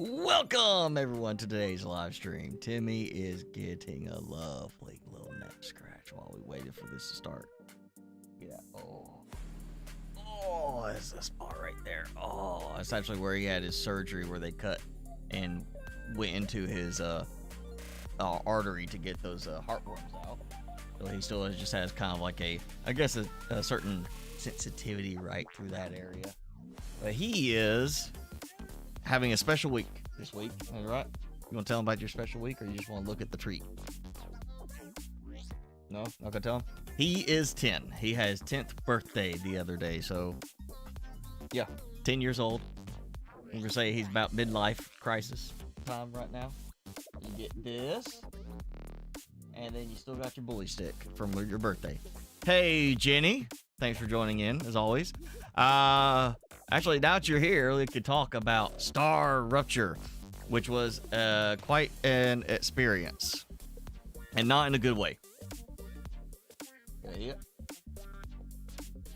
Welcome everyone to today's live stream. Timmy is getting a lovely little neck scratch while we waited for this to start. Yeah. Oh, that's the spot right there. Oh, that's actually where he had his surgery, where they cut and went into his artery to get those heartworms out. So he still just has kind of like I guess a certain sensitivity right through that area. But he is having a special week this week. All right. You want to tell him about your special week, or you just want to look at the treat? No? Not gonna tell him? He is 10. He had his 10th birthday the other day. So, yeah, 10 years old. I'm gonna say he's about midlife crisis time right now. You get this, and then you still got your bully stick from your birthday. Hey, Jenny. Thanks for joining in, as always. Actually, now that you're here, we could talk about Star Rupture, which was quite an experience, and not in a good way. Yeah.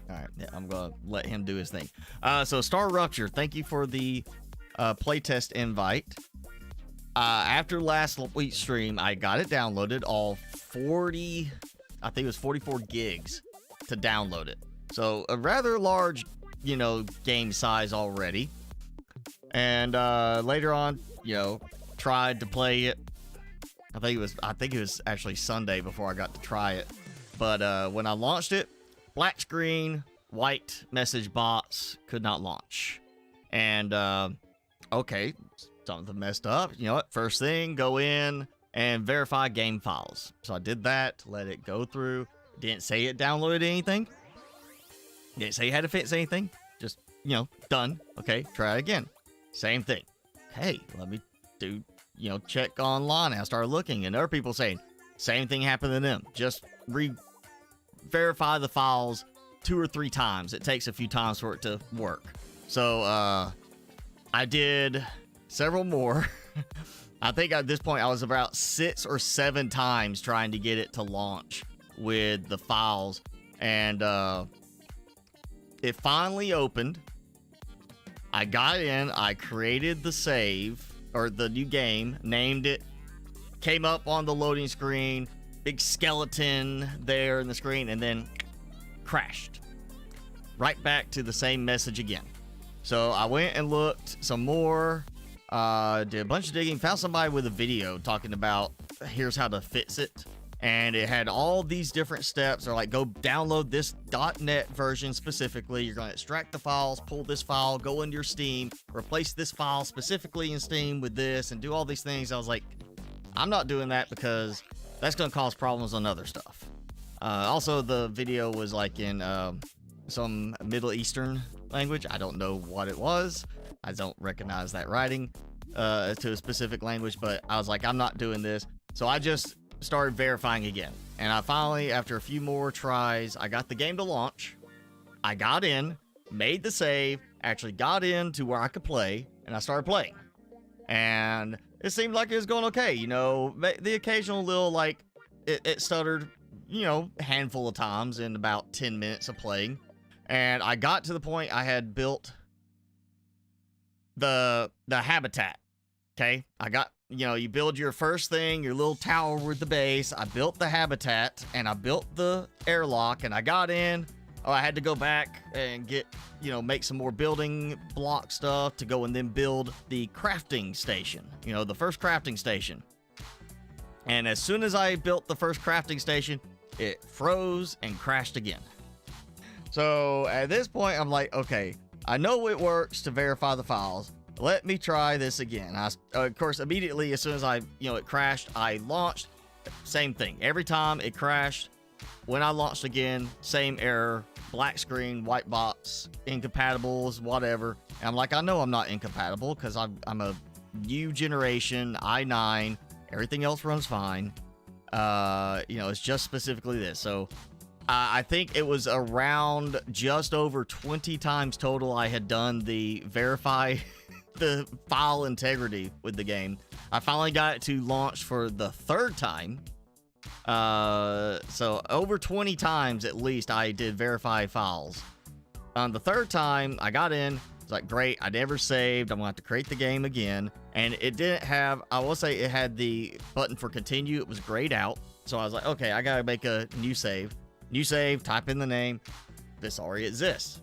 All right, yeah, I'm gonna let him do his thing. So Star Rupture, thank you for the playtest invite. After last week's stream, I got it downloaded, all 40, I think it was 44 gigs to download it. So a rather large, game size already. And later on, tried to play it. I think it was actually Sunday before I got to try it. But when I launched it, black screen, white message box, could not launch. And okay, something messed up. You know what? First thing, go in and verify game files. So I did that, let it go through. Didn't say it downloaded anything. Didn't say you had to fix anything. Just, done. Okay, try it again. Same thing. Hey, let me do, check online. And I started looking, and there are people saying, same thing happened to them. Just verify the files 2 or 3 times. It takes a few times for it to work. So, I did several more. I think at this point, I was about 6 or 7 times trying to get it to launch with the files, and it finally opened. I got in, I created the save, or the new game, named it, came up on the loading screen, big skeleton there in the screen, and then crashed. Right back to the same message again. So I went and looked some more, did a bunch of digging, found somebody with a video talking about here's how to fix it. And it had all these different steps. They're like, go download this .NET version specifically. You're going to extract the files, pull this file, go into your Steam, replace this file specifically in Steam with this, and do all these things. I was like, I'm not doing that because that's going to cause problems on other stuff. Also, the video was like in some Middle Eastern language. I don't know what it was. I don't recognize that writing to a specific language, but I was like, I'm not doing this. So I just started verifying again, and I finally, after a few more tries, I got the game to launch. I got in, made the save, actually got in to where I could play, and I started playing, and it seemed like it was going okay. The occasional little, like, it stuttered, a handful of times in about 10 minutes of playing, and I got to the point I had built the habitat. Okay, I got, you build your first thing, your little tower with the base. I built the habitat, and I built the airlock, and I got in. Oh, I had to go back and get, make some more building block stuff to go and then build the crafting station, the first crafting station. And as soon as I built the first crafting station, it froze and crashed again. So at this point, I'm like, okay, I know it works to verify the files. Let me try this again. Of course, immediately as soon as it crashed, I launched. Same thing. Every time it crashed, when I launched again, same error, black screen, white box, incompatibles, whatever. And I'm like, I know I'm not incompatible because I'm a new generation, i9. Everything else runs fine. It's just specifically this. So I think it was around just over 20 times total I had done the verify the file integrity with the game. I finally got it to launch for the 3rd time. So over 20 times at least I did verify files. On the 3rd time, I got in, It's like, great, I never saved. I'm gonna have to create the game again. And it didn't have, I will say it had the button for continue. It was grayed out. So I was like, okay, I gotta make a new save. New save, type in the name. This already exists.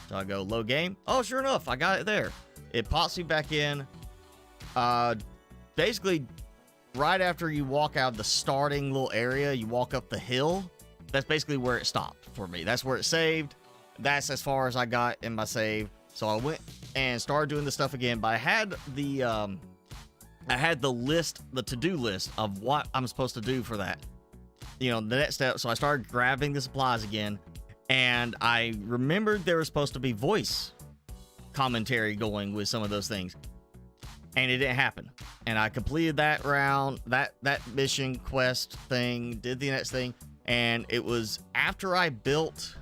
So I go load game. Oh, sure enough, I got it there. It pops me back in. Basically, right after you walk out of the starting little area, you walk up the hill. That's basically where it stopped for me. That's where it saved. That's as far as I got in my save. So I went and started doing the stuff again. But I had the list, the to-do list of what I'm supposed to do for that. You know, the next step. So I started grabbing the supplies again. And I remembered there was supposed to be voice commentary going with some of those things. And it didn't happen. And I completed that round, that mission quest thing, did the next thing. And it was after I built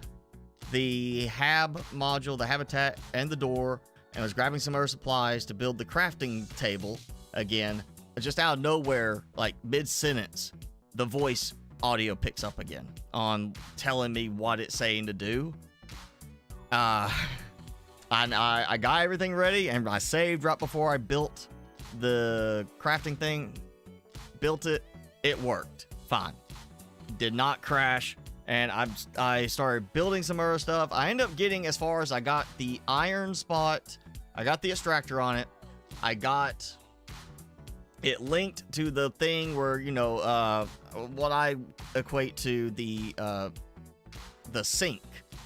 the hab module, the habitat, and the door, and was grabbing some other supplies to build the crafting table again. Just out of nowhere, like mid-sentence, the voice audio picks up again on telling me what it's saying to do. I got everything ready, and I saved right before I built the crafting thing. Built it. It worked fine. Did not crash. And I started building some other stuff. I ended up getting as far as I got the iron spot. I got the extractor on it. I got it linked to the thing where, you know, what I equate to the sink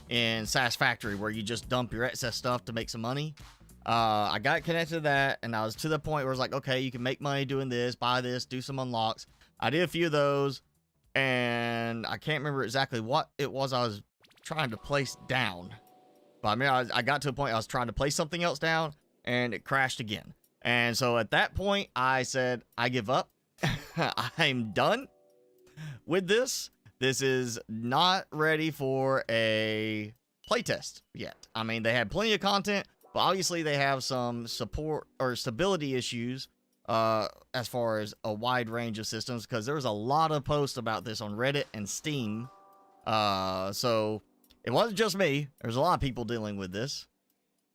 in Satisfactory, where you just dump your excess stuff to make some money. I got connected to that, and I was to the point where I was like, okay, you can make money doing this, buy this, do some unlocks. I did a few of those, and I can't remember exactly what it was I was trying to place down. But I mean, I got to a point I was trying to place something else down, and it crashed again. And so at that point, I said, I give up. I'm done with this. This is not ready for a playtest yet. I mean, they had plenty of content, but obviously they have some support or stability issues as far as a wide range of systems, because there was a lot of posts about this on Reddit and Steam. So it wasn't just me. There's a lot of people dealing with this.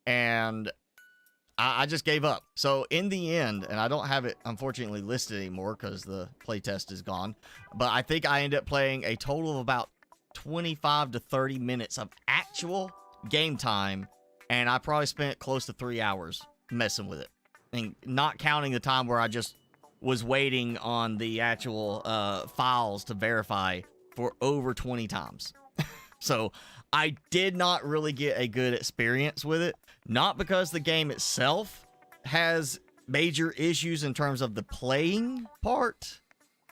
And I just gave up. So in the end, and I don't have it unfortunately listed anymore because the playtest is gone, but I think I ended up playing a total of about 25 to 30 minutes of actual game time, and I probably spent close to 3 hours messing with it, and not counting the time where I just was waiting on the actual files to verify for over 20 times. So I did not really get a good experience with it. Not because the game itself has major issues in terms of the playing part,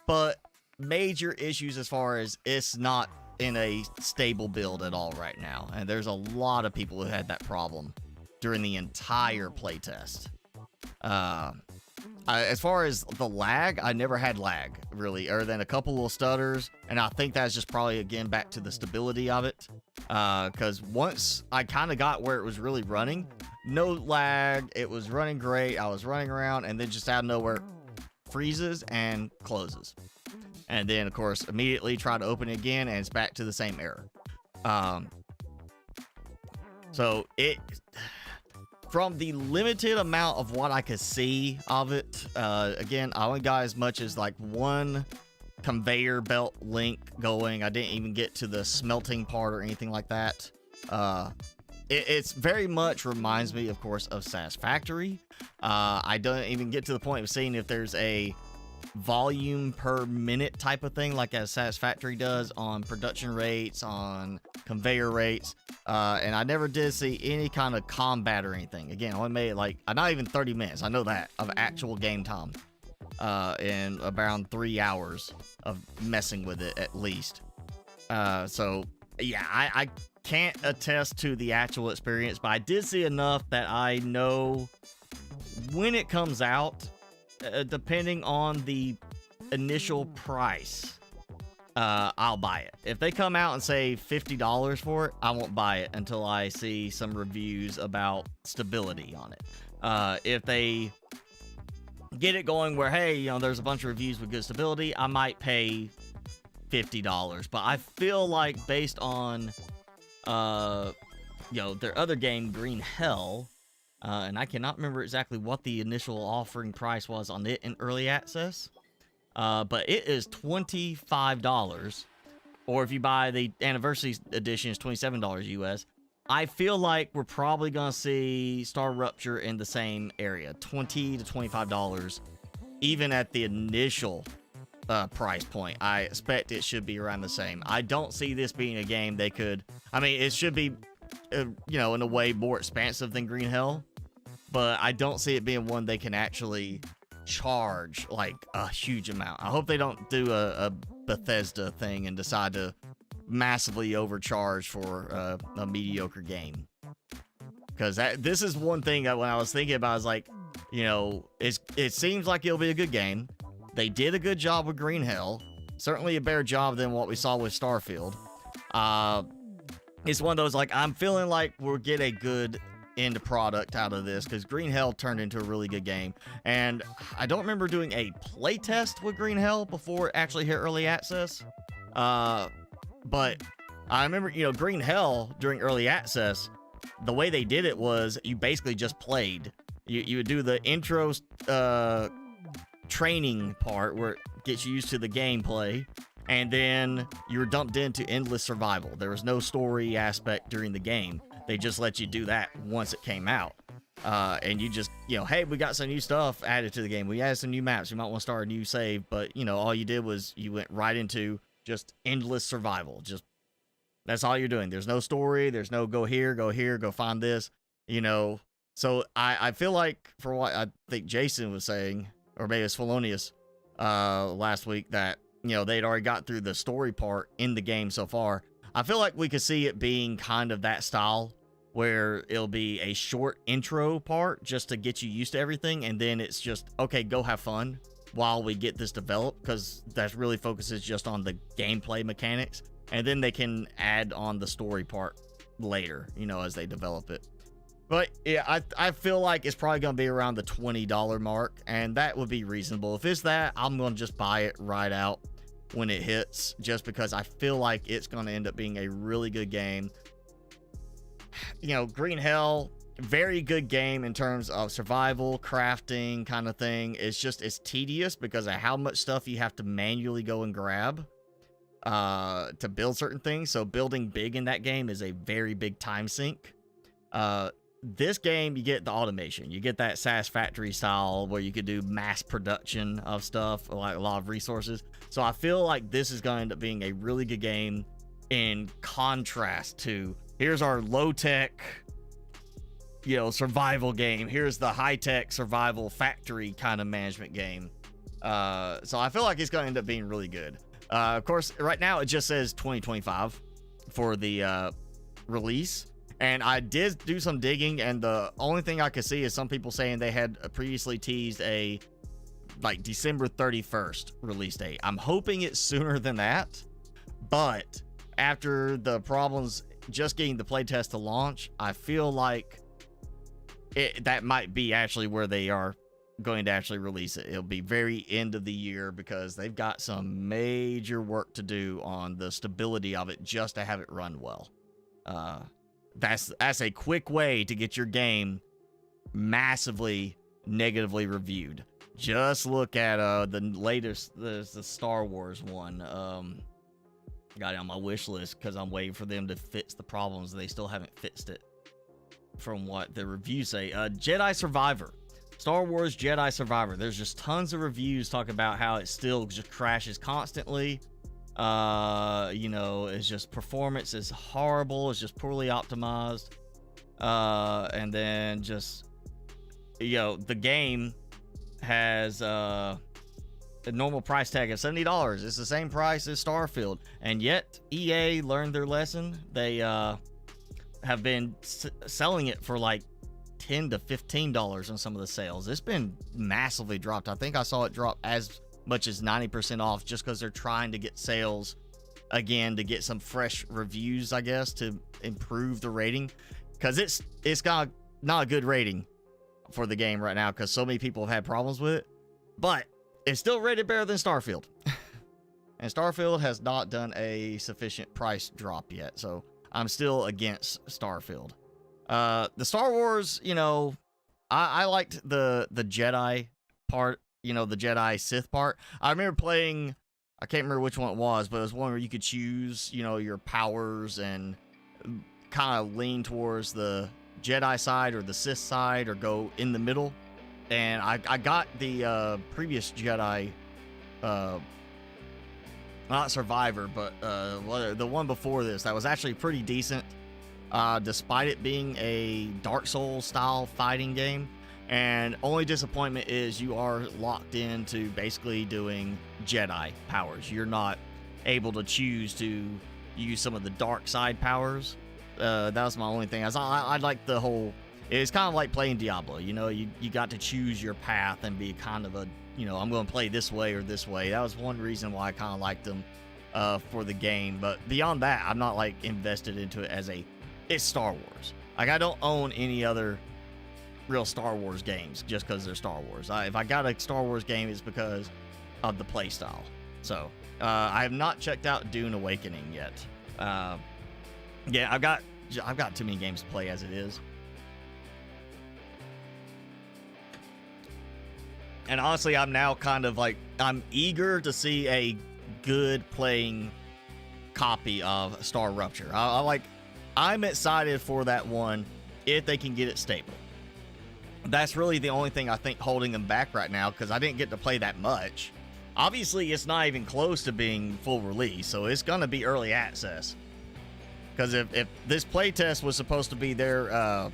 but major issues as far as it's not in a stable build at all right now. And there's a lot of people who had that problem during the entire playtest. As far as the lag, I never had lag, really, other than a couple little stutters. And I think that's just probably, again, back to the stability of it. Because once I kind of got where it was really running, no lag, it was running great. I was running around, and then just out of nowhere, freezes and closes. And then, of course, immediately try to open it again, and it's back to the same error. So it... From the limited amount of what I could see of it, again, I only got as much as like one conveyor belt link going. I didn't even get to the smelting part or anything like that. It's very much reminds me, of course, of Satisfactory. I don't even get to the point of seeing if there's a volume per minute type of thing like as Satisfactory does on production rates, on conveyor rates, and I never did see any kind of combat or anything. Again, I only made it like not even 30 minutes, I know that, of actual game time, in around 3 hours of messing with it at least. So yeah, I can't attest to the actual experience, but I did see enough that I know when it comes out, depending on the initial price, I'll buy it. If they come out and say $50 for it, I won't buy it until I see some reviews about stability on it. If they get it going where, hey, you know, there's a bunch of reviews with good stability, I might pay $50. But I feel like based on their other game, Green Hell, and I cannot remember exactly what the initial offering price was on it in early access, but it is $25, or if you buy the anniversary edition, it's $27 US. I feel like we're probably going to see Star Rupture in the same area, $20 to $25, even at the initial price point. I expect it should be around the same. I don't see this being a game they could, I mean, it should be, in a way more expansive than Green Hell, but I don't see it being one they can actually charge like a huge amount. I hope they don't do a Bethesda thing and decide to massively overcharge for a mediocre game, because this is one thing that when I was thinking about, I was like, it seems like it'll be a good game. They did a good job with Green Hell, certainly a better job than what we saw with Starfield. It's one of those, like, I'm feeling like we'll get a good end product out of this, because Green Hell turned into a really good game, and I don't remember doing a playtest with Green Hell before it actually hit early access. But I remember, Green Hell during early access, the way they did it was you basically just played. You would do the intro training part where it gets you used to the gameplay, and then you were dumped into endless survival. There was no story aspect during the game. They just let you do that once it came out. And you just, hey, we got some new stuff added to the game. We added some new maps. You might want to start a new save, but, all you did was you went right into just endless survival. Just, that's all you're doing. There's no story. There's no go here, go find this, So I feel like, for what I think Jason was saying, or maybe it's Felonious, last week, that, they'd already got through the story part in the game so far. I feel like we could see it being kind of that style, where it'll be a short intro part just to get you used to everything, and then it's just, okay, go have fun while we get this developed, because that really focuses just on the gameplay mechanics, and then they can add on the story part later, as they develop it. But yeah, I feel like it's probably going to be around the $20 mark, and that would be reasonable. If it's that, I'm going to just buy it right out when it hits, just because I feel like it's going to end up being a really good game. Green Hell, very good game in terms of survival, crafting kind of thing. It's tedious because of how much stuff you have to manually go and grab to build certain things. So building big in that game is a very big time sink. This game, you get the automation. You get that SaaS factory style where you could do mass production of stuff, like a lot of resources. So I feel like this is going to end up being a really good game in contrast to, here's our low-tech, survival game. Here's the high-tech survival factory kind of management game. So I feel like it's going to end up being really good. Of course, right now it just says 2025 for the release. And I did do some digging, and the only thing I could see is some people saying they had previously teased a December 31st release date. I'm hoping it's sooner than that, but after the problems just getting the playtest to launch, I feel like that might be actually where they are going to actually release it. It'll be very end of the year, because they've got some major work to do on the stability of it just to have it run well. That's a quick way to get your game massively negatively reviewed. Just look at the latest, the Star Wars one. Got it on my wish list because I'm waiting for them to fix the problems. They still haven't fixed it, from what the reviews say. Jedi Survivor, Star Wars Jedi Survivor. There's just tons of reviews talking about how it still just crashes constantly. It's just, performance is horrible. It's just poorly optimized. And then just, the game has a normal price tag of $70. It's the same price as Starfield, and yet EA learned their lesson. They have been selling it for like $10 to $15 on some of the sales. It's been massively dropped. I think I saw it drop as much as 90% off, just because they're trying to get sales again, to get some fresh reviews, I guess, to improve the rating, because it's got not a good rating for the game right now, because so many people have had problems with it. But it's still rated better than Starfield. And Starfield has not done a sufficient price drop yet, so I'm still against Starfield. The Star Wars, you know, I liked the Jedi part, you know, the Jedi Sith part. I remember playing, I can't remember which one it was, but it was one where you could choose, you know, your powers and kind of lean towards the Jedi side or the Sith side or go in the middle. And I got the previous Jedi, not Survivor, but the one before this that was actually pretty decent, despite it being a Dark Souls style fighting game. And only disappointment is you are locked into basically doing Jedi powers. You're not able to choose to use some of the dark side powers. That was my only thing. I like the whole. It's kind of like playing Diablo. You know, you got to choose your path and be kind of a, you know, I'm going to play this way or this way. That was one reason why I kind of liked them for the game. But beyond that, I'm not like invested into it as it's Star Wars. Like I don't own any other real Star Wars games just because they're Star Wars. If I got a Star Wars game, it's because of the play style. So I have not checked out Dune Awakening yet. Yeah, I've got too many games to play as it is. And honestly, I'm now kind of like, I'm eager to see a good playing copy of Star Rupture. I'm excited for that one if they can get it stable. That's really the only thing I think holding them back right now, because I didn't get to play that much. Obviously, it's not even close to being full release, so it's going to be early access. Because if this playtest was supposed to be their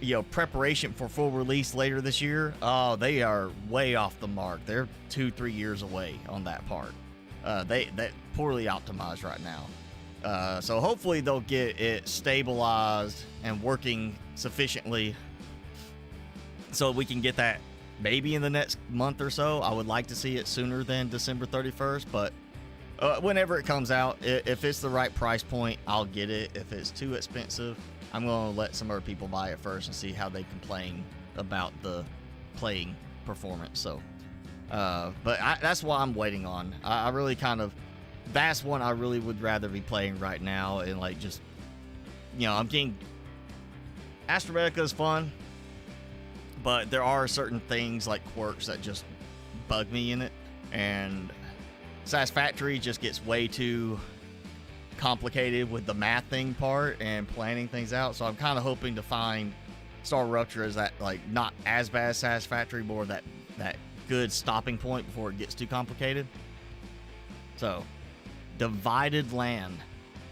you know, preparation for full release later this year, oh, they are way off the mark. They're 2-3 years away on that part. They poorly optimized right now. So hopefully they'll get it stabilized and working sufficiently so we can get that maybe in the next month or so. I would like to see it sooner than December 31st, but whenever it comes out, if it's the right price point, I'll get it. If it's too expensive, I'm going to let some other people buy it first and see how they complain about the playing performance. So, but that's what I'm waiting on. I really kind of, that's one I really would rather be playing right now. And like, just, you know, I'm getting, Astromedica is fun, but there are certain things like quirks that just bug me in it. And Satisfactory just gets way too complicated with the mathing part and planning things out. So I'm kind of hoping to find Star Rupture as that, like, not as bad as Satisfactory, more that good stopping point before it gets too complicated. So Divided Land,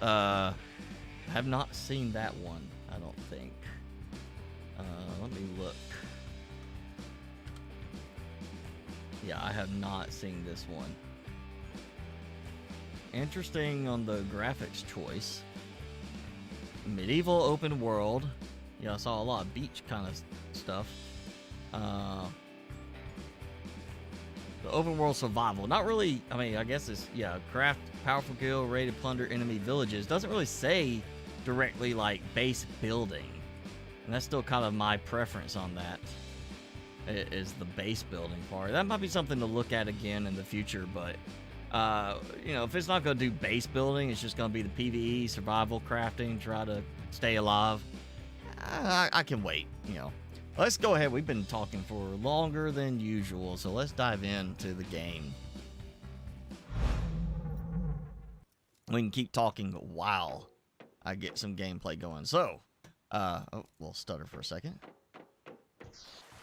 have not seen that one, I don't think. Let me look. Yeah, I have not seen this one. Interesting on the graphics choice. Medieval open world. Yeah, I saw a lot of beach kind of stuff. The open world survival. Not really, I mean, I guess it's, yeah, craft powerful guild, raid to plunder enemy villages. Doesn't really say directly like base building. And that's still kind of my preference on that, is the base building part. That might be something to look at again in the future, but you know, if it's not going to do base building, it's just going to be the PvE, survival, crafting, try to stay alive, I can wait, you know. Let's go ahead. We've been talking for longer than usual, so let's dive into the game. We can keep talking while I get some gameplay going. So, oh, we'll stutter for a second.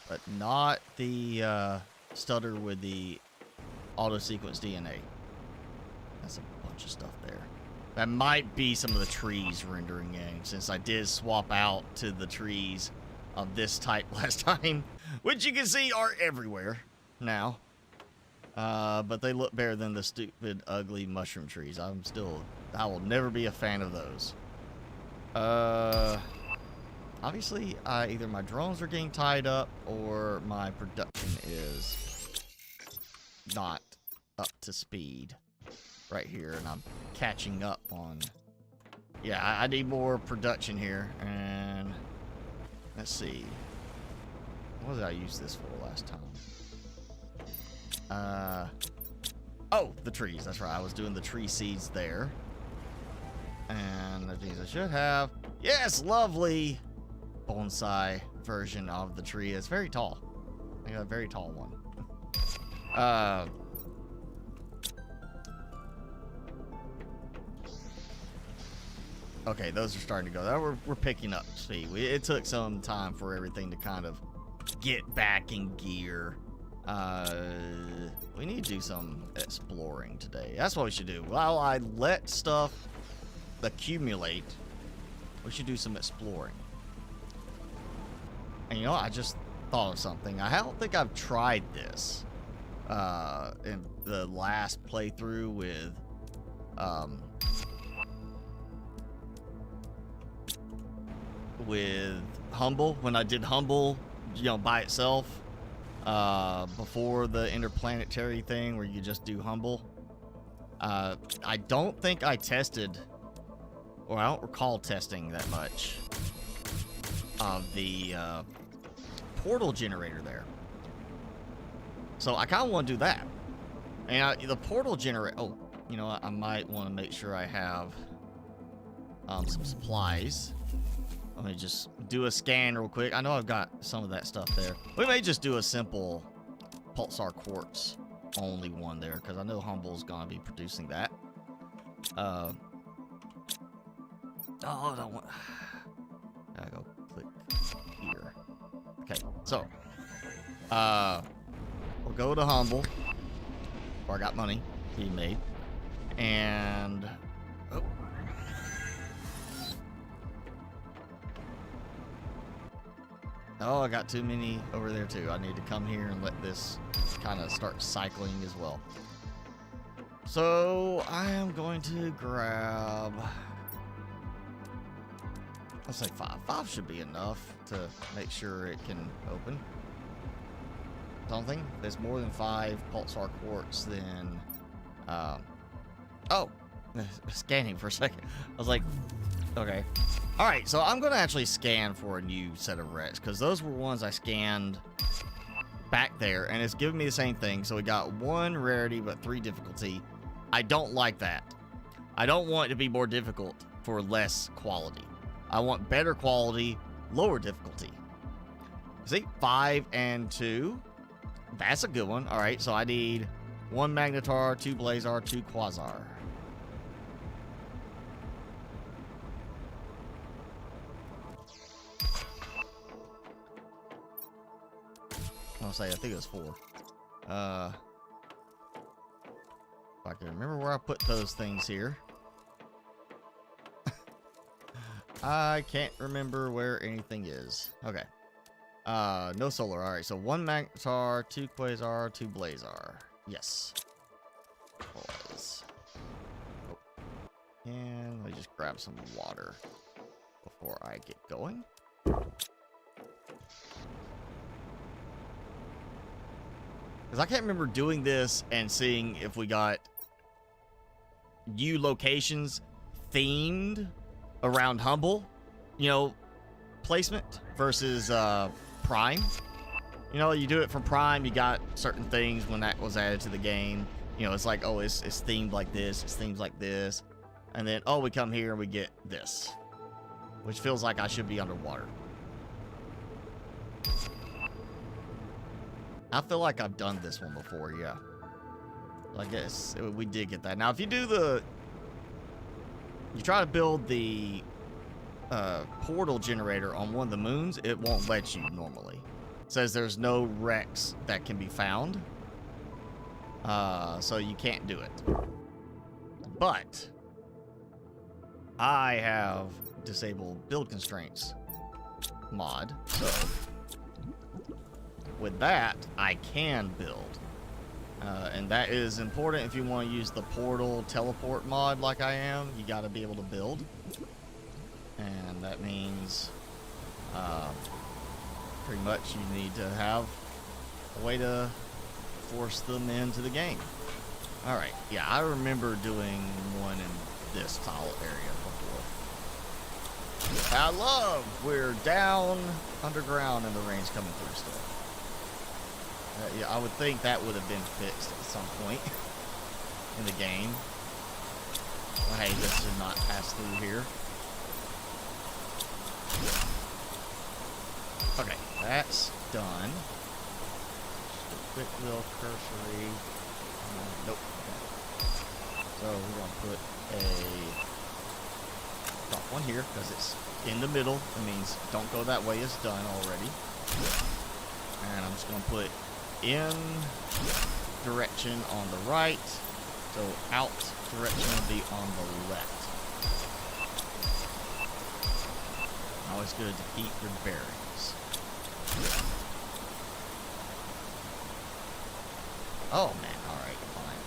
But not the stutter with the auto-sequence DNA. That's a bunch of stuff there. That might be some of the trees rendering in, since I did swap out to the trees of this type last time, which you can see are everywhere now. But they look better than the stupid, ugly mushroom trees. I will never be a fan of those. Obviously, either my drones are getting tied up or my production is not up to speed right here, and I'm catching up on. Yeah, I need more production here, and let's see. What did I use this for last time? Oh, the trees. That's right. I was doing the tree seeds there. And that means I should have. Yes, lovely bonsai version of the tree. It's very tall. I got a very tall one. Okay, those are starting to go. We're picking up speed. It took some time for everything to kind of get back in gear. We need to do some exploring today. That's what we should do. While I let stuff accumulate, we should do some exploring. And you know, I just thought of something. I don't think I've tried this in the last playthrough with Humble, when I did Humble, you know, by itself, before the interplanetary thing where you just do Humble. I don't think I tested, or I don't recall testing that much of the portal generator there. So I kind of want to do that. And the portal generator, oh, you know, I might want to make sure I have some supplies. Let me just do a scan real quick. I know I've got some of that stuff there. We may just do a simple pulsar quartz only one there, because I know Humble's gonna be producing that. Oh, I don't want. Gotta go click here. Okay, so we'll go to Humble, where I got money being made, and oh, I got too many over there too. I need to come here and let this kind of start cycling as well. So I am going to grab, let's say 5. 5 should be enough to make sure it can open. Something. If there's more than 5 pulsar quartz, then oh, scanning for a second. I was like, okay. All right, so I'm gonna actually scan for a new set of reds, because those were ones I scanned back there, and it's giving me the same thing. So we got 1 rarity but 3 difficulty. I don't like that. I don't want it to be more difficult for less quality. I want better quality, lower difficulty. See, 5 and 2. That's a good one. All right, so I need 1 magnetar, 2 blazar, 2 quasar. I'll say, I think it was 4. If I can remember where I put those things here. I can't remember where anything is. Okay. No solar. All right, so 1 magnetar, 2 quasar, 2 blazar. Yes. Boys. Oh. And let me just grab some water before I get going. Because I can't remember doing this and seeing if we got new locations themed around Humble, you know, placement versus Prime. You know, you do it for Prime, you got certain things when that was added to the game. You know, it's like, oh, it's themed like this, it's themed like this. And then, oh, we come here and we get this. Which feels like I should be underwater. I feel like I've done this one before, yeah. I guess we did get that. Now, if you do you try to build the portal generator on one of the moons, it won't let you normally. It says there's no wrecks that can be found. So you can't do it. But I have disabled build constraints mod, so with that, I can build. And that is important if you want to use the portal teleport mod like I am. You got to be able to build. And that means pretty much you need to have a way to force them into the game. Alright, yeah, I remember doing one in this tile area before. I love we're down underground and the rain's coming through still. Yeah, I would think that would have been fixed at some point in the game. Well, hey, this should not pass through here. Okay, that's done. Just a quick little cursory. Nope. Okay. So we're gonna put drop one here because it's in the middle. It means don't go that way. It's done already. And I'm just gonna put in direction on the right. So out direction will be on the left. Always good to keep your bearings. Oh man, alright, fine.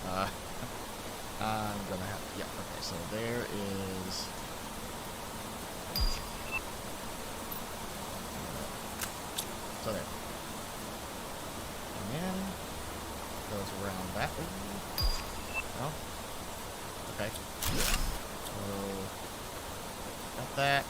I'm gonna have to, yeah, okay, so there is so there. And then goes around that way. No? Okay. So got that.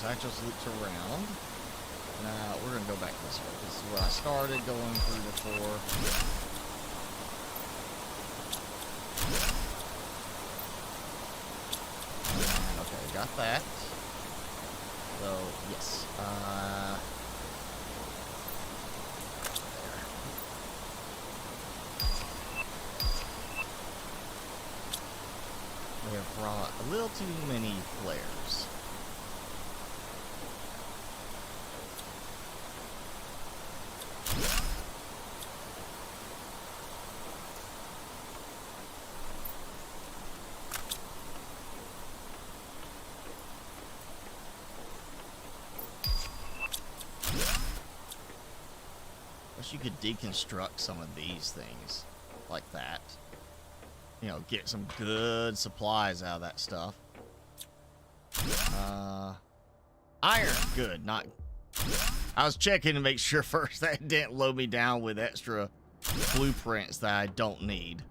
So that just loops around. Now we're gonna go back this way. This is where I started going through before. And okay, got that. So yes. There. We have brought a little too many flares. You could deconstruct some of these things like that. You know, get some good supplies out of that stuff. Iron, good. Not. I was checking to make sure first that didn't load me down with extra blueprints that I don't need,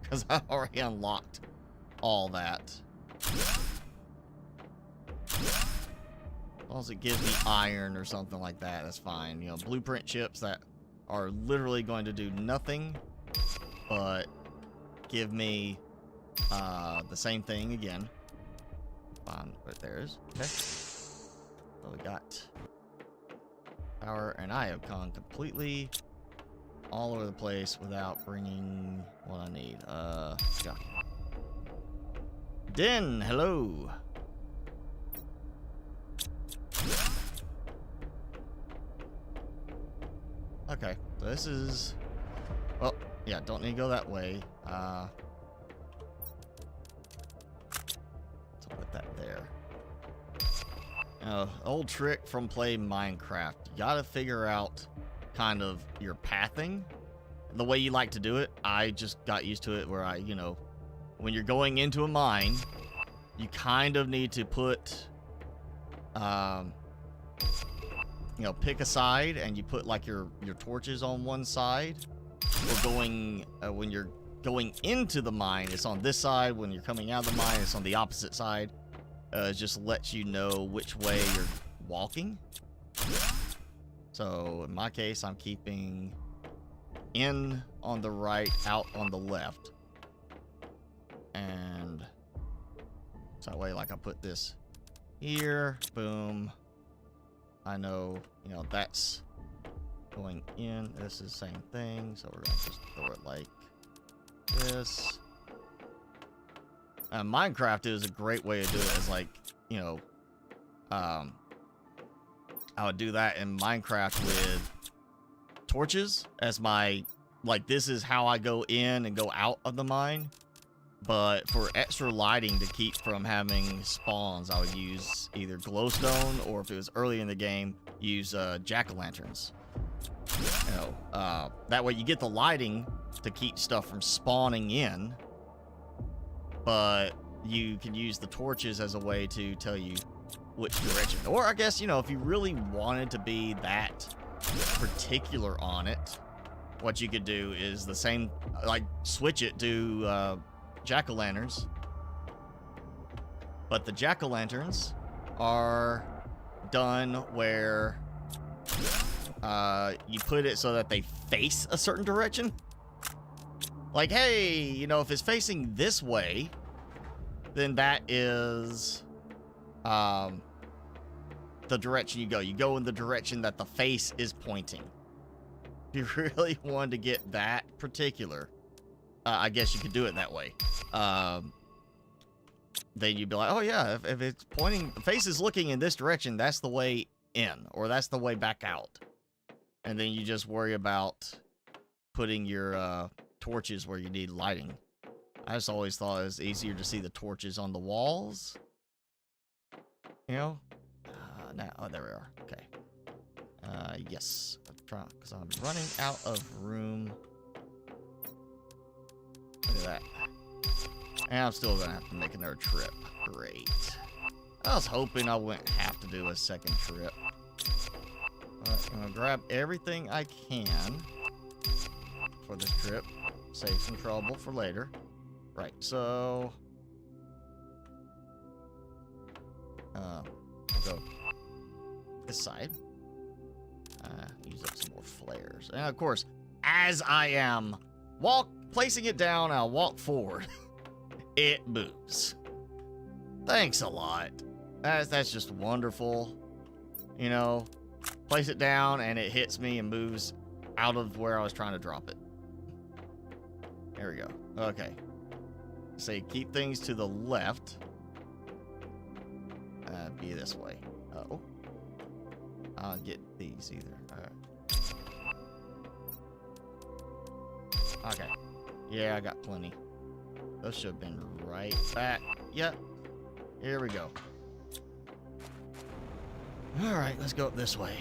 because I already unlocked all that. As long as it gives me iron or something like that, that's fine. You know, blueprint chips that are literally going to do nothing but give me the same thing again. Fine, right there's okay. So we got power, and I have gone completely all over the place without bringing what I need. Yeah. Den, hello. Okay, so this is, well, yeah, don't need to go that way. So put that there. Old trick from playing Minecraft. You gotta figure out kind of your pathing, the way you like to do it. I just got used to it where I, you know, when you're going into a mine, you kind of need to put, you know, pick a side, and you put like your torches on one side. Or going when you're going into the mine, it's on this side. When you're coming out of the mine, it's on the opposite side. It just lets you know which way you're walking. So in my case, I'm keeping in on the right, out on the left, and so that way, like, I put this here, boom. I know, you know, that's going in. This is the same thing, so we're gonna just throw it like this. Minecraft is a great way to do it. Is like, you know, I would do that in Minecraft with torches as my, like, this is how I go in and go out of the mine. But for extra lighting to keep from having spawns, I would use either glowstone, or if it was early in the game, use jack-o'-lanterns. You know, that way you get the lighting to keep stuff from spawning in, but you can use the torches as a way to tell you which direction. Or I guess, you know, if you really wanted to be that particular on it, what you could do is the same, like, switch it to jack-o'-lanterns. But the jack-o'-lanterns are done where you put it so that they face a certain direction. Like, hey, you know, if it's facing this way, then that is the direction you go. You go in the direction that the face is pointing. If you really wanted to get that particular, I guess you could do it that way. Then you'd be like, oh yeah, if it's pointing, the face is looking in this direction, that's the way in, or that's the way back out. And then you just worry about putting your torches where you need lighting. I just always thought it was easier to see the torches on the walls. You know? Now, oh, there we are. Okay. Yes. Because I'm running out of room. Look at that. And I'm still gonna have to make another trip. Great. I was hoping I wouldn't have to do a second trip. But I'm gonna grab everything I can for this trip. Save some trouble for later. Right, so go this side. Use up some more flares. And of course, as I am placing it down, I'll walk forward. It moves. Thanks a lot. That's just wonderful. You know, place it down and it hits me and moves out of where I was trying to drop it. There we go. Okay. Say keep things to the left. Be this way. Oh. I'll get these either. Alright. Okay. Yeah, I got plenty. Those should have been right back. Yep. Here we go. Alright, let's go up this way.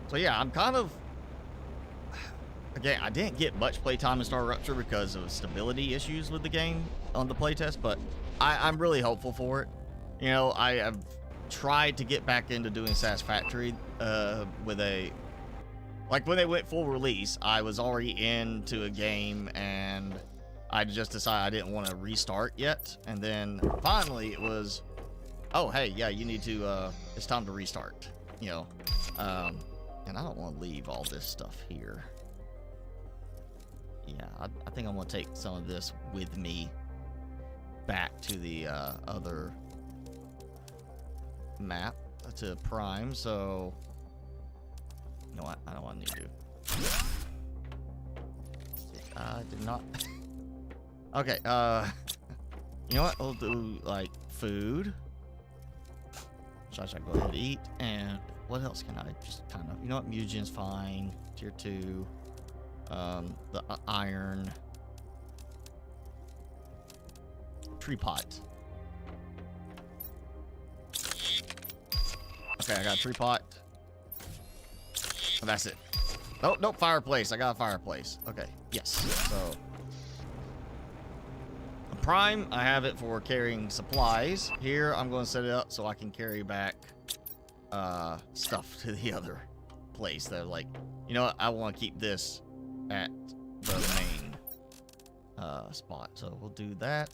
So yeah, I'm kind of... Again, I didn't get much playtime in Star Rupture because of stability issues with the game on the playtest, but I'm really hopeful for it. You know, I have tried to get back into doing Satisfactory with a... Like, when they went full release, I was already into a game, and I just decided I didn't want to restart yet. And then, finally, it was... Oh, hey, yeah, you need to... it's time to restart, you know. And I don't want to leave all this stuff here. Yeah, I think I'm going to take some of this with me back to the other map, to Prime, so... You know what? I don't want to need to. I did not... Okay, you know what? We'll do, like, food. So I should go ahead and eat, and what else can I just kind of... You know what? Mutagen's fine. Tier 2. The iron. Tree pot. Okay, I got a tree pot. Oh, that's it. Oh, no, fireplace. I got a fireplace. Okay, yes. So, Prime, I have it for carrying supplies. Here, I'm going to set it up so I can carry back stuff to the other place. That, like, you know what? I want to keep this at the main spot. So we'll do that.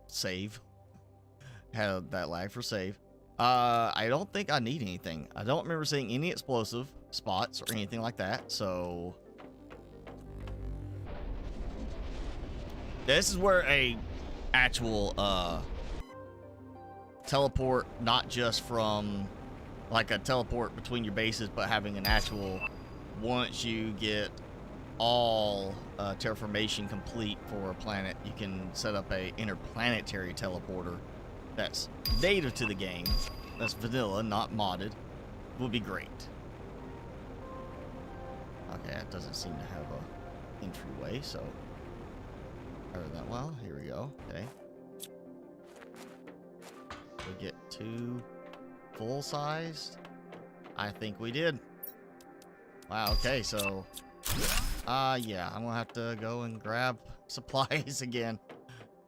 Save. Had that lag for save. I don't think I need anything. I don't remember seeing any explosive spots or anything like that. So this is where a actual teleport, not just from like a teleport between your bases, but having an actual, once you get all terraformation complete for a planet, you can set up a interplanetary teleporter that's native to the game, that's vanilla, not modded. Would be great. Okay, that doesn't seem to have a entryway, so well, here we go. Okay, we get 2 full-sized. I think we did. Wow, okay, so Yeah, I'm gonna have to go and grab supplies again.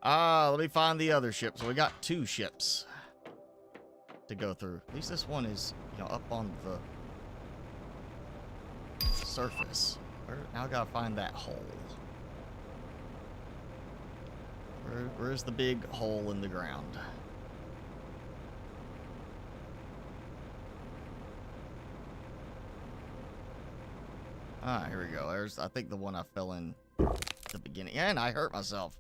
Let me find the other ship. So we got 2 ships to go through. At least this one is, you know, up on the surface. Now I gotta find that hole. Where's the big hole in the ground? Here we go. There's, I think, the one I fell in at the beginning. And I hurt myself.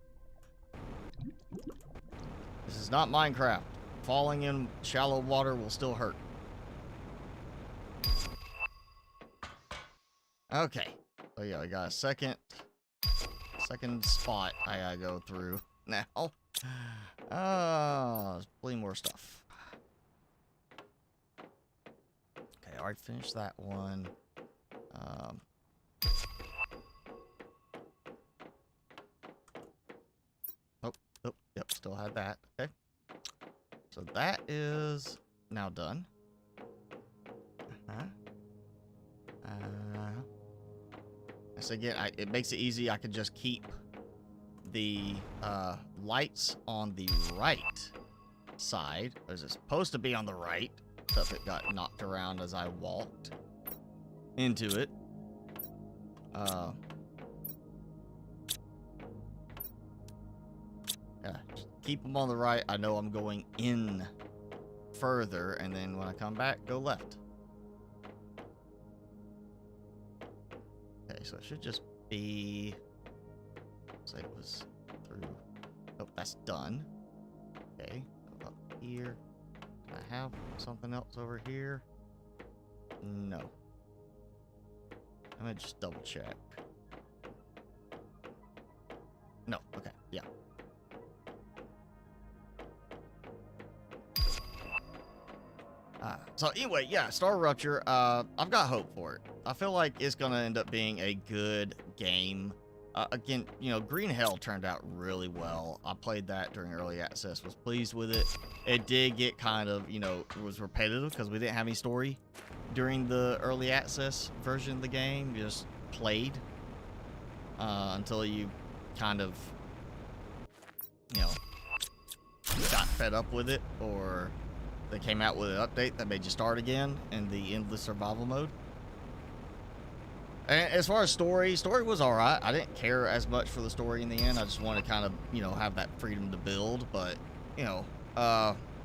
This is not Minecraft. Falling in shallow water will still hurt. Okay. So yeah, we got a second spot I gotta go through now. There's plenty more stuff. Okay, I already finished that one. Oh, yep, still had that. Okay. So that is now done. So again, it makes it easy. I can just keep the lights on the right side. As it's supposed to be on the right, except it got knocked around as I walked into it. Yeah, just keep them on the right. I know I'm going in further, and then when I come back, go left. Okay, so it should just be, say it was through. Oh, that's done. Okay, so up here. Can I have something else over here? No. I'm gonna just double check. No, okay, yeah. So anyway, yeah, Star Rupture, I've got hope for it. I feel like it's gonna end up being a good game. Again, you know, Green Hell turned out really well. I played that during early access, was pleased with it. It did get kind of, you know, it was repetitive because we didn't have any story during the early access version of the game. You just played until you kind of, you know, got fed up with it, or they came out with an update that made you start again in the endless survival mode. And as far as story was all right. I didn't care as much for the story in the end. I just wanted to kind of, you know, have that freedom to build. But, you know,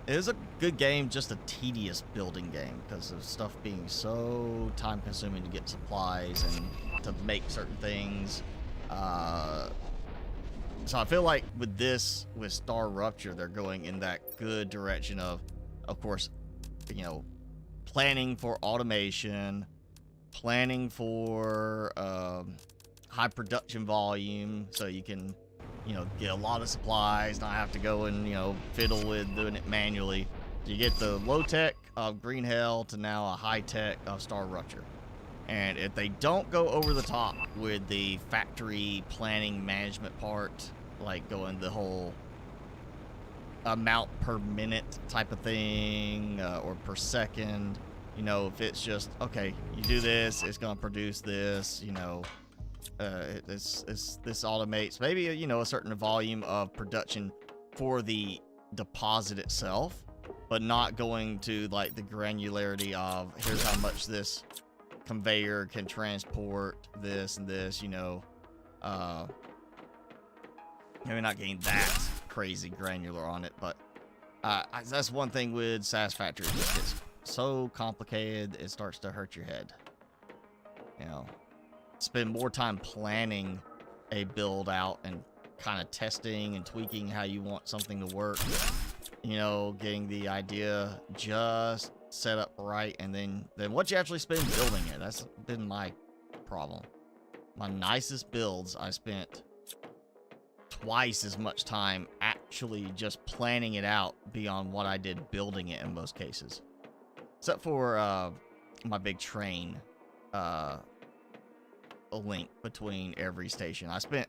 it is a good game, just a tedious building game because of stuff being so time consuming to get supplies and to make certain things. So I feel like with this, with Star Rupture, they're going in that good direction of course, you know, planning for automation, planning for high production volume, so you can, you know, get a lot of supplies, not have to go and, you know, fiddle with doing it manually. You get the low tech of Green Hell to now a high tech of Star Rupture. And if they don't go over the top with the factory planning management part, like going the whole amount per minute type of thing, or per second, you know, if it's just, okay, you do this, it's gonna produce this, you know, this automates maybe, you know, a certain volume of production for the deposit itself, but not going to like the granularity of here's how much this conveyor can transport this and this, you know, maybe not getting that crazy granular on it, but that's one thing with Satisfactory. It just gets so complicated, it starts to hurt your head. You know, spend more time planning a build out and kind of testing and tweaking how you want something to work. You know, getting the idea just set up right, and then what you actually spend building it. That's been my problem. My nicest builds, I spent twice as much time actually just planning it out beyond what I did building it in most cases. Except for my big train link between every station. I spent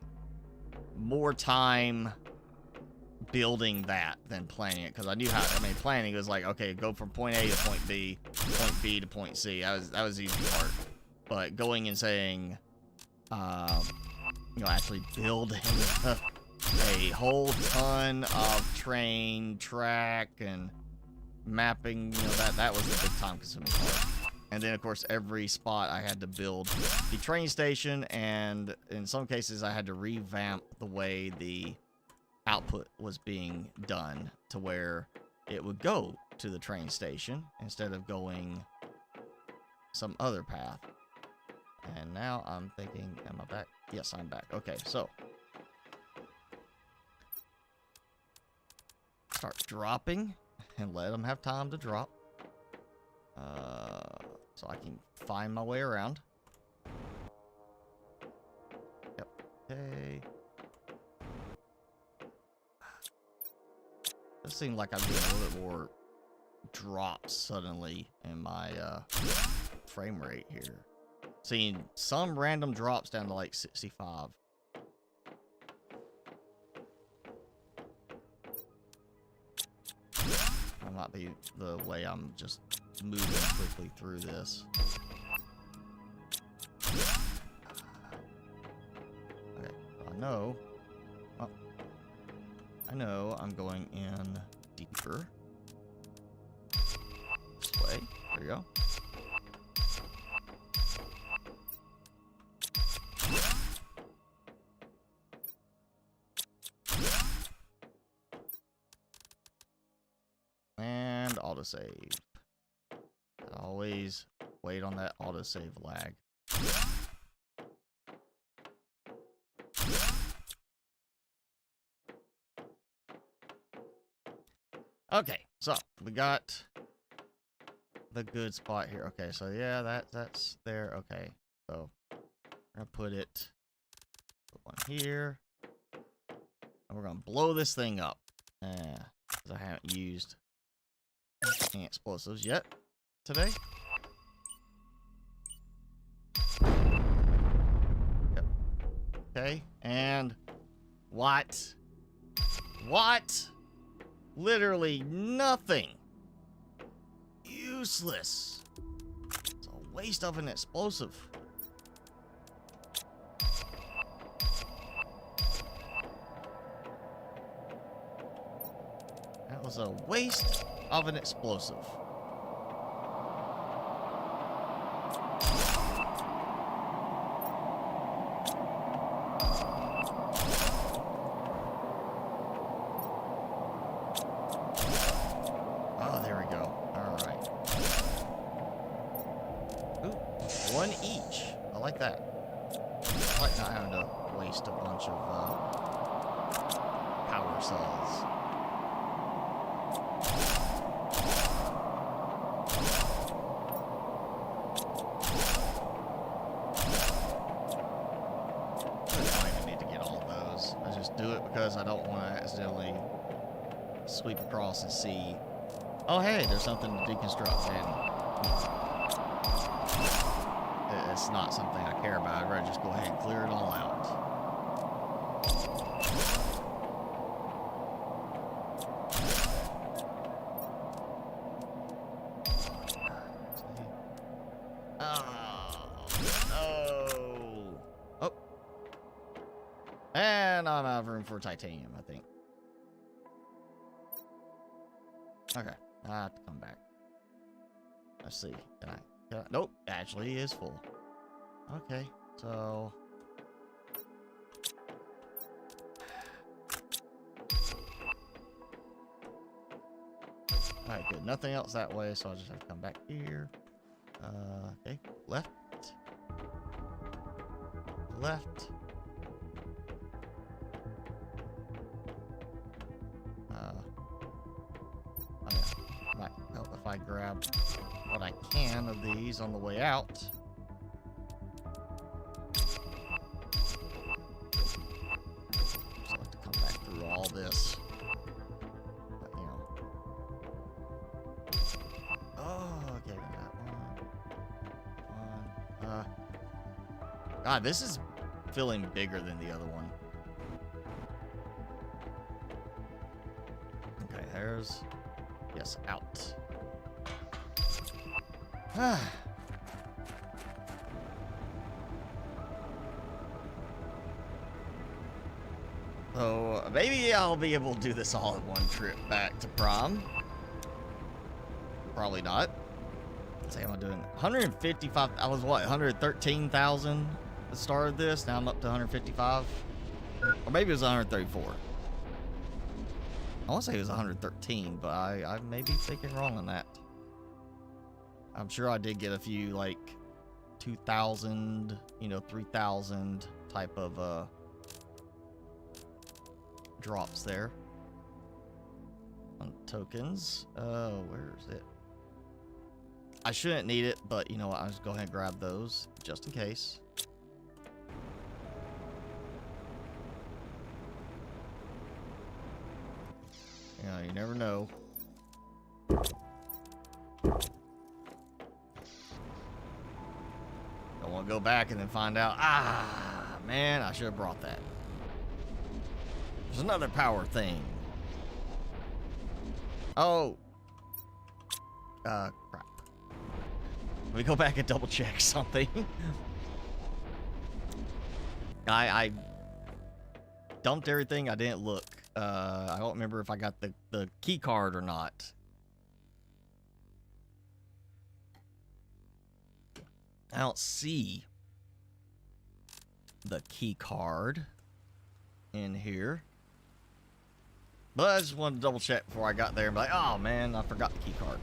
more time building that than planning it, because I knew how, I mean, planning was like, okay, go from point A to point B to point C. That was the easy part. But going and saying, actually building a whole ton of train track and mapping. That was the big time consuming part. And then, of course, every spot I had to build the train station, and in some cases I had to revamp the way the output was being done to where it would go to the train station instead of going some other path. And now I'm thinking, am I back? Yes, I'm back. Okay, so start dropping and let them have time to drop. So I can find my way around. Yep. Okay. It seemed like I'm getting a little bit more drops suddenly in my frame rate here. Seeing some random drops down to like 65. That might be the way I'm just moving quickly through this. Okay, I know I'm going in deeper. This way. There you go. And autosave. Always wait on that autosave lag. Okay, so we got the good spot here. Okay, so yeah, that's there. Okay, so I'm gonna put one here, and we're gonna blow this thing up. Because I haven't used any explosives yet today. Yep. Okay, and what? Literally nothing. Useless. It's a waste of an explosive. That was a waste of an explosive. Oh, there we go. All right. Ooh, one each. I like that. I like not having to waste a bunch of power cells. Do it because I don't want to accidentally sweep across and see, oh hey, there's something to deconstruct, and it's not something I care about. I'd rather just go ahead and clear it all out. And I'm out of room for titanium, I think. Okay, I have to come back. Let's see. Can I? Nope, actually is full. Okay, so alright, good. Nothing else that way, so I'll just have to come back here. Okay, left. Left. Might help if I grab what I can of these on the way out. So I have to come back through all this. But, you know. Oh, okay, we got one. God, this is feeling bigger than the other one. Okay, there's... Yes, out. So maybe I'll be able to do this all in one trip back to prom. Probably not. Let's see, how am I doing? 155. I was what? 113,000 at the start of this. Now I'm up to 155. Or maybe it was 134. I want to say it was 113, but I may be thinking wrong on that. I'm sure I did get a few like 2,000, you know, 3,000 type of drops there on tokens. Where is it? I shouldn't need it, but you know what? I'll just go ahead and grab those just in case. You know, you never know. Don't want to go back and then find out, ah, man, I should have brought that. There's another power thing. Oh. Crap. Let me go back and double check something. I dumped everything. I didn't look. I don't remember if I got the key card or not. I don't see the key card in here. But I just wanted to double check before I got there and be like, oh man, I forgot the key card.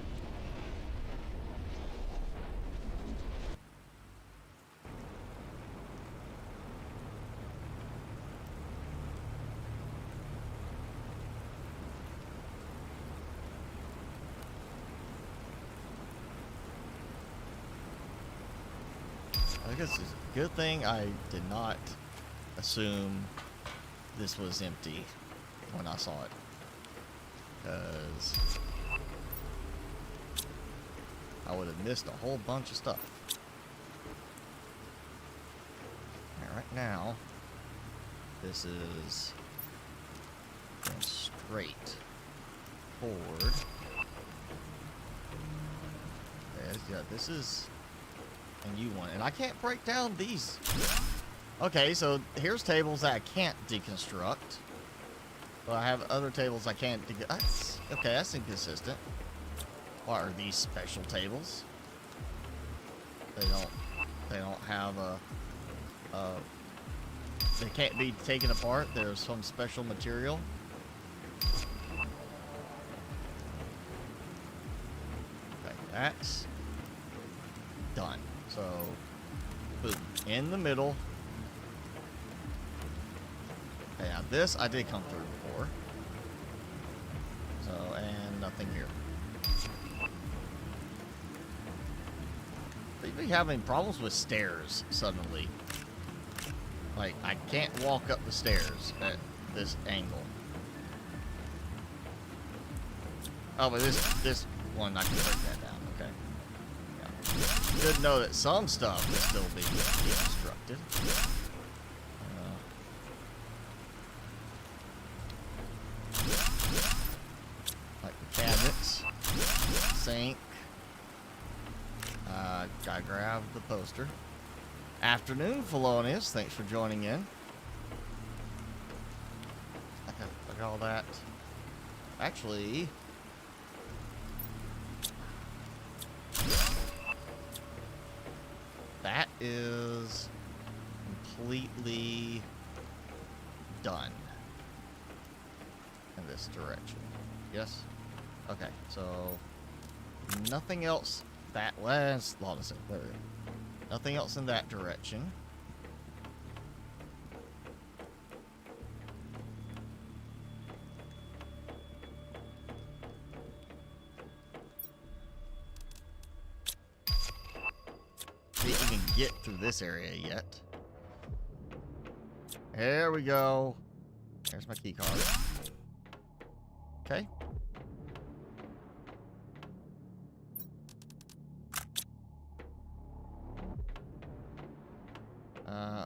I guess it's a good thing I did not assume this was empty when I saw it. Because I would have missed a whole bunch of stuff. And right now, this is going straight forward. Yeah, this is a new one. And I can't break down these. Okay, so here's tables that I can't deconstruct. But I have other tables I can't okay, that's inconsistent. What are these special tables? They don't have they can't be taken apart. There's some special material. Okay, that's done. So, boom, in the middle. Okay, now this I did come through before. So, and nothing here. They've been having problems with stairs suddenly. Like, I can't walk up the stairs at this angle. Oh, but this one, I can break that down, okay. Yeah. Good to know that some stuff is still being deconstructed. Like the cabinets, sink. I grabbed the poster. Afternoon, Felonious. Thanks for joining in. Look at all that. Actually, that is completely done in this direction. Yes? Okay, so nothing else that was nothing else in that direction. Didn't even get through this area yet. There we go. There's my key card. Okay.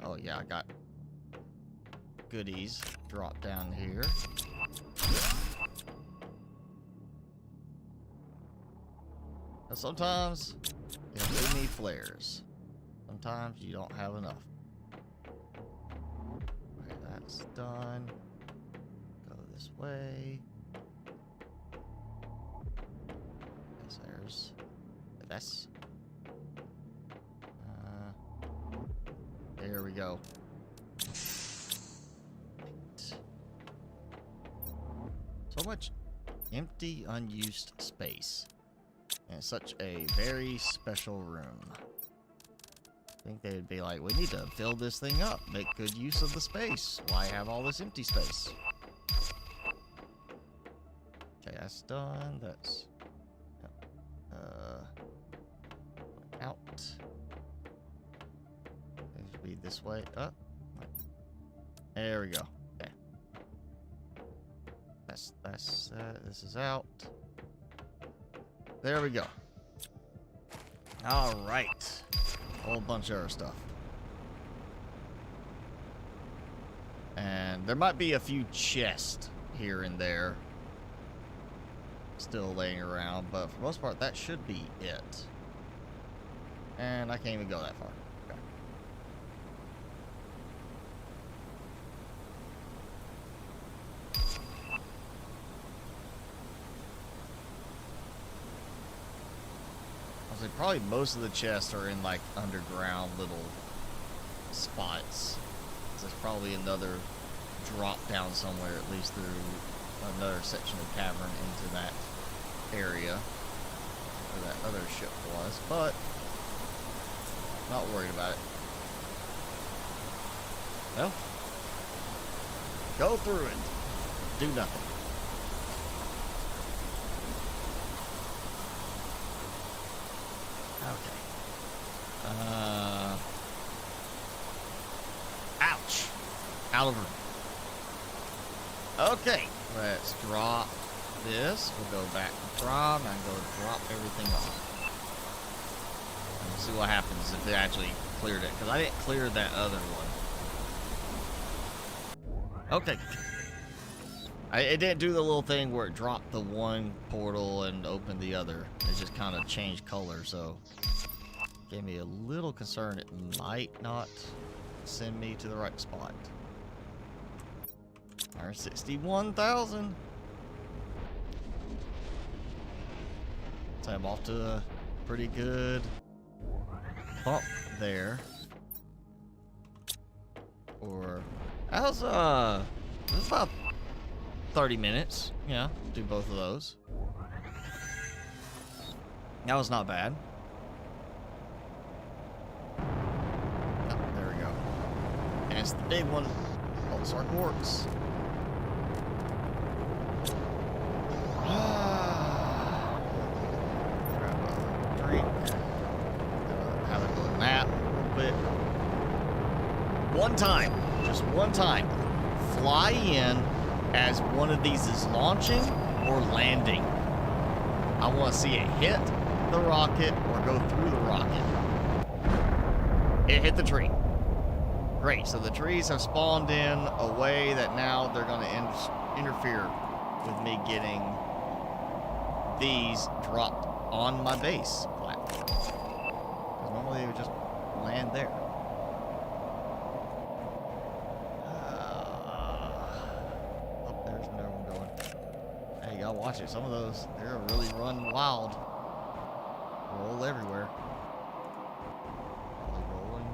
Oh yeah, I got goodies drop down here. But sometimes you have too many flares. Sometimes you don't have enough. Okay, that's done. this way. Yes, there's this. There we go. So much empty, unused space. And such a very special room. I think they'd be like, we need to fill this thing up. Make good use of the space. Why have all this empty space? Okay, that's done. That's... out. It should be this way. Oh. There we go. Okay. This is out. There we go. All right. A whole bunch of our stuff. And there might be a few chests here and there still laying around, but for the most part, that should be it. And I can't even go that far. Okay. I'll say probably most of the chests are in like underground little spots. There's probably another drop down somewhere, at least through another section of cavern into that area where that other ship was, but not worried about it. Well, go through it. Do nothing. Okay. Ouch. Out of room. Okay. Let's drop this. We'll go back to prom and go drop everything off. See what happens if they actually cleared it, because I didn't clear that other one. Okay. It didn't do the little thing where it dropped the one portal and opened the other. It just kind of changed color, so gave me a little concern it might not send me to the right spot. 161,000. So I'm off to a pretty good bump there. Or that was about 30 minutes. Yeah, do both of those. That was not bad. Oh, there we go. And it's the big one. Oh, Sark works. Grab a drink. Have a little nap real quick. One time, just one time, fly in as one of these is launching or landing. I want to see it hit the rocket or go through the rocket. It hit the tree. Great, so the trees have spawned in a way that now they're going to interfere with me getting these dropped on my base platform. Because normally they would just land there. Oh, there's another one going. Hey, y'all watch it. Some of those, they're really run wild. Roll everywhere. Probably rolling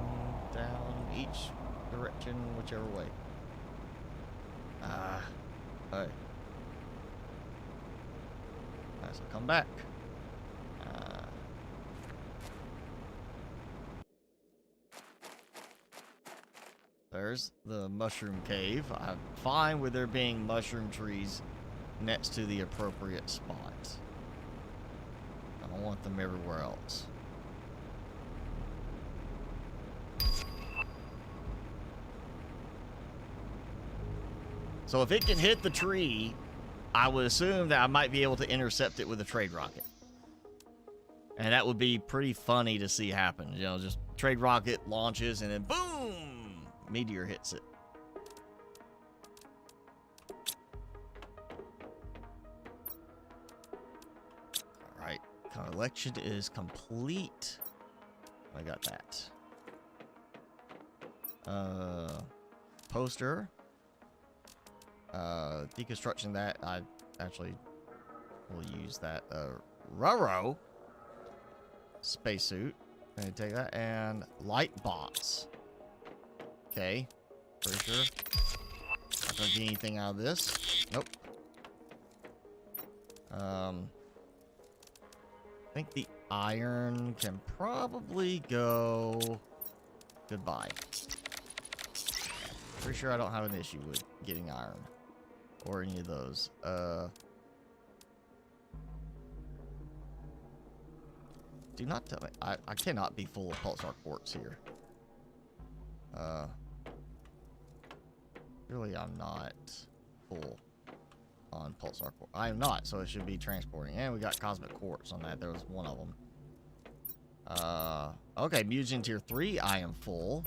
down each direction, whichever way. Alright. Alright, so come back. There's the mushroom cave. I'm fine with there being mushroom trees next to the appropriate spot. I don't want them everywhere else. So if it can hit the tree, I would assume that I might be able to intercept it with a trade rocket. And that would be pretty funny to see happen. You know, just trade rocket launches and then boom! Meteor hits it. Alright, collection is complete. I got that. Poster. Deconstruction that, I actually will use that, Roro spacesuit. Let me take that, and light bots. Okay, pretty sure. Not gonna get anything out of this. Nope. I think the iron can probably go goodbye. Pretty sure I don't have an issue with getting iron or any of those. Do not tell me. I cannot be full of pulsar quartz here. Really, I'm not full on pulsar quartz. I am not, so it should be transporting. And we got cosmic quartz on that. There was one of them. Okay, mutagen tier 3, I am full.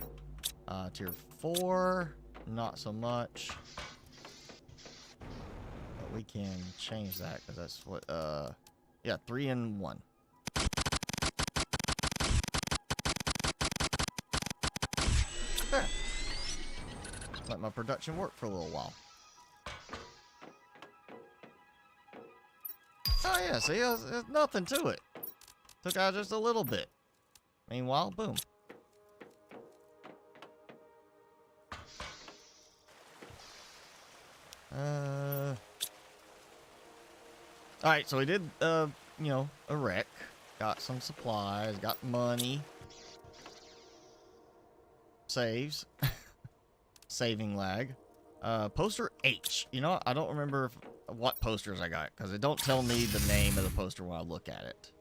Tier 4, not so much. But we can change that because that's what, yeah, 3 and 1. There. Let my production work for a little while. Oh yeah, see, there's nothing to it. Took out just a little bit. Meanwhile, boom. Alright, so we did, you know, a wreck. Got some supplies, got money. Saves. Saving lag. Poster H. You know, I don't remember what posters I got, because it don't tell me the name of the poster when I look at it.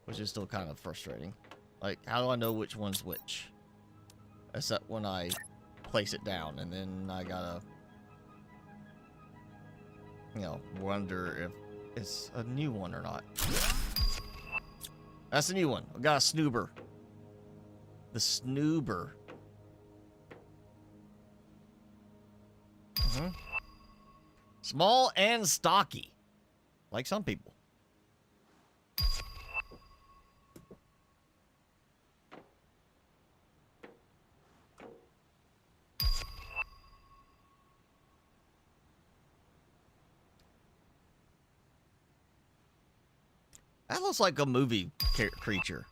Which is still kind of frustrating. Like, how do I know which one's which? Except when I place it down, and then I gotta, you know, wonder if it's a new one or not. That's a new one. We got a snoober. The snoober. Small and stocky. Like some people. That looks like a movie creature.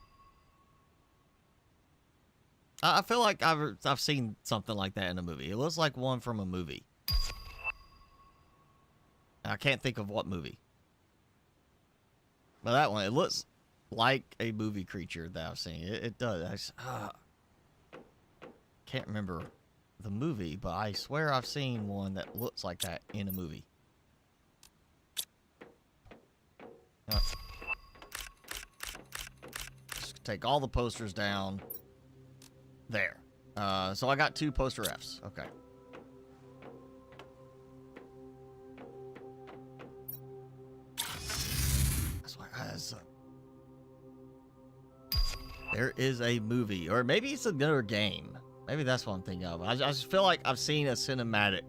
I feel like I've seen something like that in a movie. It looks like one from a movie. I can't think of what movie. But that one, it looks like a movie creature that I've seen. It does. Can't remember the movie, but I swear I've seen one that looks like that in a movie. Just take all the posters down. There. So I got 2 poster Fs. Okay. That's why there is a movie, or maybe it's another game. Maybe that's what I'm thinking of. I just feel like I've seen a cinematic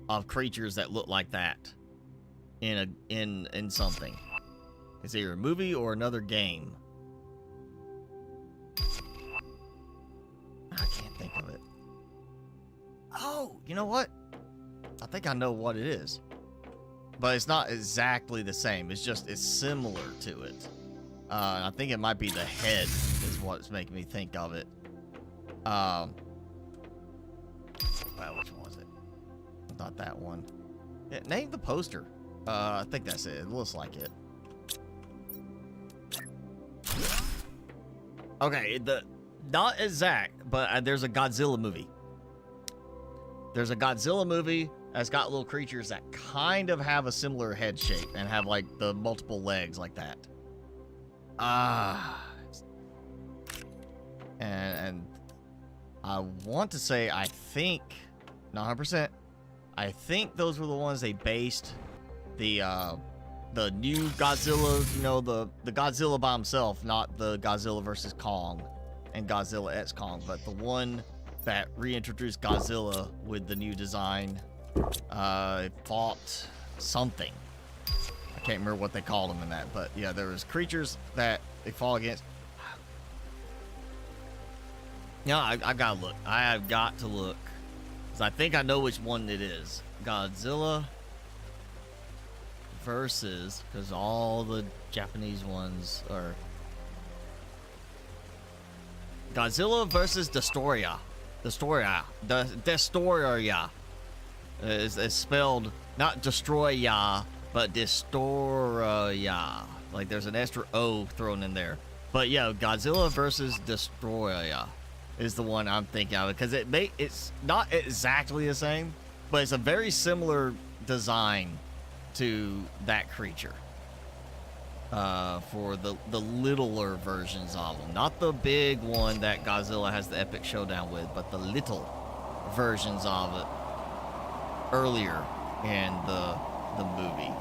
of creatures that look like that in something. It's either a movie or another game. I can't think of it. Oh, you know what? I think I know what it is. But it's not exactly the same. It's similar to it. I think it might be the head is what's making me think of it. Well, which one was it? Not that one. Yeah, name the poster. I think that's it. It looks like it. Okay, not exact, but there's a Godzilla movie. There's a Godzilla movie that's got little creatures that kind of have a similar head shape and have like the multiple legs like that. And I want to say, I think, not 100%, I think those were the ones they based the new Godzilla, you know, the Godzilla by himself, not the Godzilla versus Kong and Godzilla X Kong, but the one that reintroduced Godzilla with the new design. It fought something. I can't remember what they called them in that, but yeah, there was creatures that they fought against. Yeah, I gotta look. I have got to look. So I think I know which one it is. Godzilla versus, because all the Japanese ones are Godzilla versus Destroyer. Destroyer. Destroyer. It's spelled not Destroyer, but Destroyer. Like there's an extra O thrown in there. But yeah, Godzilla versus Destroyer is the one I'm thinking of, because it's not exactly the same, but it's a very similar design to that creature. For the littler versions of them, not the big one that Godzilla has the epic showdown with, but the little versions of it earlier in the movie.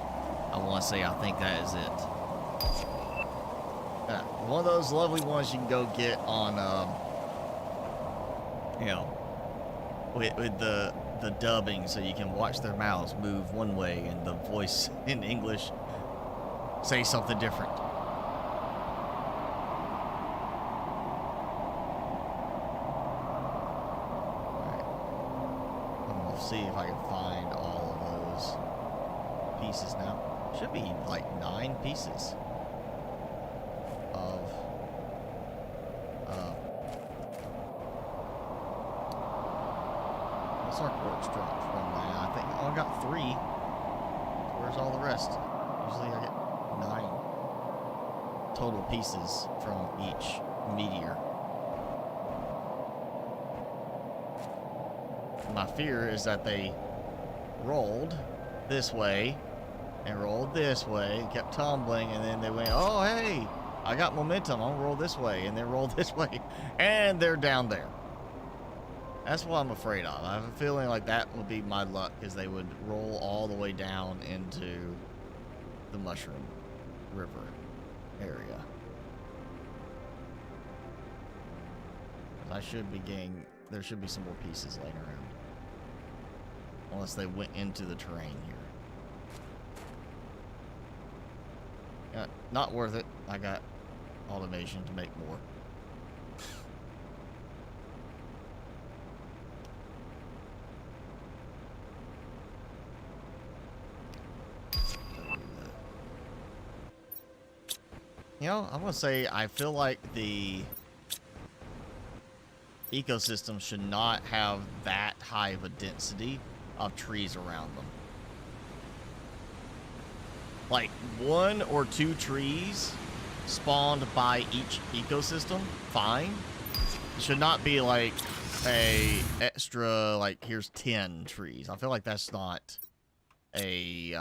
I want to say I think that is it. One of those lovely ones you can go get on, you know, with the dubbing, so you can watch their mouths move one way and the voice in English say something different. Alright. I'm gonna see if I can find all of those pieces now. Should be like 9 pieces of what's our quartz dropped from that? I think I only got 3. Where's all the rest? Usually I get 9 total pieces from each meteor. My fear is that they rolled this way and rolled this way, kept tumbling, and then they went, oh hey, I got momentum, I'll roll this way, and then roll this way, and they're down there. That's what I'm afraid of. I have a feeling like that would be my luck, because they would roll all the way down into the Mushroom River area. I should be getting, there should be some more pieces laying around. Unless they went into the terrain here. Not worth it. I got automation to make more. You know, I'm gonna say I feel like the ecosystem should not have that high of a density of trees around them. Like 1 or 2 trees spawned by each ecosystem, fine. It should not be like a extra, like here's 10 trees. I feel like that's not a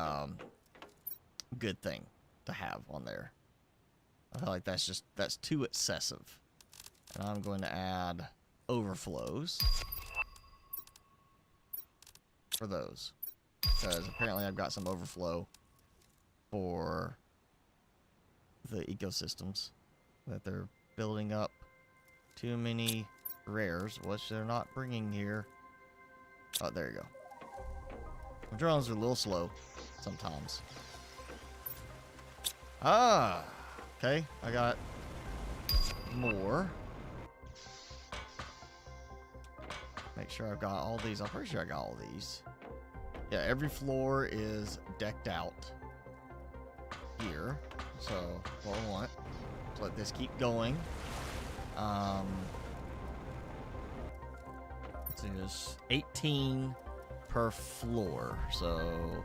good thing to have on there. I feel like that's too excessive. And I'm going to add overflows for those, because apparently I've got some overflow for the ecosystems that they're building up. Too many rares, which they're not bringing here. Oh, there you go. The drones are a little slow sometimes. Ah, okay, I got more. Make sure I've got all these. I'm pretty sure I got all these. Yeah, every floor is decked out here. So, what I want is let this keep going. So there's 18 per floor. So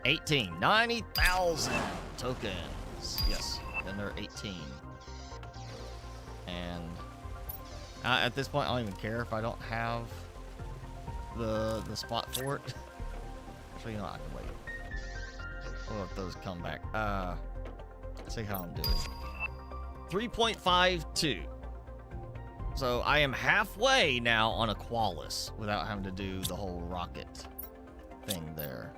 18, 90,000 tokens. Yes, then there are 18. And at this point, I don't even care if I don't have the spot for it. Actually, you know, I can wait. We'll let those come back. Let's see how I'm doing. 3.52. So I am halfway now on a Qualis without having to do the whole rocket thing there.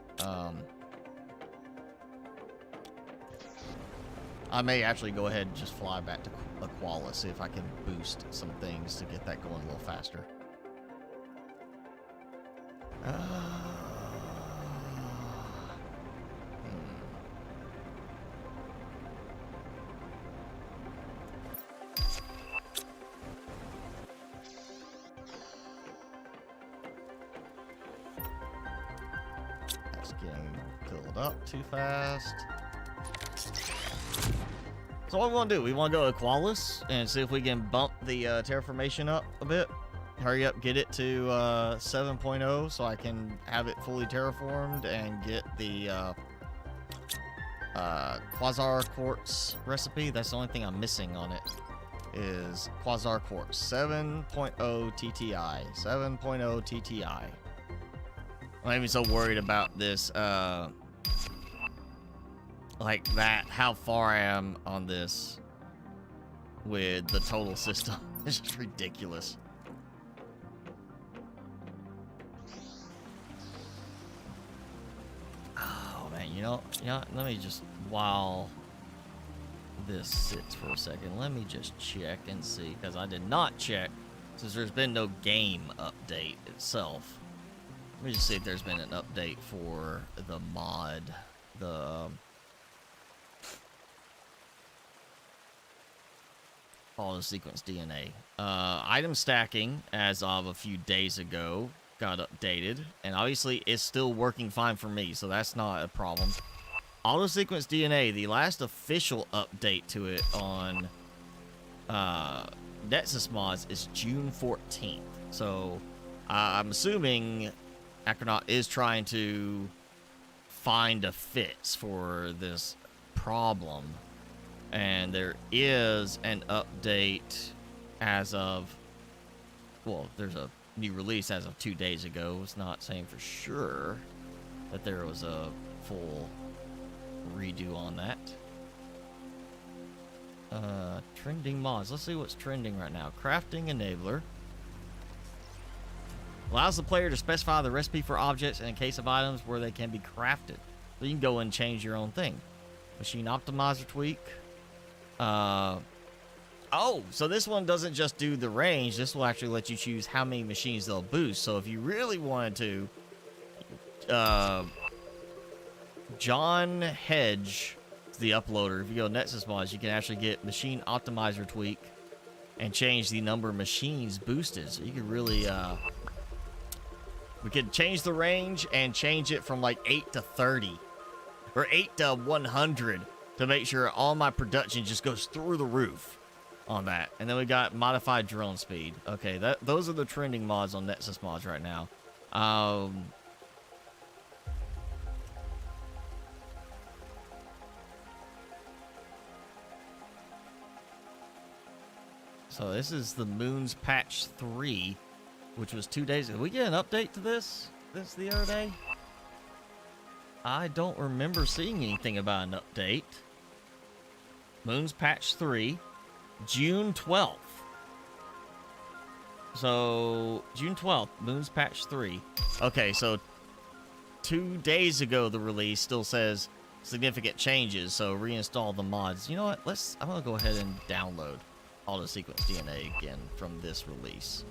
I may actually go ahead and just fly back to Aqualis, see if I can boost some things to get that going a little faster. getting filled up too fast. So what we want to do, we want to go to Qualis and see if we can bump the terraformation up a bit. Hurry up, get it to 7.0 so I can have it fully terraformed and get the Quasar Quartz recipe. That's the only thing I'm missing on it, is Quasar Quartz 7.0 TTI. 7.0 TTI. I'm not even so worried about this, like that, how far I am on this with the total system. It's just ridiculous. Oh man, you know, let me just, while this sits for a second, let me just check and see, because I did not check since there's been no game update itself. Let me just see if there's been an update for the mod, the auto sequence DNA. Item stacking as of a few days ago got updated, and obviously it's still working fine for me, so that's not a problem. Auto sequence DNA, the last official update to it on Nexus mods is June 14th. So I'm assuming akarnokd is trying to find a fix for this problem, and there is an update as of, well, there's a new release as of 2 days ago. It's not saying for sure that there was a full redo on that. Trending mods. Let's see what's trending right now. Crafting enabler allows the player to specify the recipe for objects in a case of items where they can be crafted. So you can go and change your own thing. Machine optimizer tweak. Oh, so this one doesn't just do the range. This will actually let you choose how many machines they'll boost. So if you really wanted to, John Hedge, the uploader, if you go Nexus mods, you can actually get machine optimizer tweak and change the number of machines boosted. So you could really, we could change the range and change it from like 8 to 30 or 8 to 100 to make sure all my production just goes through the roof on that. And then we got modified drone speed. Okay, those are the trending mods on Nexus mods right now. So this is the Moon's Patch 3, which was 2 days ago. Did we get an update to this the other day? I don't remember seeing anything about an update. Moon's Patch 3, June 12th. So, June 12th, Moon's Patch 3. Okay, so 2 days ago the release still says significant changes, so reinstall the mods. You know what? I'm gonna go ahead and download auto sequence DNA again from this release.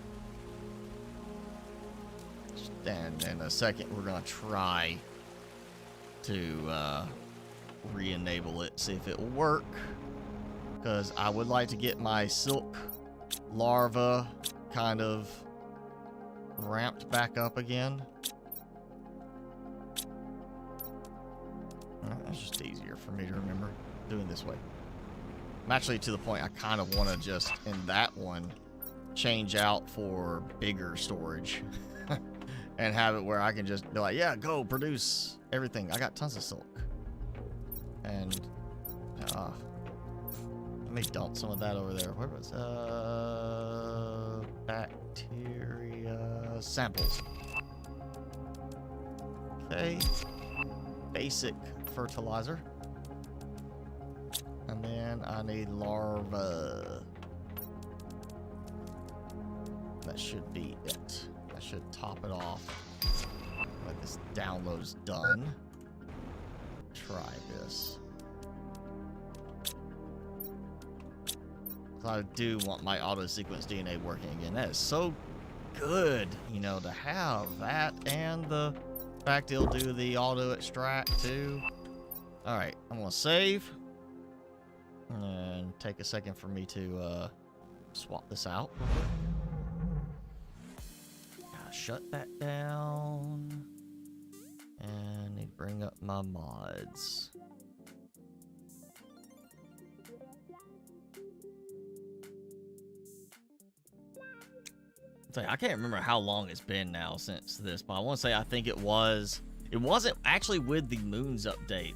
And in a second we're gonna try to re-enable it, see if it will work, because I would like to get my silk larva kind of ramped back up again. That's just easier for me to remember doing this way. I'm actually to the point I kind of want to just, in that one, change out for bigger storage and have it where I can just be like, yeah, go produce everything. I got tons of silk. And let me dump some of that over there. Where was bacteria samples? Okay, basic fertilizer. And then I need larva. That should be it. I should top it off. Like this download's done. Try this. I do want my auto sequence DNA working again. That is so good, you know, to have that, and the fact it'll do the auto extract too. All right, I'm gonna save and take a second for me to swap this out. Shut that down, and need to bring up my mods. I can't remember how long it's been now since this, but I want to say I think it wasn't actually with the Moons update.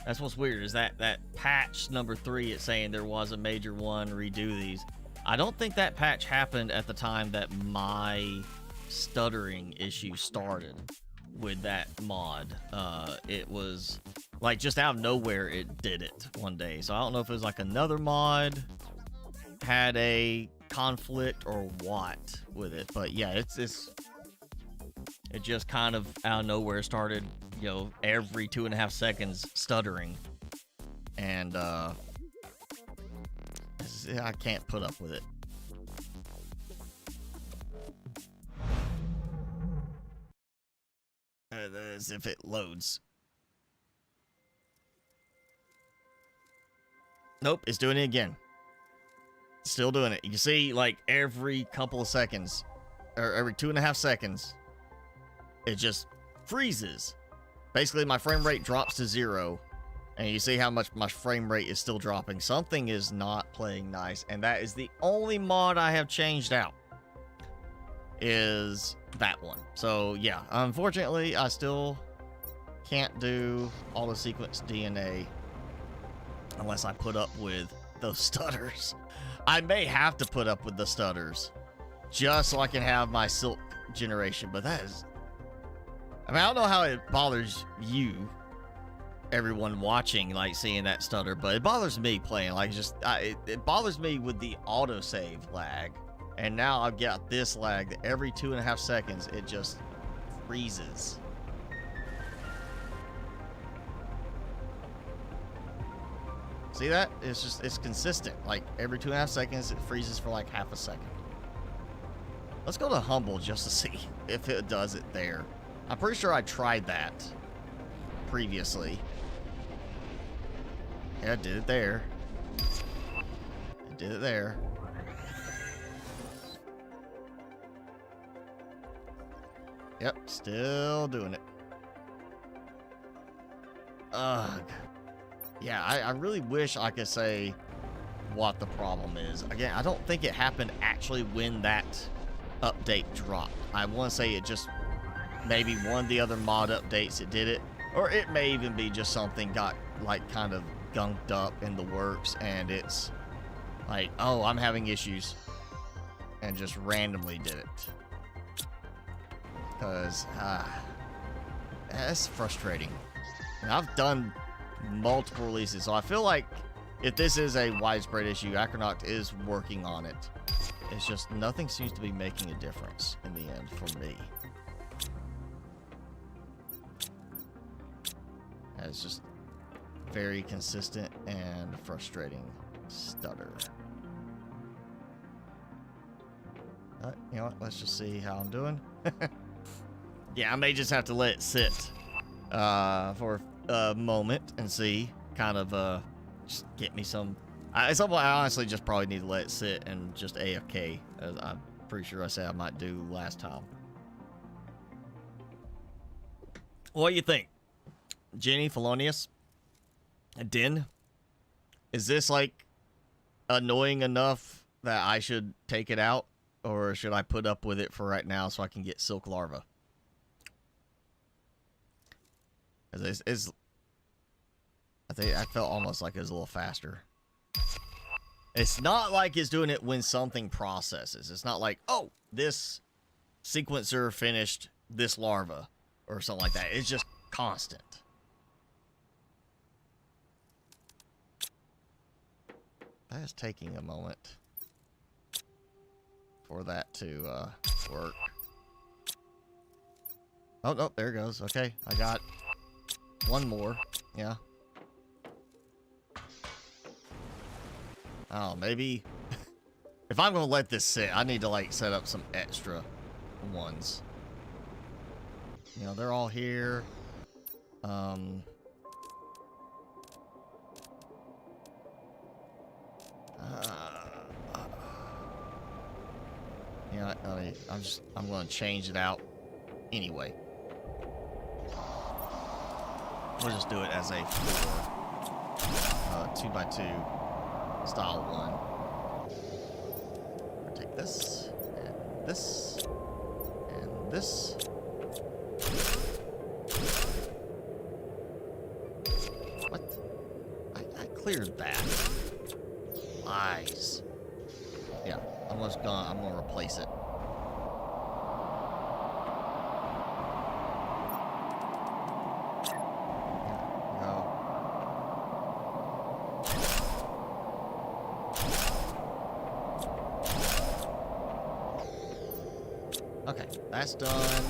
That's what's weird is that patch number 3, it's saying there was a major one, redo these. I don't think that patch happened at the time that my stuttering issue started with that mod. It was like just out of nowhere it did it one day. So I don't know if it was like another mod had a conflict or what with it, but yeah, it just kind of out of nowhere started, you know, every 2.5 seconds stuttering, and I can't put up with it. As if it loads. Nope, it's doing it again. Still doing it. You can see, like, every couple of seconds, or every 2.5 seconds, it just freezes. Basically, my frame rate drops to 0, and you see how much my frame rate is still dropping. Something is not playing nice, and that is the only mod I have changed out, is that one. So, yeah, unfortunately, I still can't do all the sequence DNA unless I put up with those stutters. I may have to put up with the stutters just so I can have my silk generation, but that is... I mean, I don't know how it bothers you, everyone watching, like, seeing that stutter, but it bothers me playing, like, just... it bothers me with the autosave lag, and now I've got this lag that every 2.5 seconds, it just freezes. See that? It's consistent. Like, every 2.5 seconds, it freezes for like half a second. Let's go to Humble just to see if it does it there. I'm pretty sure I tried that previously. Yeah, it did it there. It did it there. Yep, still doing it. Ugh. Yeah, I really wish I could say what the problem is. Again, I don't think it happened actually when that update dropped. I want to say it just maybe one of the other mod updates it did it, or it may even be just something got like kind of gunked up in the works and it's like, oh, I'm having issues, and just randomly did it. Because that's frustrating. And I've done multiple releases, so I feel like if this is a widespread issue, akarnokd is working on it. It's just nothing seems to be making a difference in the end for me. And it's just very consistent and frustrating stutter. You know what? Let's just see how I'm doing. Yeah, I may just have to let it sit for a moment and see, kind of just get me some. At some point, I honestly just probably need to let it sit and just AFK, as I'm pretty sure I said I might do last time. What do you think, Jenny, Felonius, Din? Is this like annoying enough that I should take it out, or should I put up with it for right now so I can get Silk Larva? I think I felt almost like it was a little faster. It's not like it's doing it when something processes. It's not like, oh, this sequencer finished this larva or something like that. It's just constant. That is taking a moment for that to work. Oh, no, there it goes. Okay, I got one more. Yeah. Oh, maybe if I'm gonna let this sit, I need to like set up some extra ones. You know, they're all here. Yeah, I'm gonna change it out anyway. We'll just do it as a 2x2 style one. We'll take this, and this, and this. What? I cleared that. Lies. Yeah, I'm gonna replace it. Okay, that's done.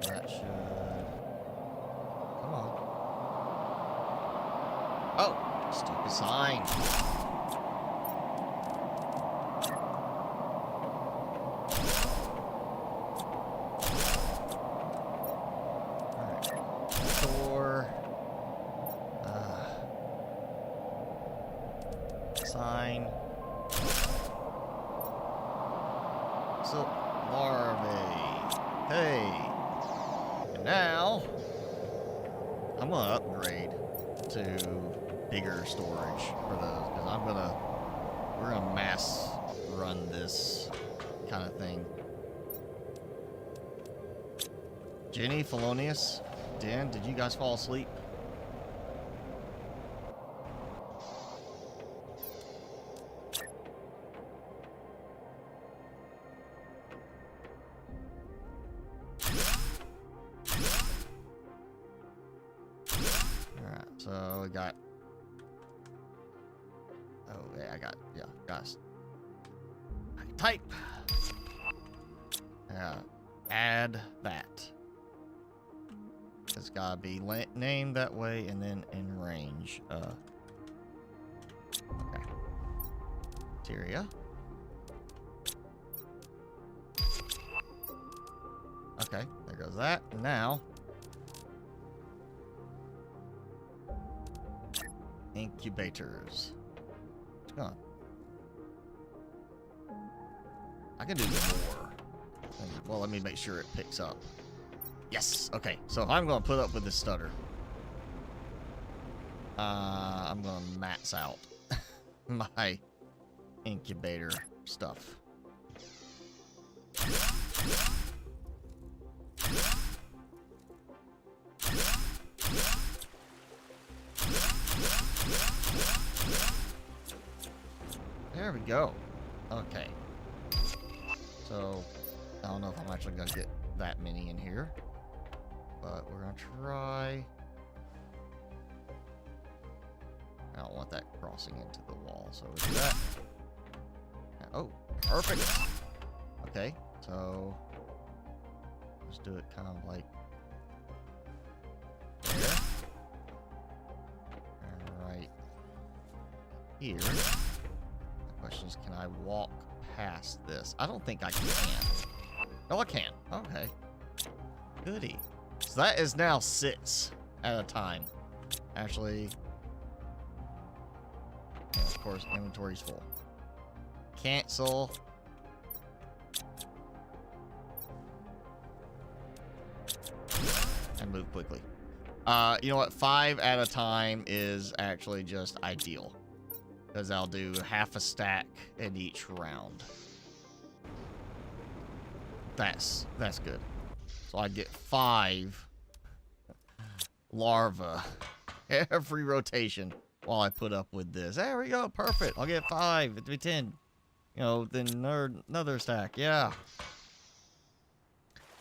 That should... Come on. Oh, stupid sign. Alright. Door. Sign. So, larvae. Hey. And now, I'm gonna upgrade to bigger storage for those, because we're gonna mass run this kind of thing. Jenny, Felonious, Dan, did you guys fall asleep? So we got, oh yeah, guys, I can type. Yeah, add that. It's gotta be named that way and then in range. Okay. Bacteria. Okay, there goes that. Now. Incubators. Come on. I can do more. Well, let me make sure it picks up. Yes. Okay. So if I'm going to put up with this stutter, I'm going to max out my incubator stuff. There we go. Okay. So, I don't know if I'm actually going to get that many in here. But we're going to try... I don't want that crossing into the wall, so we'll do that. Oh, perfect. Okay, so... let's do it kind of like... there. And right here. Question is, can I walk past this? I don't think I can. No, I can. Okay. Goody. So that is now 6 at a time. Actually, yeah, of course, inventory's full. Cancel. And move quickly. You know what? 5 at a time is actually just ideal. Because I'll do half a stack in each round. That's good. So I get 5 larvae every rotation while I put up with this. There we go, perfect. I'll get 5, it'll be 10. You know, then another stack, yeah.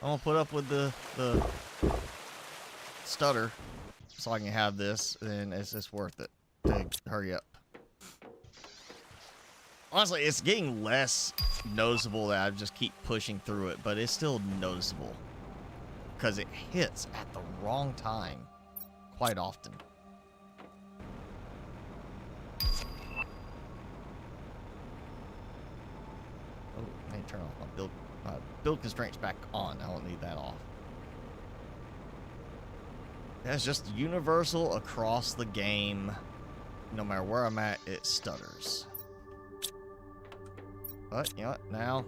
I'm gonna put up with the stutter so I can have this, and it's just worth it to hurry up. Honestly, it's getting less noticeable that I just keep pushing through it, but it's still noticeable because it hits at the wrong time quite often. Oh, I need to turn off my build constraints back on. I don't need that off. That's just universal across the game. No matter where I'm at, it stutters. But, you know what, now,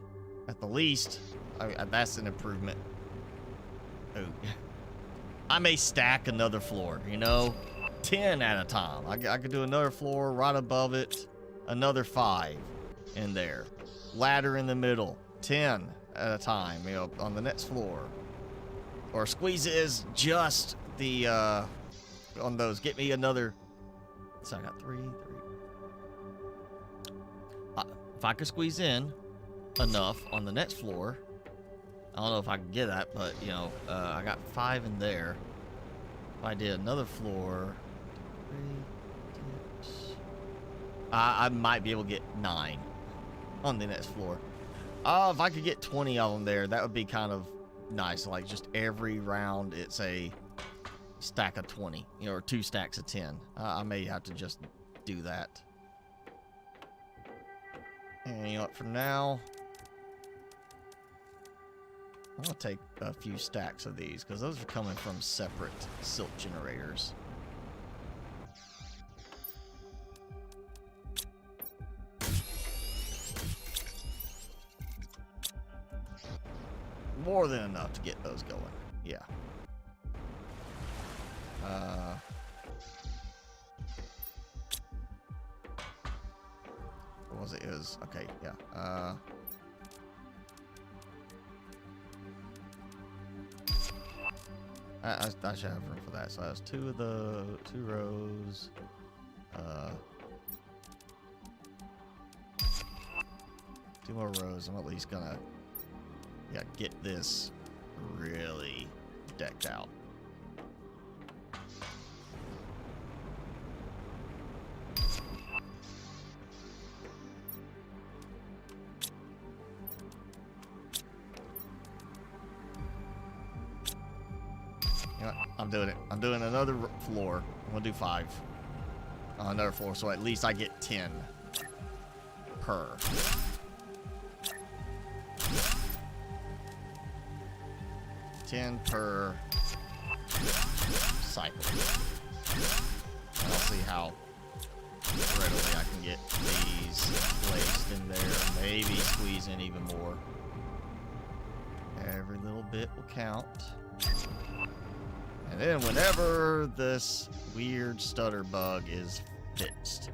at the least, that's an improvement I may stack another floor, you know, 10 at a time. I could do another floor right above it, another 5 in there. Ladder in the middle, 10 at a time, you know, on the next floor. Or squeeze is just the, on those. Get me another, so I got 3. If I could squeeze in enough on the next floor, I don't know if I can get that, but, you know, I got 5 in there. If I did another floor, 3, 6, I might be able to get 9 on the next floor. If I could get 20 of them there, that would be kind of nice. Like, just every round, it's a stack of 20, you know, or 2 stacks of 10. I may have to just do that. And, you know what, for now, I'm going to take a few stacks of these, because those are coming from separate silk generators. More than enough to get those going. Yeah. What was it? It was, okay, yeah. I should have room for that. So that's 2 rows. 2 more rows. I'm at least gonna, yeah, get this really decked out. You know what? I'm doing it. I'm doing another floor. I'm gonna do 5 on another floor, so at least I get 10 per. Per cycle. And I'll see how readily I can get these placed in there. Maybe squeeze in even more. Every little bit will count. And then whenever this weird stutter bug is fixed,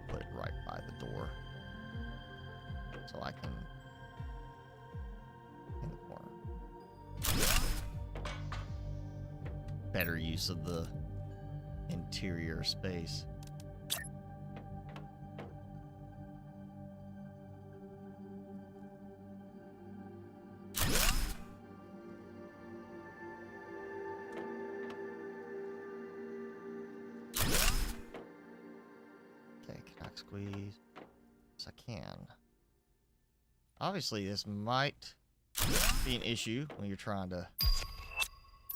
put it right by the door so I can in the corner. Better use of the interior space. Squeeze. Yes, I can. Obviously, this might be an issue when you're trying to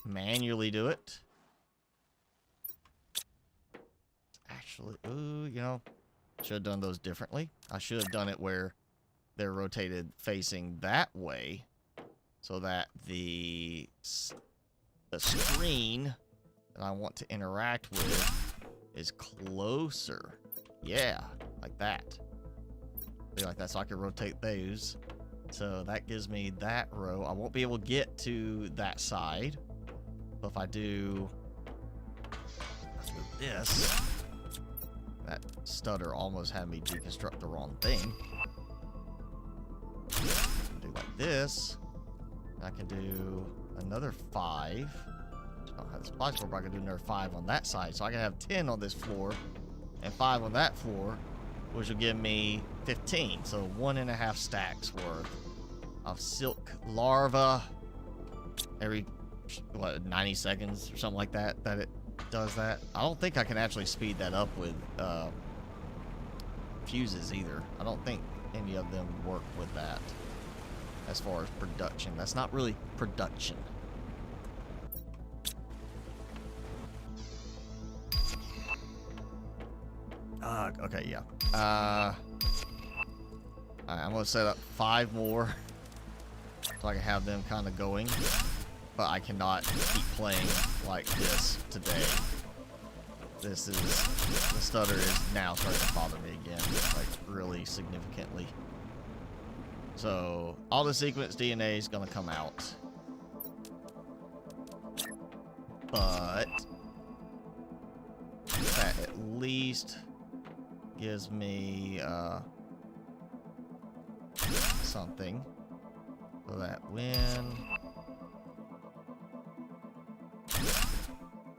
manually do it. Actually, ooh, you know, should have done those differently. I should have done it where they're rotated facing that way, so that the screen that I want to interact with is closer. Yeah, like that. Be like that, so I can rotate those. So that gives me that row. I won't be able to get to that side. But if I do, let's move this. That stutter almost had me deconstruct the wrong thing. Do like this. I can do another 5. I don't have the splice floor, but I can do another 5 on that side. So I can have 10 on this floor and 5 on that floor, which will give me 15. So 1.5 stacks worth of silk larva every, what, 90 seconds or something like that, that it does that. I don't think I can actually speed that up with fuses either. I don't think any of them work with that as far as production. That's not really production. Okay, yeah. Alright, I'm gonna set up 5 more so I can have them kind of going, but I cannot keep playing like this today. This is, the stutter is now starting to bother me again, like really significantly. So all the sequence DNA is gonna come out, but that at least gives me something so that when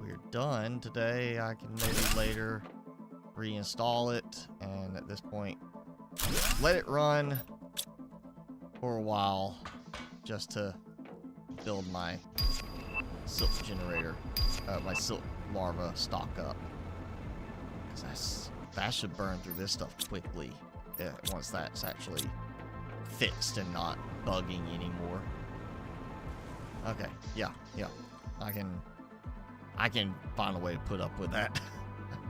we're done today, I can maybe later reinstall it, and at this point let it run for a while just to build my silk generator, my silk larva stock up, because that should burn through this stuff quickly once that's actually fixed and not bugging anymore. Okay, yeah, I can find a way to put up with that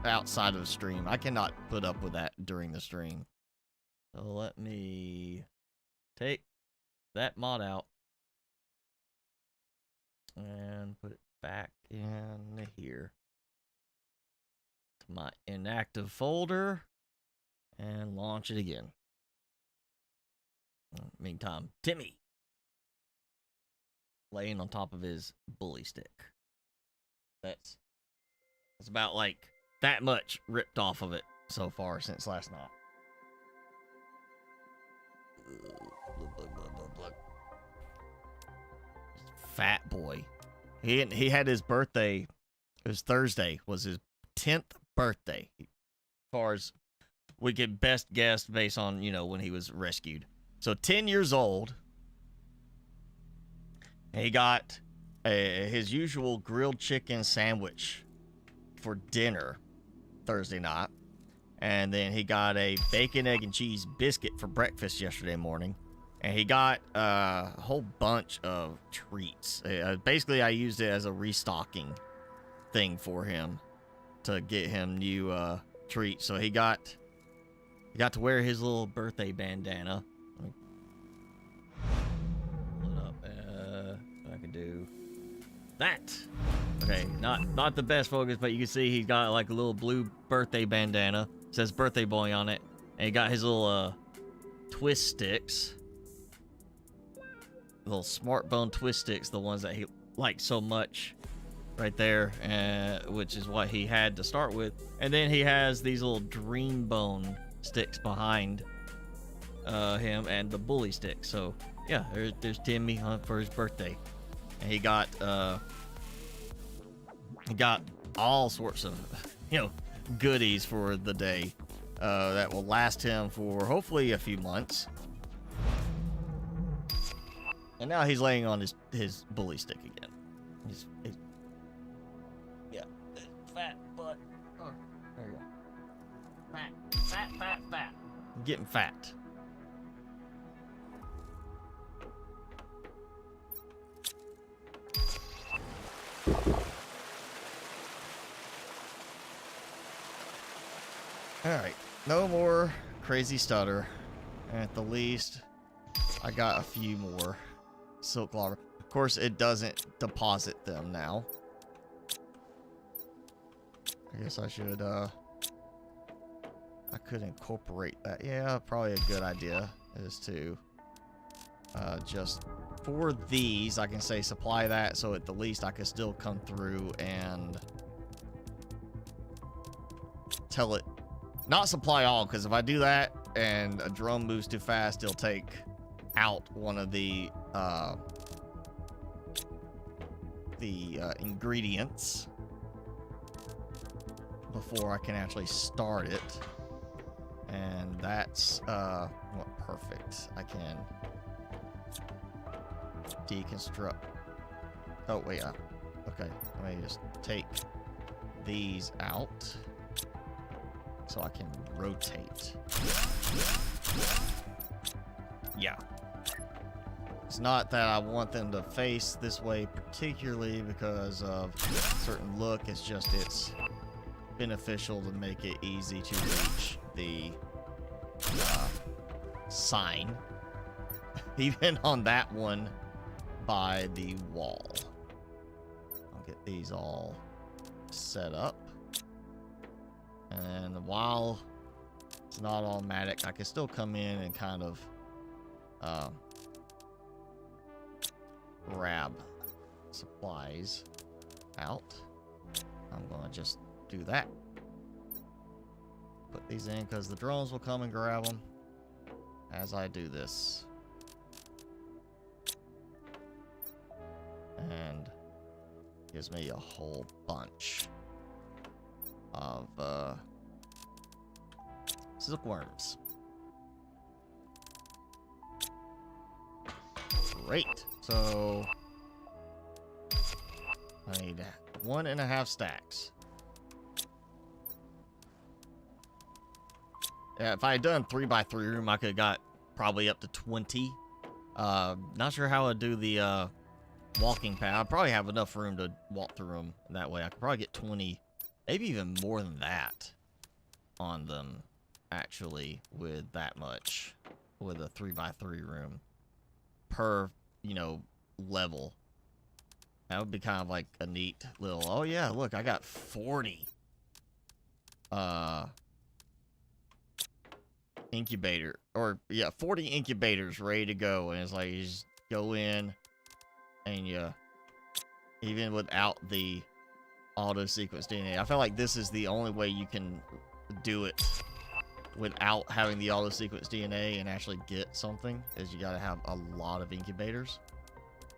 outside of the stream. I cannot put up with that during the stream. So let me take that mod out and put it back in here to my inactive folder and launch it again. Meantime, Timmy laying on top of his bully stick. That's about like that much ripped off of it so far since last night. Fat boy. He had his birthday. It was Thursday. Was his 10th birthday. As far as we could best guess based on, you know, when he was rescued. So 10 years old. And he got his usual grilled chicken sandwich for dinner Thursday night. And then he got a bacon, egg, and cheese biscuit for breakfast yesterday morning. And he got a whole bunch of treats. Basically, I used it as a restocking thing for him to get him new treats. So he got to wear his little birthday bandana. Pull it up. I can do that. Okay, not the best focus, but you can see he's got like a little blue birthday bandana. It says birthday boy on it. And he got his little twist sticks. Little smart bone twist sticks, the ones that he liked so much right there, which is what he had to start with. And then he has these little dream bone sticks behind him and the bully stick. So yeah, there's Timmy for his birthday. And he got all sorts of, you know, goodies for the day that will last him for hopefully a few months. And now he's laying on his bully stick again. He's yeah, fat butt. Oh, there you go. Fat. Getting fat. Alright, no more crazy stutter. At the least, I got a few more silk larvae. Of course, it doesn't deposit them now. I guess I should, I could incorporate that. Yeah, probably a good idea is to, just for these, I can say supply that, so at the least I could still come through and tell it, not supply all, because if I do that and a drone moves too fast, it'll take out one of the ingredients before I can actually start it. And that's perfect. I can deconstruct. Oh wait, okay. Let me just take these out so I can rotate. Yeah. It's not that I want them to face this way particularly because of a certain look. It's just it's beneficial to make it easy to reach the sign. Even on that one by the wall. I'll get these all set up. And while it's not automatic, I can still come in and kind of grab supplies out. I'm gonna just do that. Put these in because the drones will come and grab them as I do this. And gives me a whole bunch of silkworms. Great. So I need 1.5 stacks. Yeah, if I had done 3x3 room, I could have got probably up to 20. Not sure how I'd do the walking path. I'd probably have enough room to walk through them that way. I could probably get 20, maybe even more than that on them, actually, with that much, with a 3x3 room per, you know, level. That would be kind of like a neat little, oh yeah, look, I got 40 incubator, or yeah, 40 incubators ready to go. And it's like you just go in and you, even without the auto sequence DNA, I feel like this is the only way you can do it without having the auto sequence DNA and actually get something, is you gotta have a lot of incubators.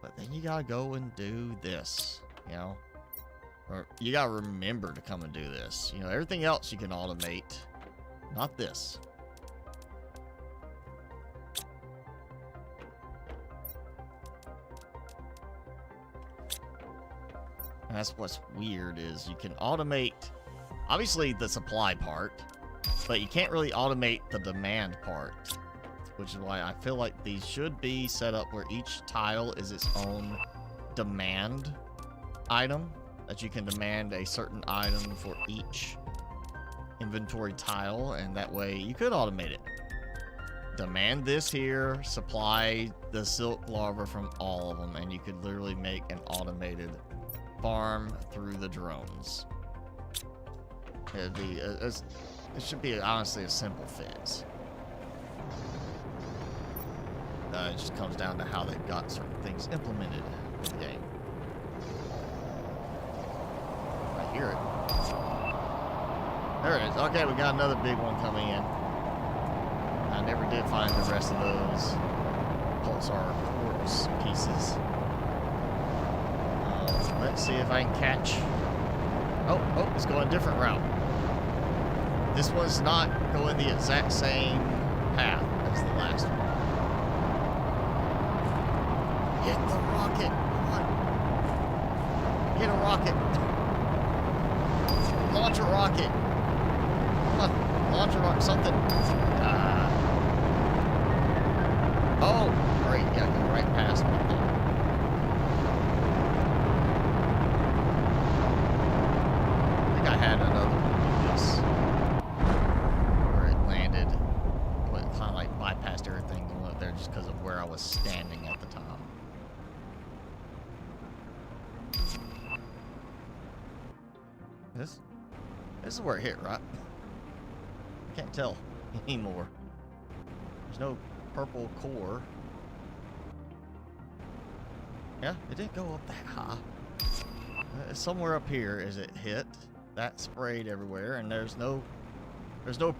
But then you gotta go and do this, you know, or you gotta remember to come and do this. You know, everything else you can automate, not this. And that's what's weird, is you can automate, obviously, the supply part, but you can't really automate the demand part, which is why I feel like these should be set up where each tile is its own demand item, that you can demand a certain item for each inventory tile, and that way you could automate it. Demand this here, supply the silk larva from all of them, and you could literally make an automated farm through the drones. It'd be it should be honestly a simple fix. It just comes down to how they've got certain things implemented in the game. I hear it. There it is. Okay, we got another big one coming in. I never did find the rest of those pulsar quartz pieces. Let's see if I can catch. Oh, it's going a different route. This one's not going the exact same path as the last one. Hit the rocket. Come on. Hit a rocket. Launch a rocket. Come on. Launch a rocket. Something. Oh, great. Yeah, go right past me. I had another one of this where it landed, but it kind of like bypassed everything going up there just because of where I was standing at the time. This is where it hit, right? I can't tell anymore. There's no purple core. Yeah, it didn't go up that high. Somewhere up here is it hit. That sprayed everywhere, and there's no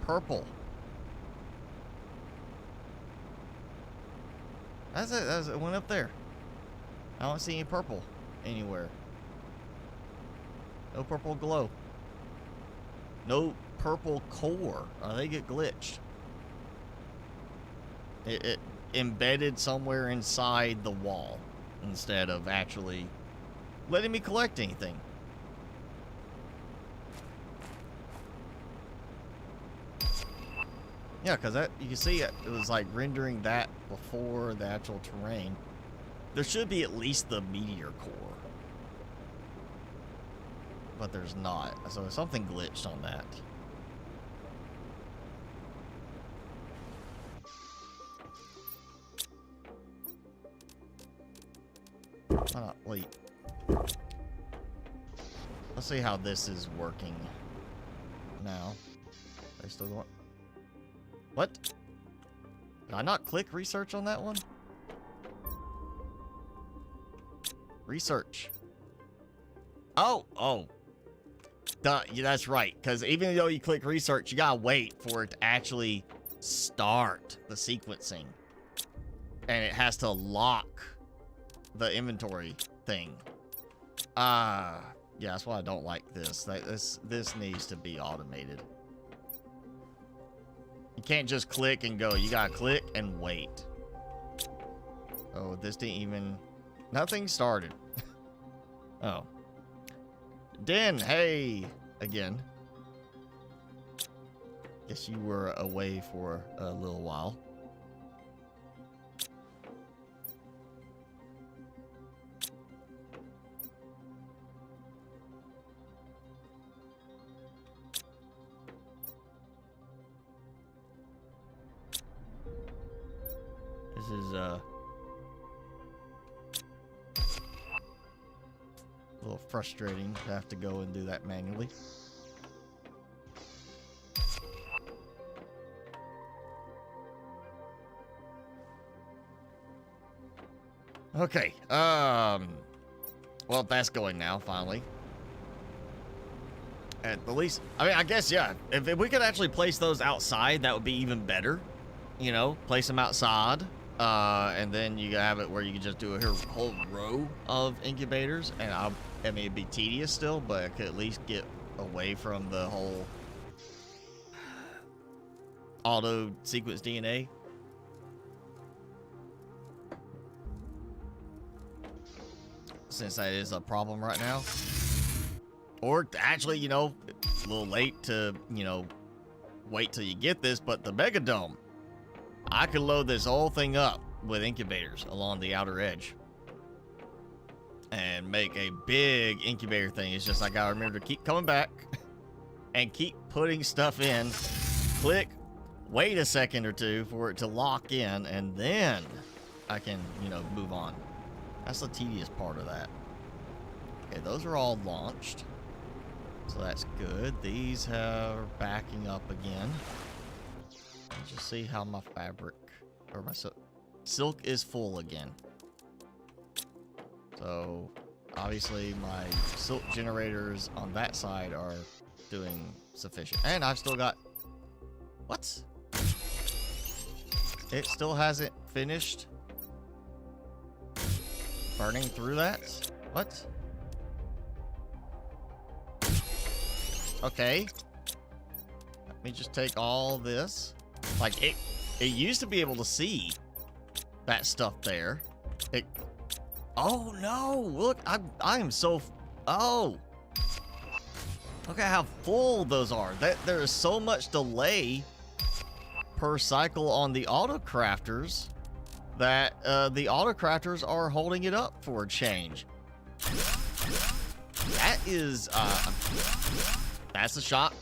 purple. That's it. It went up there. I don't see any purple anywhere. No purple glow. No purple core. They get glitched. It embedded somewhere inside the wall instead of actually letting me collect anything. Yeah, because that, you can see it was like rendering that before the actual terrain. There should be at least the meteor core, but there's not. So something glitched on that. Wait. Let's see how this is working now. They still going? What? Did I not click research on that one? Research. Oh. Duh, yeah, that's right. Because even though you click research, you gotta wait for it to actually start the sequencing. And it has to lock the inventory thing. Yeah, that's why I don't like this. This needs to be automated. You can't just click and go. You gotta click and wait. Oh, this didn't even... Nothing started. Oh. Den, hey! Again. Guess you were away for a little while. This is, a little frustrating to have to go and do that manually. Okay, well, that's going now, finally. At the least, I mean, I guess, yeah, if we could actually place those outside, that would be even better. You know, place them outside. And then you have it where you can just do a whole row of incubators, and I mean, it'd be tedious still, but I could at least get away from the whole auto sequence DNA. Since that is a problem right now. Or actually, you know, it's a little late to, you know, wait till you get this, but the Megadome. I could load this whole thing up with incubators along the outer edge and make a big incubator thing. It's just I gotta remember to keep coming back and keep putting stuff in. Click, wait a second or two for it to lock in, and then I can, you know, move on. That's the tedious part of that. Okay, those are all launched, so that's good. These are backing up again. Let's just see how my fabric or my silk is full again. So obviously my silk generators on that side are doing sufficient. And I've still got... What? It still hasn't finished burning through that? What? Okay. Let me just take all this. Like, it used to be able to see that stuff there. Oh, no. Look, I am so... Oh. Look at how full those are. There is so much delay per cycle on the auto-crafters that the auto-crafters are holding it up for a change. That is... that's a shock.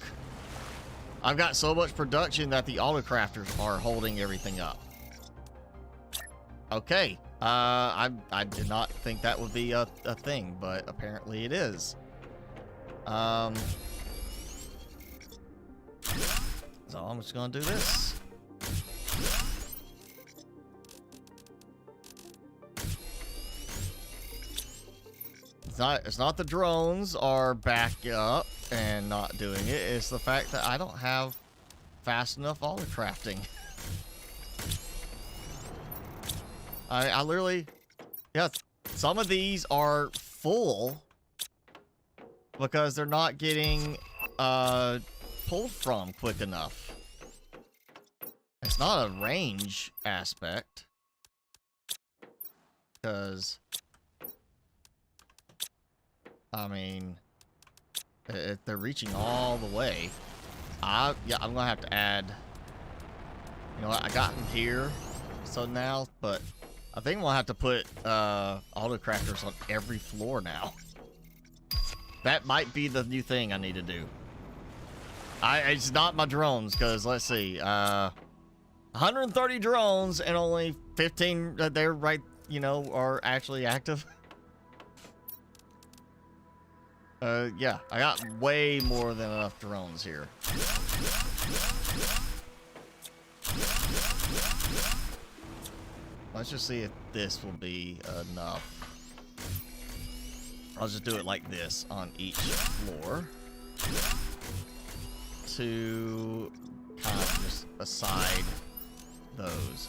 I've got so much production that the auto-crafters are holding everything up. Okay. I did not think that would be a thing, but apparently it is. So I'm just gonna do this. It's not the drones are back up and not doing it. It's the fact that I don't have fast enough auto crafting. I literally, yeah, some of these are full because they're not getting pulled from quick enough. It's not a range aspect because I mean, if they're reaching all the way, yeah, I'm gonna have to add. You know what? I got them here, so now, but I think we'll have to put auto crafters on every floor now. That might be the new thing I need to do. It's not my drones, because let's see, 130 drones and only 15 they're right, you know, are actually active. Yeah, I got way more than enough drones here. Let's just see if this will be enough. I'll just do it like this on each floor to kind of just aside those.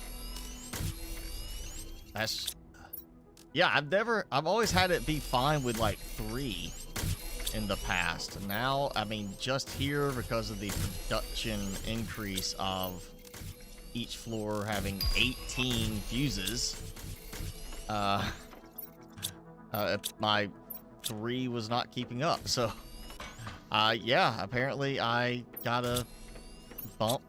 That's, yeah, I've always had it be fine with like 3 in the past. Now, I mean, just here because of the production increase of each floor having 18 fuses, my 3 was not keeping up. So, yeah, apparently I gotta bump.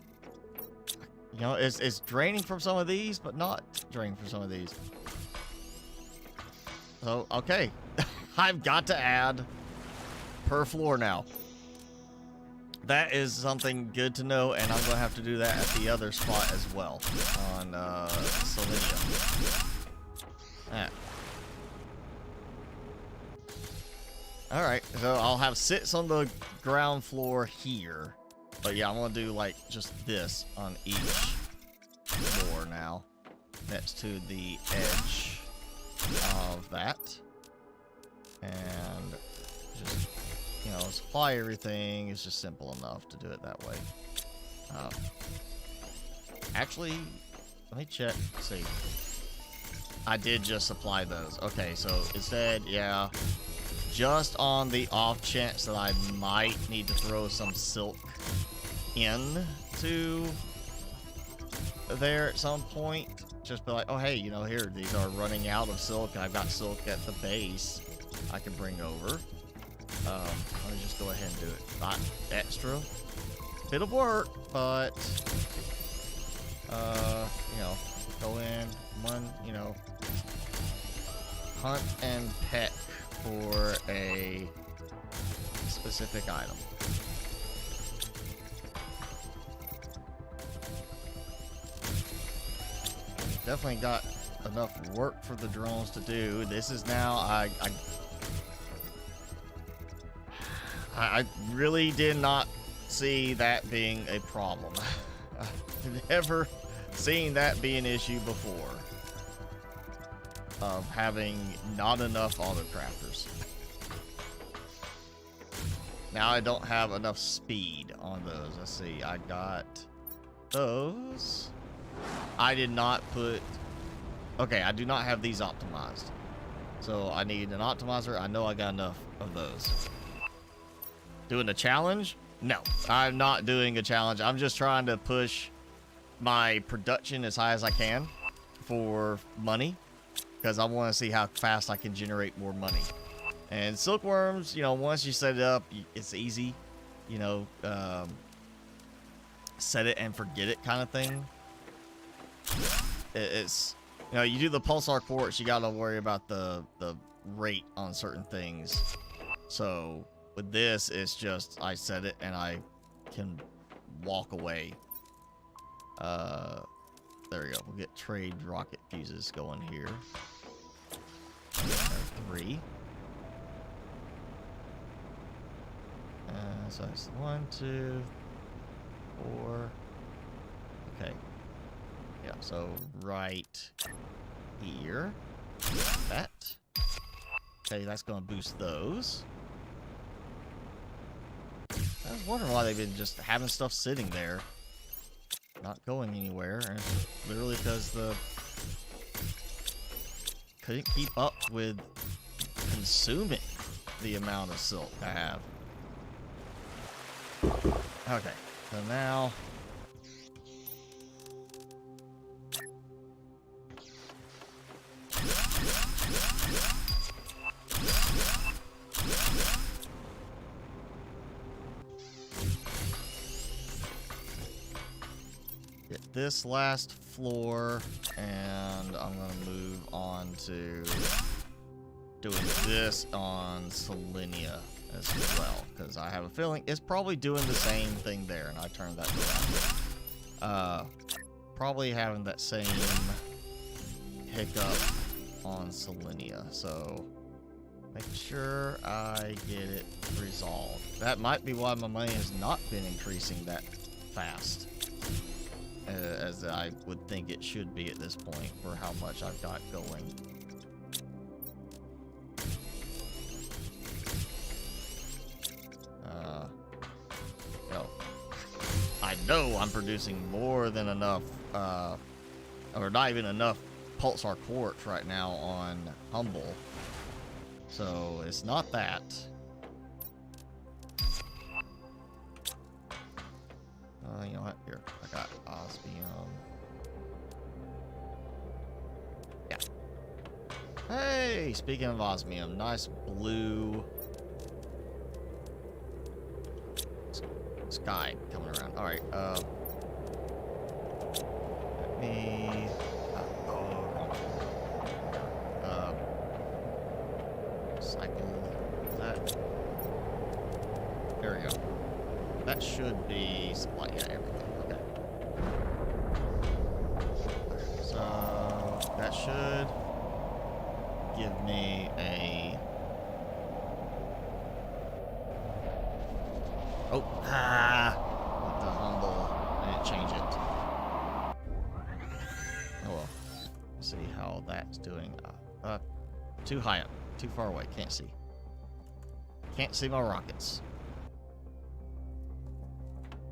You know, it's draining from some of these, but not draining from some of these. So, okay. I've got to add per floor now. That is something good to know, and I'm going to have to do that at the other spot as well, on Selenium. Ah. Alright, so I'll have 6 on the ground floor here. But yeah, I'm going to do like just this on each floor now, next to the edge of that. And just, you know, supply everything is just simple enough to do it that way. Actually, let me check, see. I did just supply those. Okay, so instead, yeah, just on the off chance that I might need to throw some silk in to there at some point, just be like, oh hey, you know, here, these are running out of silk. I've got silk at the base I can bring over. Let me just go ahead and do it. Not extra, bit of work, but you know, go in one, you know, hunt and peck for a specific item. Definitely got enough work for the drones to do. This is now, I really did not see that being a problem. I've never seen that be an issue before, of having not enough auto-crafters. Now I don't have enough speed on those. Let's see, I got those. I did not put... Okay, I do not have these optimized. So I need an optimizer. I know I got enough of those. Doing a challenge? No, I'm not doing a challenge. I'm just trying to push my production as high as I can for money, because I want to see how fast I can generate more money. And silkworms, you know, once you set it up, it's easy. You know, set it and forget it kind of thing. It's, you know, you do the pulsar quartz, you gotta worry about the rate on certain things. So with this, it's just I set it and I can walk away. There we go. We'll get trade rocket fuses going here. 3. So it's 1, 2, 4. Okay. Yeah, so right here. That. Okay, that's going to boost those. I was wondering why they've been just having stuff sitting there, not going anywhere, and it's literally because the couldn't keep up with consuming the amount of silk I have. Okay, so now get this last floor, and I'm gonna move on to doing this on Selenia as well, because I have a feeling it's probably doing the same thing there, and I turned that around. Probably having that same hiccup on Selenia, so make sure I get it resolved. That might be why my money has not been increasing that fast as I would think it should be at this point for how much I've got going. I know I'm producing more than enough, or not even enough pulsar quartz right now on Humble. So it's not that. You know what? Here, I got osmium. Yeah. Hey, speaking of osmium, nice blue sky coming around. All right. Let me. Cycle. Is that? There we go. That should be supply. Yeah, everything. Okay. So that should give me a. Oh, with the Humble, I didn't change it. Oh well. Let's see how that's doing. Too high up, too far away. Can't see. Can't see my rockets.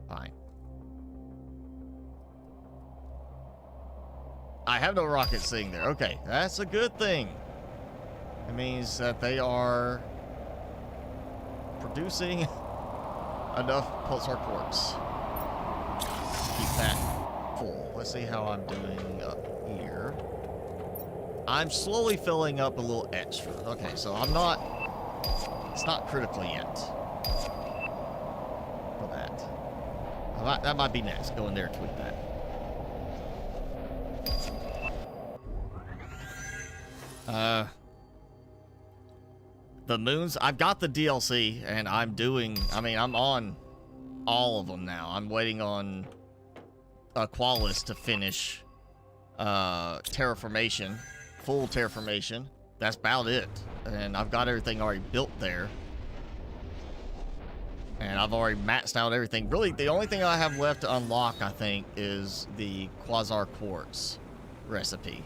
Fine. I have no rockets sitting there. Okay, that's a good thing. It means that they are producing enough pulsar quartz. Keep that full. Let's see how I'm doing up here. I'm slowly filling up a little extra. Okay, so I'm not... It's not critical yet. For that. That might be next. Go in there and tweak that. The moons, I've got the DLC, and I'm doing, I'm on all of them now. I'm waiting on Qualis to finish terraformation, full terraformation. That's about it. And I've got everything already built there. And I've already maxed out everything. Really, the only thing I have left to unlock, I think, is the Quasar Quartz recipe.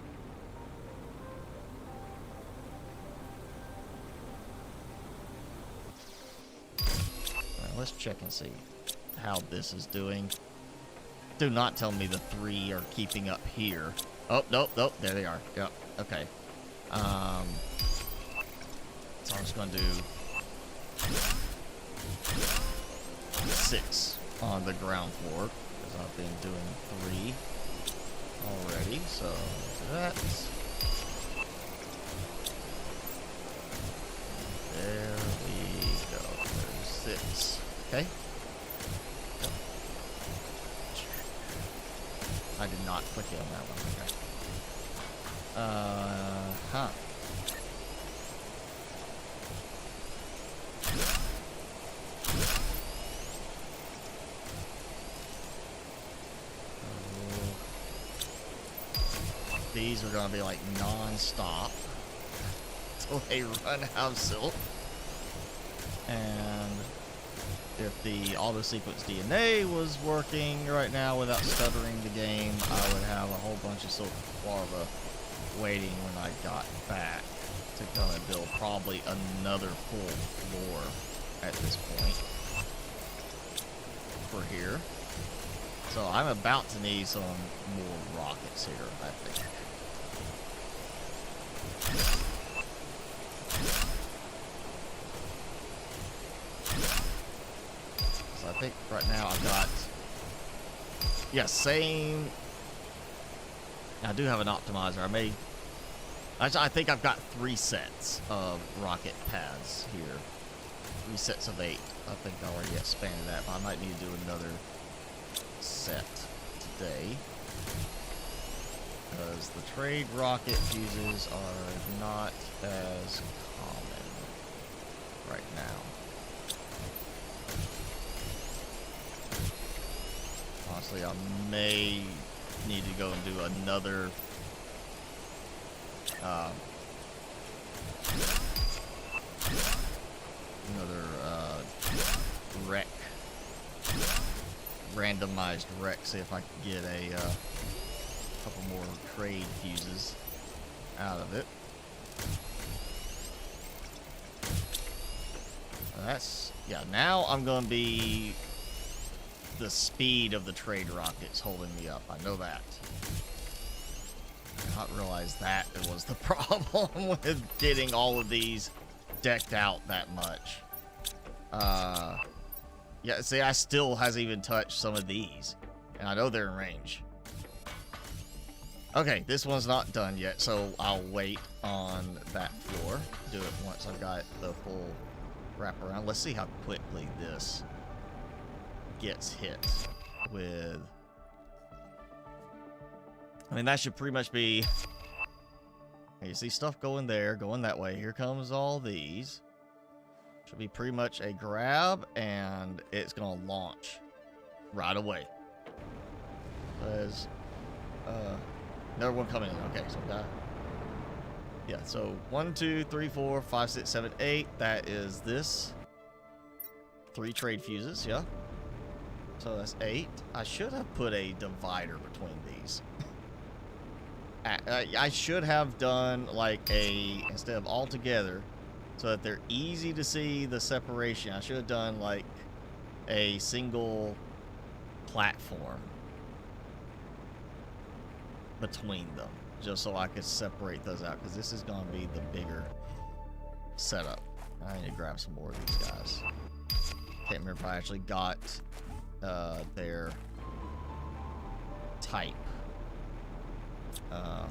Let's check and see how this is doing. Do not tell me the 3 are keeping up here. Oh, nope, nope, there they are. Yep, okay. So I'm just going to do 6 on the ground floor, because I've been doing 3 already, so that. There we go. There's 6. Okay. I did not click it on that one. Okay. These are gonna be like non-stop until they run out of silk. And if the auto-sequence DNA was working right now without stuttering the game, I would have a whole bunch of silk larvae waiting when I got back to come and build probably another full floor at this point for here. So I'm about to need some more rockets here, I think. I think right now I've got, yeah, same. I do have an optimizer. I think I've got 3 sets of rocket pads here. 3 sets of 8. I think I already expanded that, but I might need to do another set today. Because the trade rocket fuses are not as common right now. Honestly, I may need to go and do another randomized wreck, see if I can get a couple more trade fuses out of it. That's, yeah, now I'm going to be the speed of the trade rockets holding me up. I know that. I did not realize that it was the problem with getting all of these decked out that much. Yeah, see, I still hasn't even touched some of these, and I know they're in range. Okay, this one's not done yet, so I'll wait on that floor. Do it once I've got the full wraparound. Let's see how quickly this gets hit with... I mean, that should pretty much be... You see stuff going there, going that way. Here comes all these. Should be pretty much a grab, and it's gonna launch right away. There's another one coming in. Okay, so that, yeah, so 1, 2, 3, 4, 5, 6, 7, 8. That is this. 3 trade fuses, yeah. So that's 8. I should have put a divider between these. I should have done like a, instead of all together, so that they're easy to see the separation, I should have done like a single platform between them, just so I could separate those out, because this is going to be the bigger setup. I need to grab some more of these guys. Can't remember if I actually got their type. I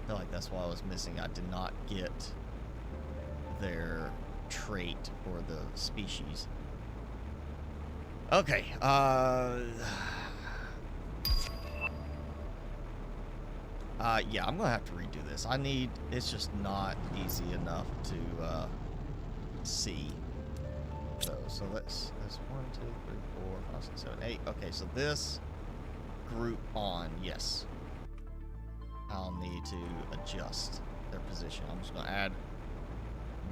feel like that's why I was missing. I did not get their trait or the species. Okay, yeah, I'm gonna have to redo this. It's just not easy enough to see those. So that's 1, 2, 3, 4, 5, 6, 7, 8. Okay, so this group on, yes. I'll need to adjust their position. I'm just gonna add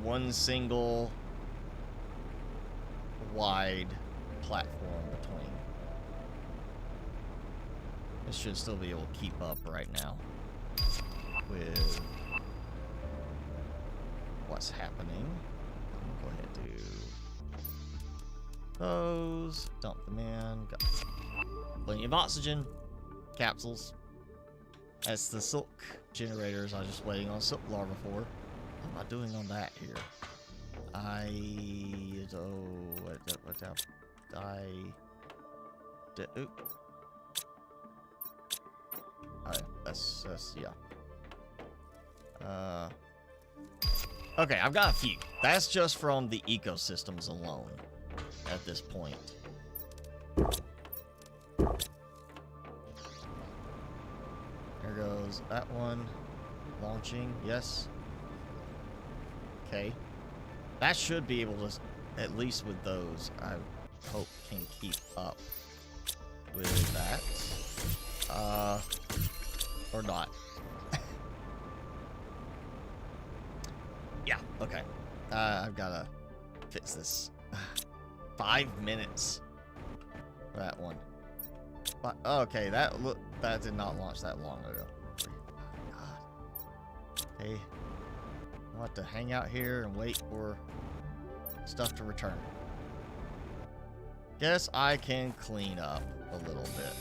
one single wide platform between. It should still be able to keep up right now with what's happening. I'm gonna go ahead and do those, dump them in, got plenty of oxygen capsules. That's the silk generators I was just waiting on silk larva for. What am I doing on that here? Alright, that's yeah. Okay, I've got a few. That's just from the ecosystems alone at this point. There goes that one. Launching, yes. Okay. That should be able to, at least with those, I hope can keep up with that. Or not. Yeah, okay. I've gotta fix this. 5 minutes. That one. But, okay, that did not launch that long ago. God. Okay. I'll have to hang out here and wait for stuff to return. Guess I can clean up a little bit,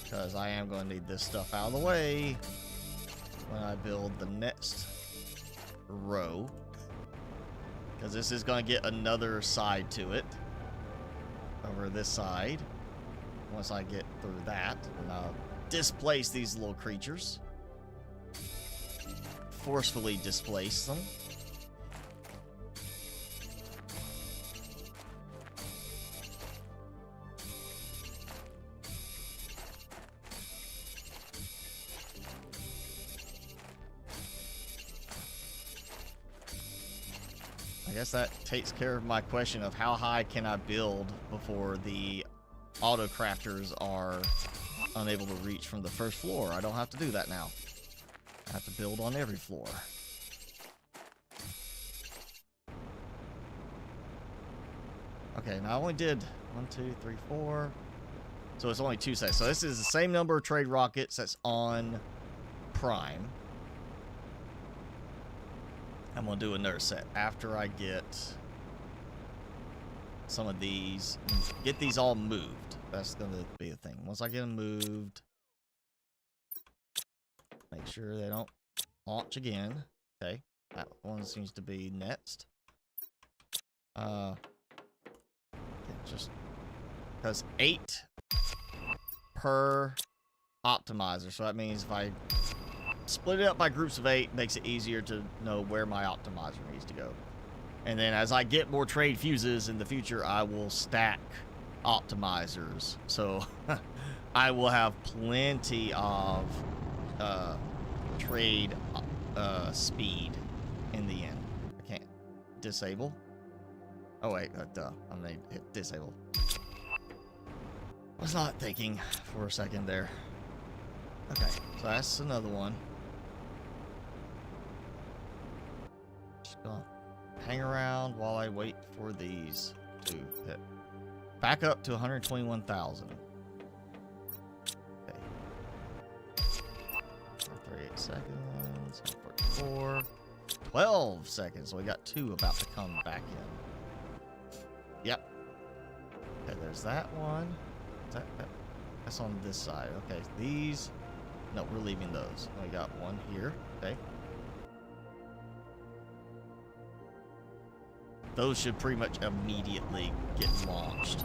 because I am going to need this stuff out of the way when I build the next row, because this is going to get another side to it over this side. Once I get through that, and I'll displace these little creatures, forcefully displace them. I guess that takes care of my question of how high can I build before the auto crafters are unable to reach from the first floor. I don't have to do that now. I have to build on every floor. Okay, now I only did 1, 2, 3, 4. So it's only 2 sets. So this is the same number of trade rockets that's on Prime. I'm going to do another set after I get some of these, get these all moved. That's going to be a thing. Once I get them moved, make sure they don't launch again. Okay, that one seems to be next. Just because 8 per optimizer, so that means if I split it up by groups of 8, makes it easier to know where my optimizer needs to go. And then as I get more trade fuses in the future, I will stack optimizers. So I will have plenty of trade speed in the end. I can't disable. Oh wait, duh. I'm gonna hit disable. Was not thinking for a second there. Okay, so that's another one. Just gonna hang around while I wait for these to hit. Back up to 121,000. Okay. 38 seconds. 44. 12 seconds. So we got 2 about to come back in. Yep. Okay, there's that one. That's on this side. Okay, these. No, we're leaving those. We got one here. Okay. Those should pretty much immediately get launched.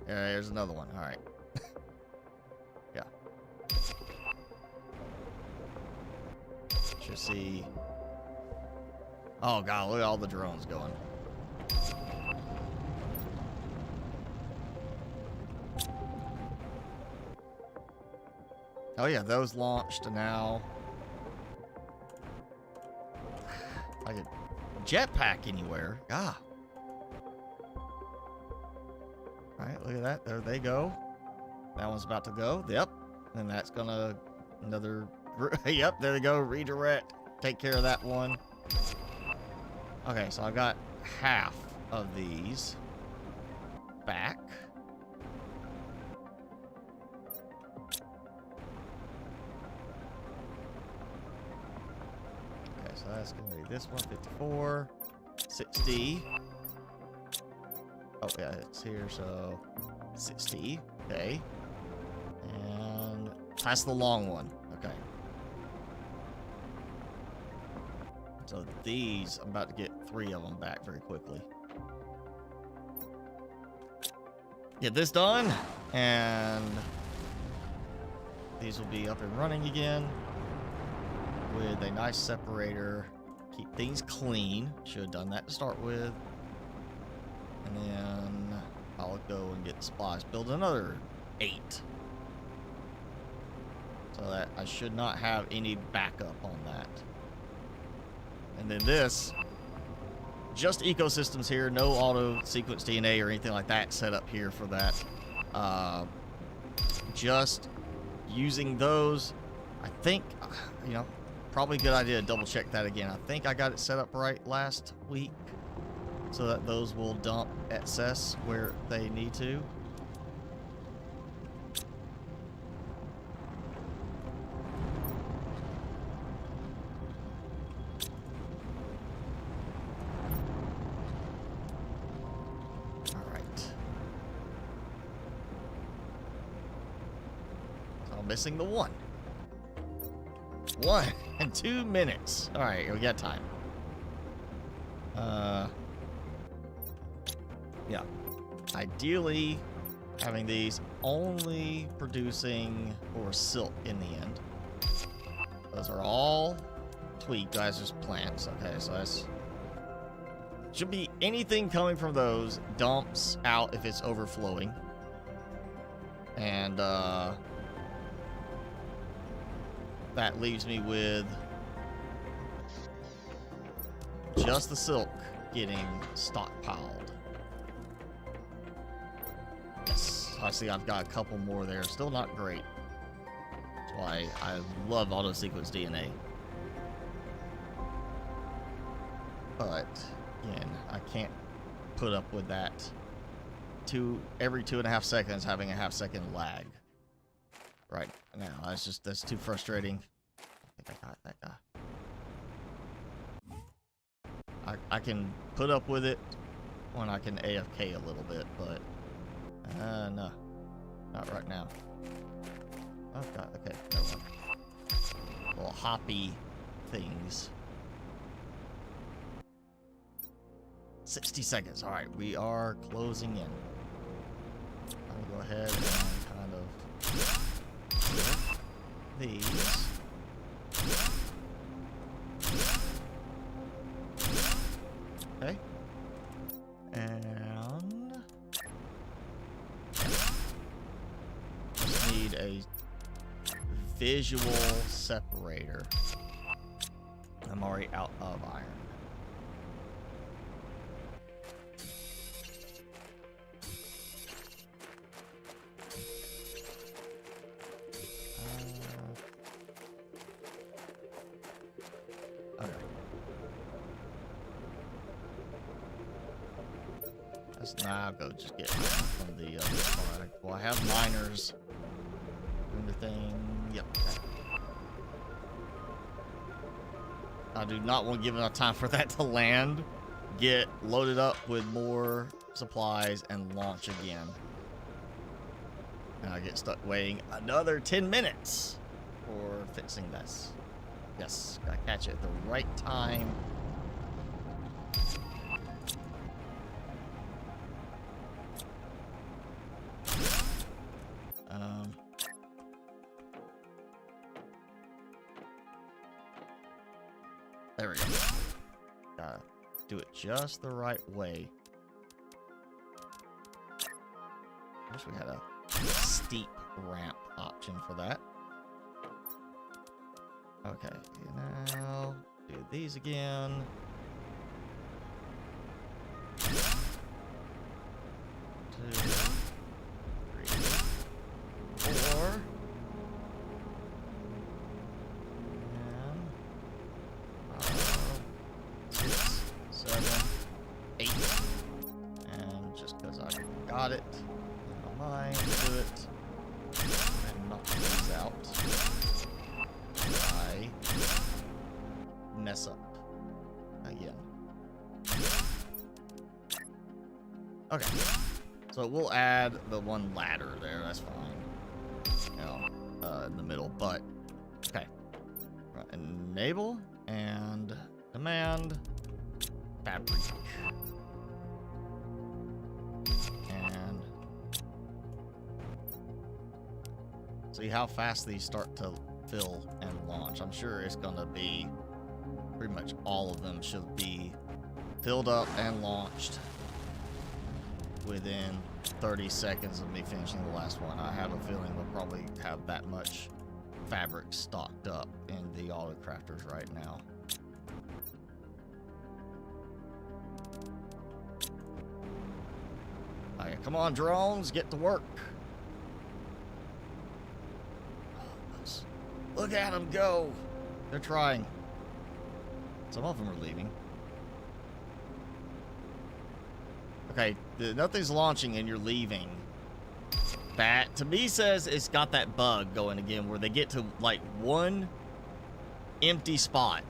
There's another one. All right. Yeah. Should see. Oh god, look at all the drones going. Oh yeah, those launched now. I could jetpack anywhere. Ah. Alright, look at that. There they go. That one's about to go. Yep. And that's gonna another yep, there they go. Redirect. Take care of that one. Okay, so I've got half of these back. Okay, so that's going to be this one, 54, 60. Oh, yeah, it's here, so 60. Okay. And that's the long one. Okay. So these, I'm about to get 3 of them back very quickly. Get this done, and these will be up and running again with a nice separator. Keep things clean. Should have done that to start with. And then I'll go and get the supplies. Build another 8. So that I should not have any backup on that. And then this, just ecosystems here, no auto sequence DNA or anything like that set up here for that. Just using those, I think, you know, probably a good idea to double check that again. I think I got it set up right last week so that those will dump excess where they need to. Missing the one in 2 minutes. All right, we got time. Yeah. Ideally, having these only producing for silk in the end. Those are all tweaked, guys. Just plants. Okay, so that's should be anything coming from those dumps out if it's overflowing, and that leaves me with just the silk getting stockpiled. Yes, I see I've got a couple more there. Still not great. That's why I love auto sequence DNA. But again, I can't put up with that. Every 2.5 seconds having a half-second lag. Right now, that's too frustrating. I think I got that guy. I can put up with it when I can AFK a little bit, but no, not right now. Oh god, okay, never mind. Little hoppy things. 60 seconds. All right, we are closing in. I'm gonna go ahead and kind of these. Okay. And just need a visual separator. I'm already out of iron. Okay. Let's now go just get from the other side. Well, I have miners. Everything. Yep. Okay. I do not want to give enough time for that to land, get loaded up with more supplies, and launch again. And I get stuck waiting another 10 minutes for fixing this. Yes, gotta catch it at the right time. There we go. Gotta do it just the right way. Wish we had a steep ramp option for that. Okay, now do these again. 2, 3, 4. And 6, 7, 8. And just because I got it in my mind to do it, and knock these out. I mess up again. Okay, so we'll add the one ladder there. That's fine. You know, in the middle. But okay, right, enable and demand fabric, and see how fast these start to fill and launch. I'm sure it's gonna be pretty much all of them should be filled up and launched within 30 seconds of me finishing the last one. I have a feeling we'll probably have that much fabric stocked up in the auto crafters right now. Alright, come on drones, get to work. Look at them go. They're trying. Some of them are leaving. Okay, nothing's launching and you're leaving. That, to me, says it's got that bug going again where they get to, like, one empty spot.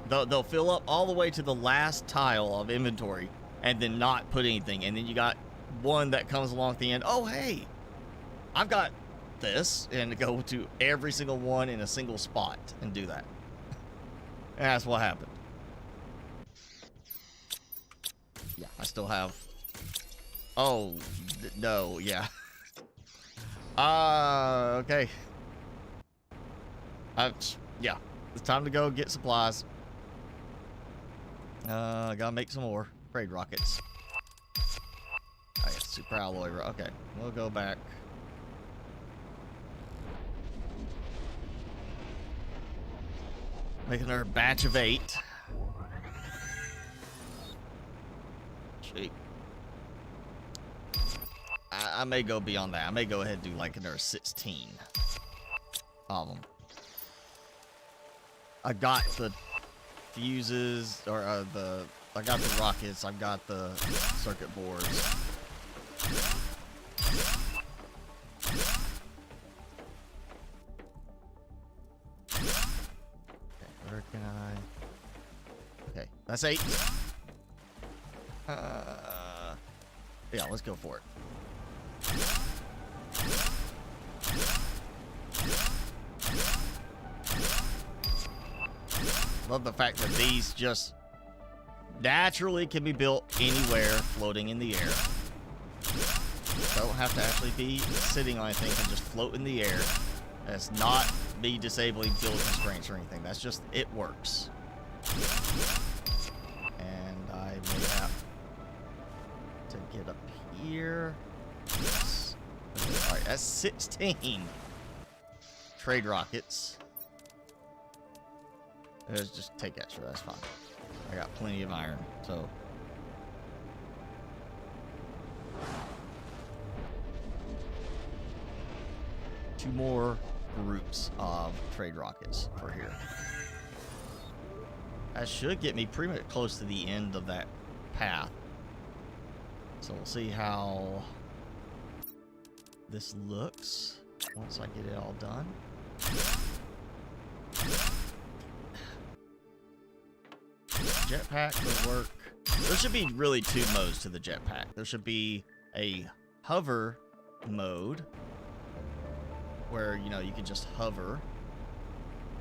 They'll fill up all the way to the last tile of inventory and then not put anything. And then you got one that comes along at the end. Oh, hey, I've got this, and go to every single one in a single spot and do that. And that's what happened. Yeah, I still have. Oh no, yeah. Okay. Yeah, it's time to go get supplies. Gotta make some more trade rockets. I got super alloy. Okay, we'll go back. Make another batch of 8. Gee. I may go beyond that. I may go ahead and do like another 16 of them. I got the fuses, or I got the rockets, I've got the circuit boards. Okay, where can I? Okay, that's 8. Yeah, let's go for it. Love the fact that these just naturally can be built anywhere, floating in the air. Don't have to actually be sitting on anything, can just float in the air. That's not me disabling build constraints or anything. That's just, it works. And I may have to get up here. Alright, that's 16 trade rockets. Let's just take extra, that's fine. I got plenty of iron, so. Two more groups of trade rockets for here. That should get me pretty much close to the end of that path. So we'll see how this looks once I get it all done. Jetpack would work. There should be really 2 modes to the jetpack. There should be a hover mode where, you know, you can just hover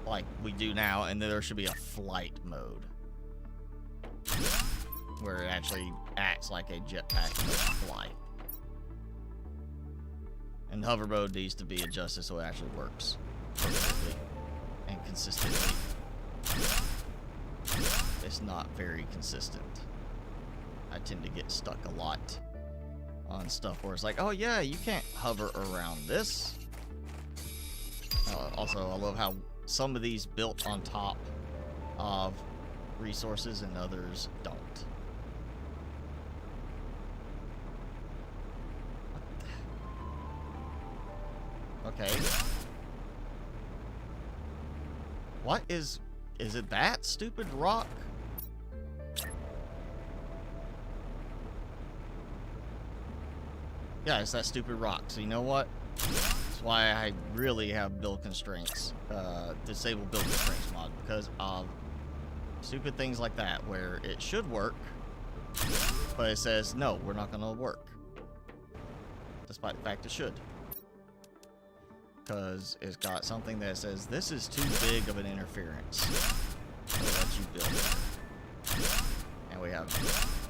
like we do now, and then there should be a flight mode where it actually acts like a jetpack and doesn't fly. And hover mode needs to be adjusted so it actually works perfectly and consistently. It's not very consistent. I tend to get stuck a lot on stuff where it's like, oh yeah, you can't hover around this. Also, I love how some of these built on top of resources and others don't. Okay. What is it that stupid rock? Yeah, it's that stupid rock. So you know what? That's why I really have build constraints, disable build constraints mod, because of stupid things like that, where it should work, but it says, no, we're not gonna work. Despite the fact it should. Because it's got something that says, this is too big of an interference to let you build it. And we have,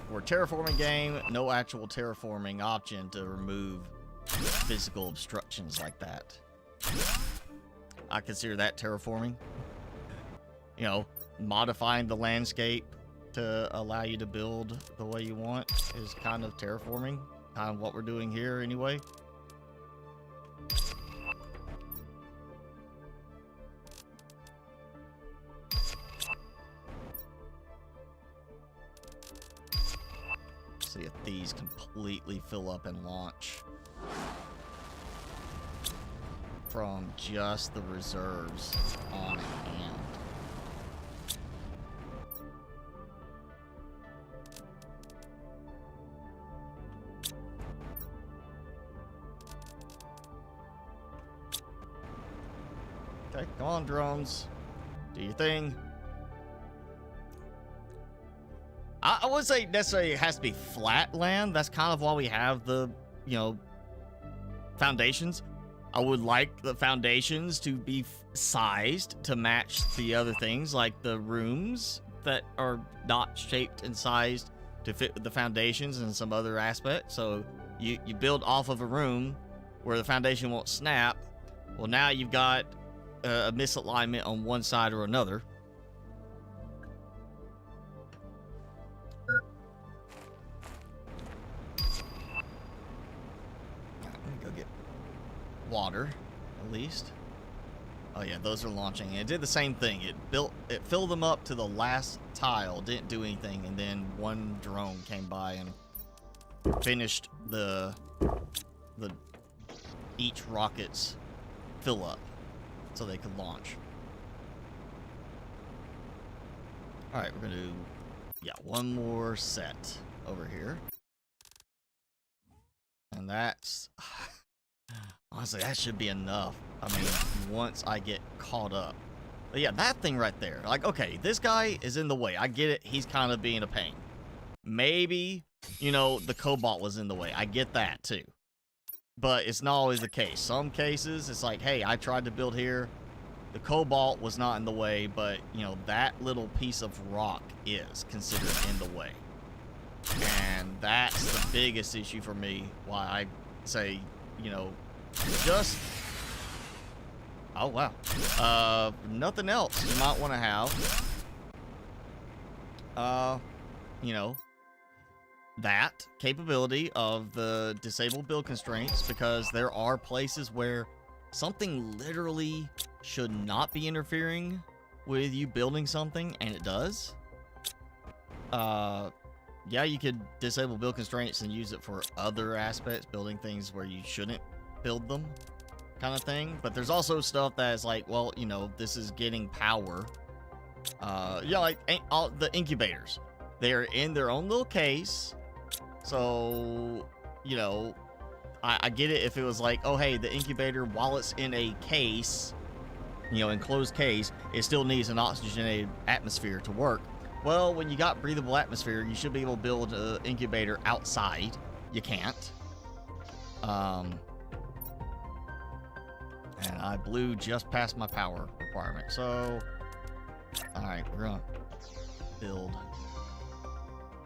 for a terraforming game, no actual terraforming option to remove physical obstructions like that. I consider that terraforming. You know, modifying the landscape to allow you to build the way you want is kind of terraforming. Kind of what we're doing here anyway. See if these completely fill up and launch from just the reserves on hand. Okay, come on, drones. Do your thing. I wouldn't say necessarily it has to be flat land. That's kind of why we have the, you know, foundations. I would like the foundations to be sized to match the other things, like the rooms that are not shaped and sized to fit with the foundations and some other aspect. So you build off of a room where the foundation won't snap. Well, now you've got a misalignment on one side or another. Water, at least. Oh yeah, those are launching. It did the same thing. It filled them up to the last tile, didn't do anything, and then one drone came by and finished each rocket's fill up so they could launch. All right, we're gonna do, yeah, one more set over here. And that's, honestly, that should be enough. I mean, once I get caught up. But yeah, that thing right there. Like, okay, this guy is in the way. I get it. He's kind of being a pain. Maybe, you know, the cobalt was in the way. I get that too. But it's not always the case. Some cases, it's like, hey, I tried to build here. The cobalt was not in the way, but, you know, that little piece of rock is considered in the way. And that's the biggest issue for me. Why I say, you know, just... Oh, wow. Nothing else you might want to have. You know, that capability of the disabled build constraints, because there are places where something literally should not be interfering with you building something, and it does. Yeah, you could disable build constraints and use it for other aspects, building things where you shouldn't build them, kind of thing. But there's also stuff that is like, well, you know, this is getting power. Yeah, like all the incubators. They're in their own little case. So, you know, I get it if it was like, oh, hey, the incubator, while it's in a case, you know, enclosed case, it still needs an oxygenated atmosphere to work. Well, when you got breathable atmosphere, you should be able to build an incubator outside. You can't. And I blew just past my power requirement. So, all right, we're gonna build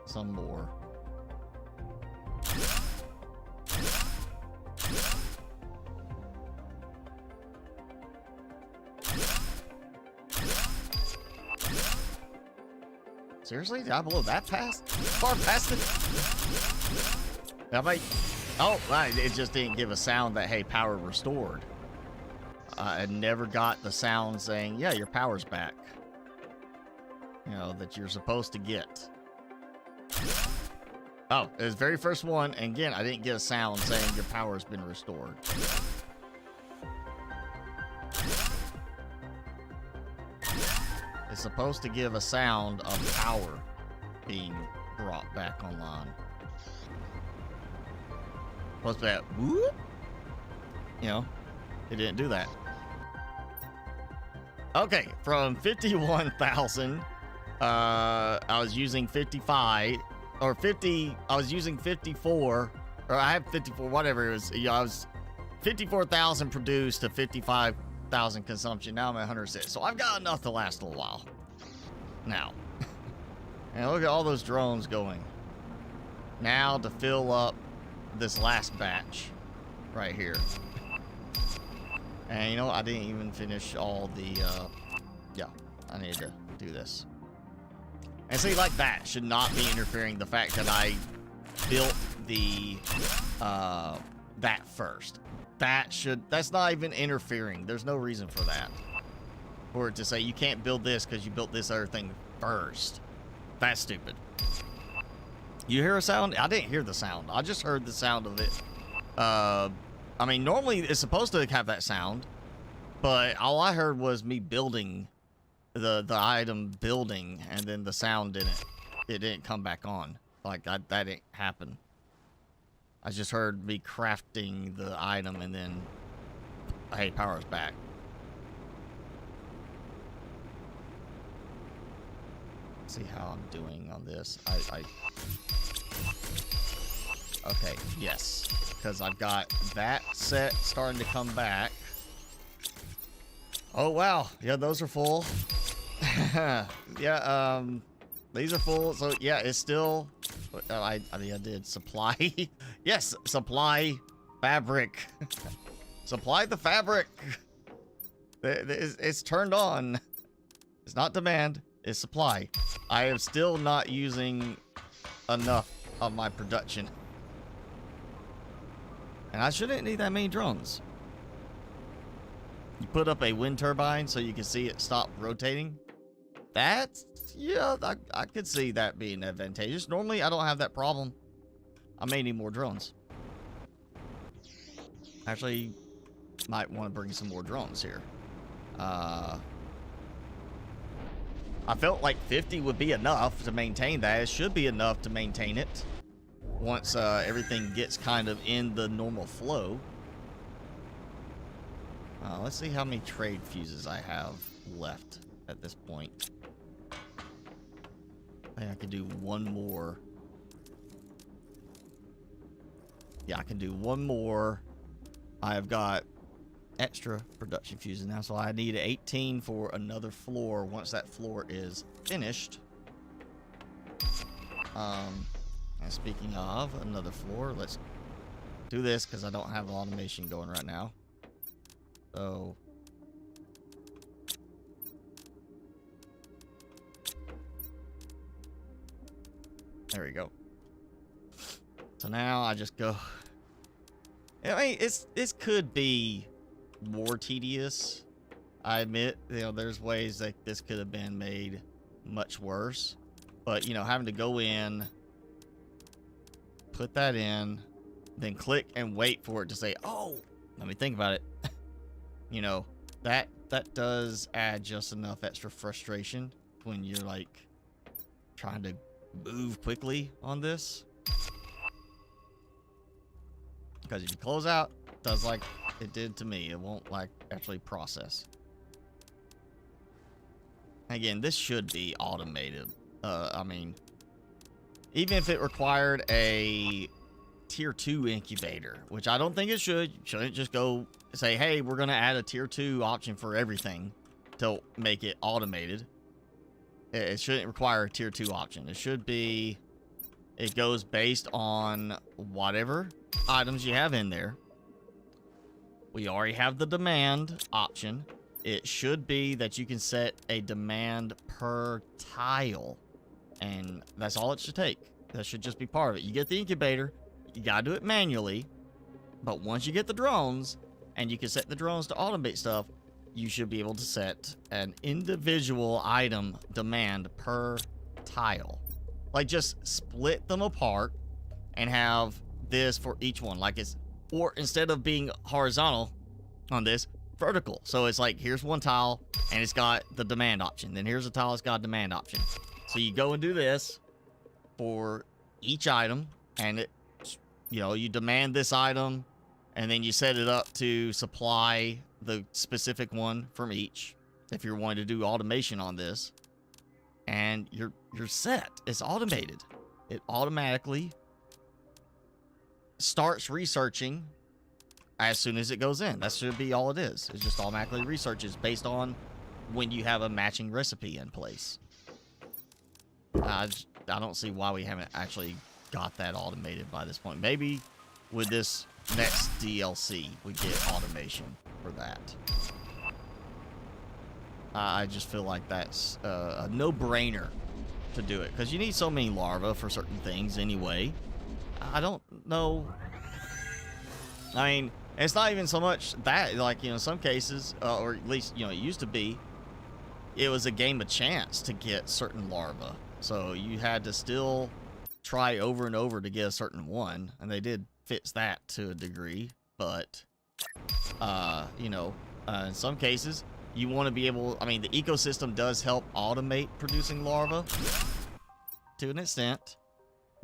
some more. Seriously? Did I blow that past? Far past it? That might... Oh, it just didn't give a sound that, hey, power restored. I never got the sound saying, yeah, your power's back. You know, that you're supposed to get. Oh, it was the very first one, and again, I didn't get a sound saying your power's been restored. It's supposed to give a sound of power being brought back online. Supposed to be that whoop. You know, it didn't do that. Okay, from 51,000, I was using 55 or 50. I was using 54, or I have 54, whatever it was. You know, I was 54,000 produced to 55,000 consumption. Now I'm at 106, so I've got enough to last a little while. Now, and look at all those drones going. Now to fill up this last batch right here. And you know, I didn't even finish all the, yeah, I need to do this. And see, like that should not be interfering. The fact that I built the, that first. That's not even interfering. There's no reason for that. For it to say you can't build this because you built this other thing first. That's stupid. You hear a sound? I didn't hear the sound. I just heard the sound of it. I mean, normally it's supposed to have that sound, but all I heard was me building the item building, and then the sound didn't come back on. Like that didn't happen. I just heard me crafting the item, and then, hey, power's back. Let's see how I'm doing on this. Okay, yes, because I've got that set starting to come back. Oh wow, yeah, those are full. Yeah, these are full. So yeah, it's still. I think I did supply. Yes, supply fabric. Supply the fabric. It's turned on. It's not demand. It's supply. I am still not using enough of my production. And I shouldn't need that many drones. You put up a wind turbine so you can see it stop rotating. That's, yeah, I could see that being advantageous. Normally, I don't have that problem. I may need more drones. Actually, might want to bring some more drones here. I felt like 50 would be enough to maintain that. It should be enough to maintain it once everything gets kind of in the normal flow. Let's see how many trade fuses I have left at this point. I think I can do one more. Yeah, I can do one more. I have got extra production fuses now, so I need 18 for another floor once that floor is finished. And speaking of another floor, let's do this because I don't have automation going right now. So there we go. So now I just go. I mean, this could be more tedious. I admit, you know, there's ways that this could have been made much worse. But, you know, having to go in, put that in, then click and wait for it to say, oh, let me think about it. You know, that does add just enough extra frustration when you're like trying to move quickly on this. Because if you close out, it does like it did to me. It won't like actually process. Again, this should be automated. I mean, even if it required a tier 2 incubator, which I don't think it should. You shouldn't just go say, hey, we're going to add a tier 2 option for everything to make it automated. It shouldn't require a tier 2 option. It should be, it goes based on whatever items you have in there. We already have the demand option. It should be that you can set a demand per tile, and that's all it should take. That should just be part of it. You get the incubator, you gotta do it manually, but once you get the drones and you can set the drones to automate stuff, you should be able to set an individual item demand per tile. Like, just split them apart and have this for each one. Like, it's, or instead of being horizontal on this, vertical. So it's like, here's one tile and it's got the demand option. Then here's a tile that's got a demand option. So you go and do this for each item, and it, you know, you demand this item, and then you set it up to supply the specific one from each if you're wanting to do automation on this, and you're set. It's automated. It automatically starts researching as soon as it goes in. That should be all it is. It just automatically researches based on when you have a matching recipe in place. I don't see why we haven't actually got that automated by this point. Maybe with this next DLC, we get automation for that. I just feel like that's a no-brainer to do it, because you need so many larvae for certain things anyway. I don't know. I mean, it's not even so much that, like, you know, some cases, or at least, you know, it used to be, it was a game of chance to get certain larvae. So you had to still try over and over to get a certain one, and they did fix that to a degree. But, you know, in some cases, you want to be able, I mean, the ecosystem does help automate producing larvae to an extent,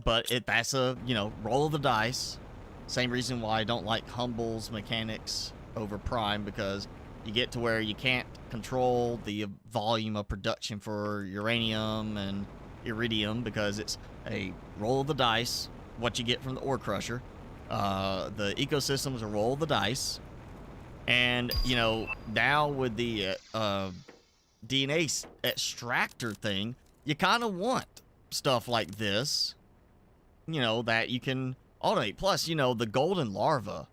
but that's a, you know, roll of the dice. Same reason why I don't like Humble's mechanics over Prime, because you get to where you can't control the volume of production for uranium and iridium, because it's a roll of the dice, what you get from the ore crusher. The ecosystem's a roll of the dice. And, you know, now with the DNA extractor thing, you kind of want stuff like this, you know, that you can automate. Plus, you know, the golden larva,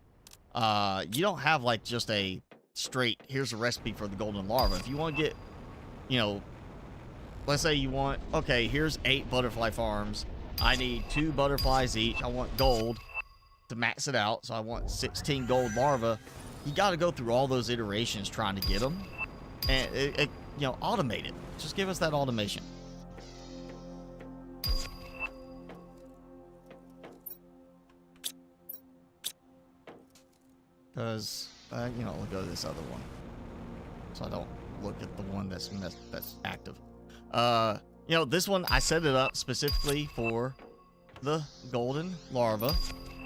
you don't have like just a straight, here's a recipe for the golden larva. If you want to get, you know, let's say you want, okay, here's 8 butterfly farms. I need 2 butterflies each. I want gold to max it out. So I want 16 gold larvae. You got to go through all those iterations trying to get them. And, you know, automate it. Just give us that automation. Because, you know, we'll go to this other one, so I don't look at the one that's active. You know, this one, I set it up specifically for the golden larva,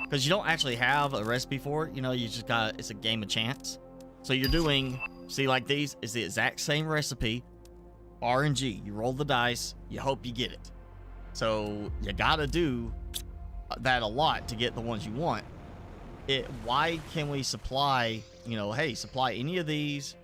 because you don't actually have a recipe for it. You know, you just got, it's a game of chance. So you're doing, see, like these is the exact same recipe, RNG. You roll the dice, you hope you get it. So you gotta do that a lot to get the ones you want. Why can we supply, you know, hey, supply any of these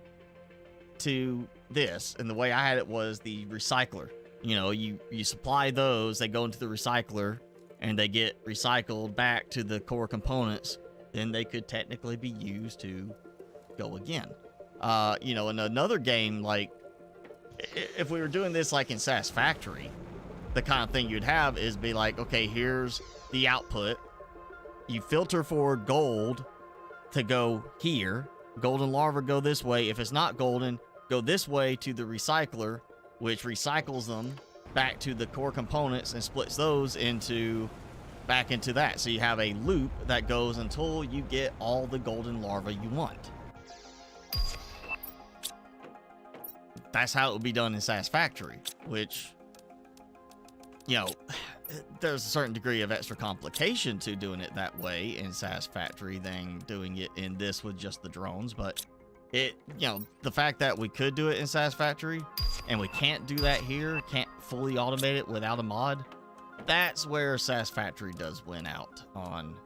to this? And the way I had it was the recycler. You know, you supply those, they go into the recycler, and they get recycled back to the core components. Then they could technically be used to go again. You know, in another game, like, if we were doing this like in Satisfactory, the kind of thing you'd have is be like, okay, here's the output. You filter for gold to go here. Golden larva go this way. If it's not golden, go this way to the recycler, which recycles them back to the core components and splits those back into that. So you have a loop that goes until you get all the golden larvae you want. That's how it would be done in Satisfactory, which, you know, there's a certain degree of extra complication to doing it that way in Satisfactory than doing it in this with just the drones. But it, you know, the fact that we could do it in Satisfactory and we can't do that here, can't fully automate it without a mod, that's where Satisfactory does win out on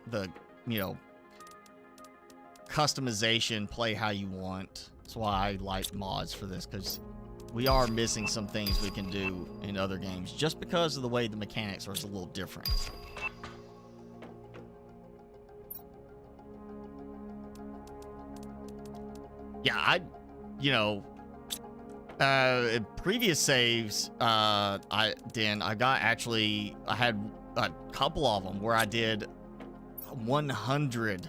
the, you know, customization, play how you want. That's why I like mods for this, because we are missing some things we can do in other games just because of the way the mechanics are a little different. Yeah, you know, in previous saves, I had a couple of them where I did 100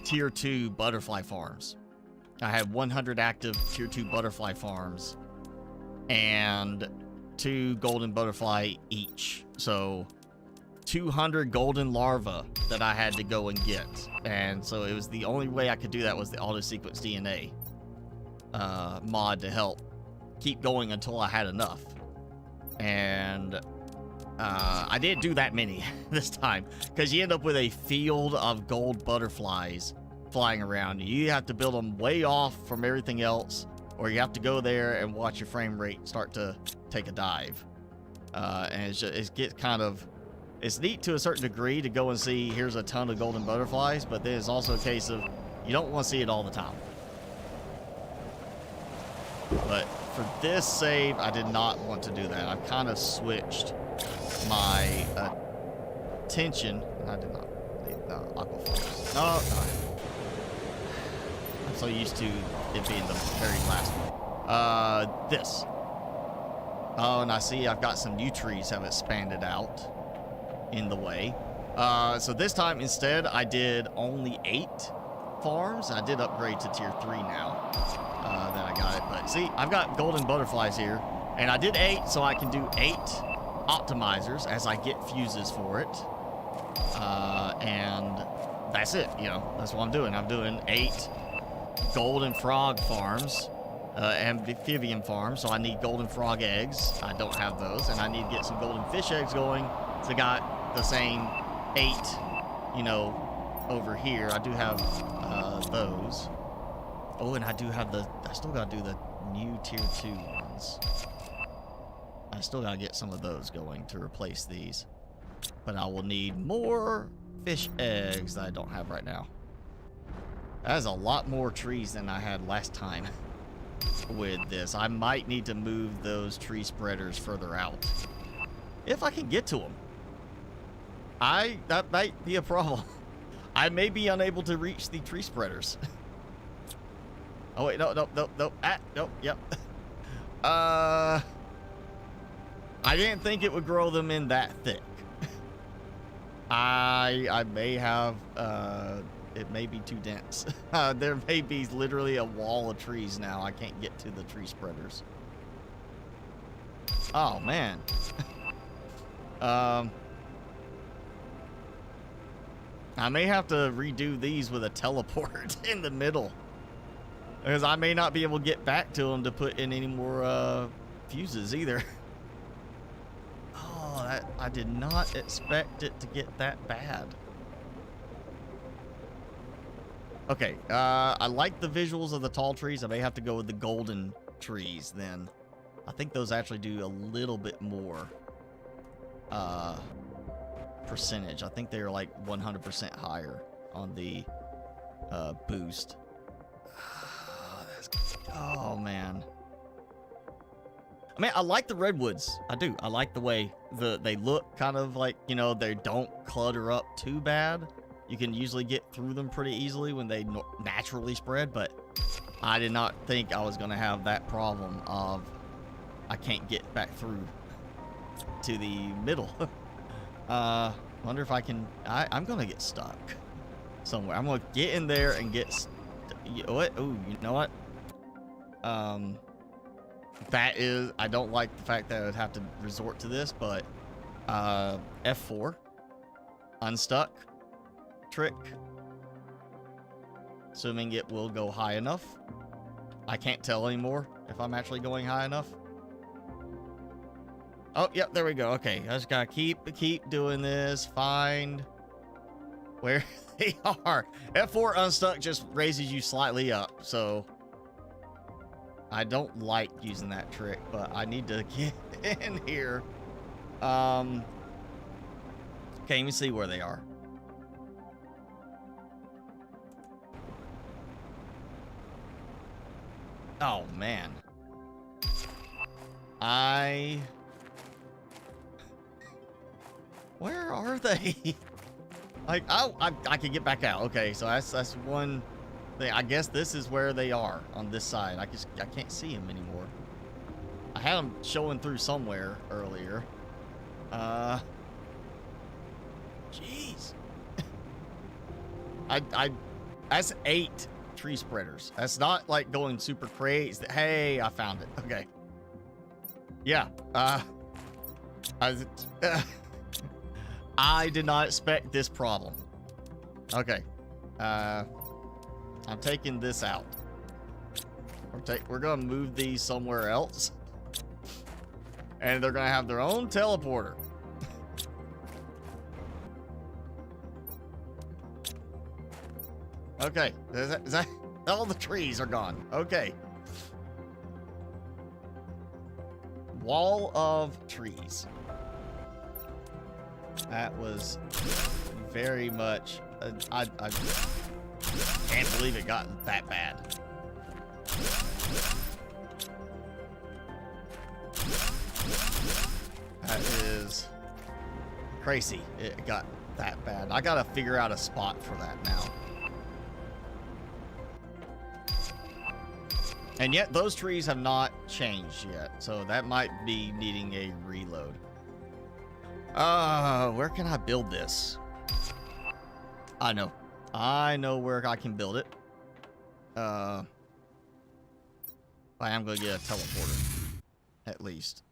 tier 2 butterfly farms. I had 100 active tier 2 butterfly farms and 2 golden butterfly each. So 200 golden larvae that I had to go and get. And so it was the only way I could do that was the auto sequence DNA mod to help keep going until I had enough. And I didn't do that many this time, because you end up with a field of gold butterflies flying around. You have to build them way off from everything else, or you have to go there and watch your frame rate start to take a dive. And it gets kind of, it's neat to a certain degree to go and see here's a ton of golden butterflies, but then it's also a case of you don't want to see it all the time. But for this save, I did not want to do that. I've kind of switched my attention. I did not leave the aquafarms. No. I'm so used to it being the very last one. This. Oh, and I see I've got some new trees have expanded out in the way. So this time instead, I did only 8 farms. I did upgrade to tier 3 now that I got it. But see, I've got golden butterflies here, and I did 8, so I can do 8 optimizers as I get fuses for it. And that's it, you know, that's what I'm doing. I'm doing 8 golden frog farms, amphibian farms, so I need golden frog eggs. I don't have those, and I need to get some golden fish eggs going. So I got the same 8, you know, over here. I do have those. Oh, and I do have I still gotta do the new tier 2 ones. I still gotta get some of those going to replace these. But I will need more fish eggs that I don't have right now. That is a lot more trees than I had last time with this. I might need to move those tree spreaders further out, if I can get to them. That might be a problem. I may be unable to reach the tree spreaders. Oh wait, no. Yep. I didn't think it would grow them in that thick. I may have, it may be too dense. There may be literally a wall of trees now. I can't get to the tree spreaders. Oh man. I may have to redo these with a teleport in the middle. Because I may not be able to get back to them to put in any more fuses either. Oh, I did not expect it to get that bad. Okay, I like the visuals of the tall trees. I may have to go with the golden trees then. I think those actually do a little bit more percentage. I think they're like 100% higher on the boost. Oh, man. I mean, I like the redwoods. I do. I like the way they look, kind of like, you know, they don't clutter up too bad. You can usually get through them pretty easily when they naturally spread, but I did not think I was going to have that problem of I can't get back through to the middle. Wonder if I can... I'm going to get stuck somewhere. I'm going to get in there and get... What? Ooh, you know what? That is... I don't like the fact that I would have to resort to this, but F4. Unstuck. Trick. Assuming it will go high enough. I can't tell anymore if I'm actually going high enough. Oh, yep, there we go. Okay, I just gotta keep doing this. Find where they are. F4 unstuck just raises you slightly up, so I don't like using that trick, but I need to get in here. Okay, let me see where they are. Oh, man. Where are they? Like, I can get back out. Okay, so that's one thing. I guess this is where they are on this side. I can't see them anymore. I had them showing through somewhere earlier. Jeez. That's 8 tree spreaders. That's not like going super crazy. Hey, I found it. Okay. Yeah. I did not expect this problem. Okay. I'm taking this out. We're gonna move these somewhere else. And they're gonna have their own teleporter. Okay. Is that all the trees are gone? Okay. Wall of trees. That was very much... I can't believe it got that bad. That is crazy. It got that bad. I gotta figure out a spot for that now. And yet those trees have not changed yet, so that might be needing a reload. Where can I build this? I know where I can build it. I am going to get a teleporter, at least,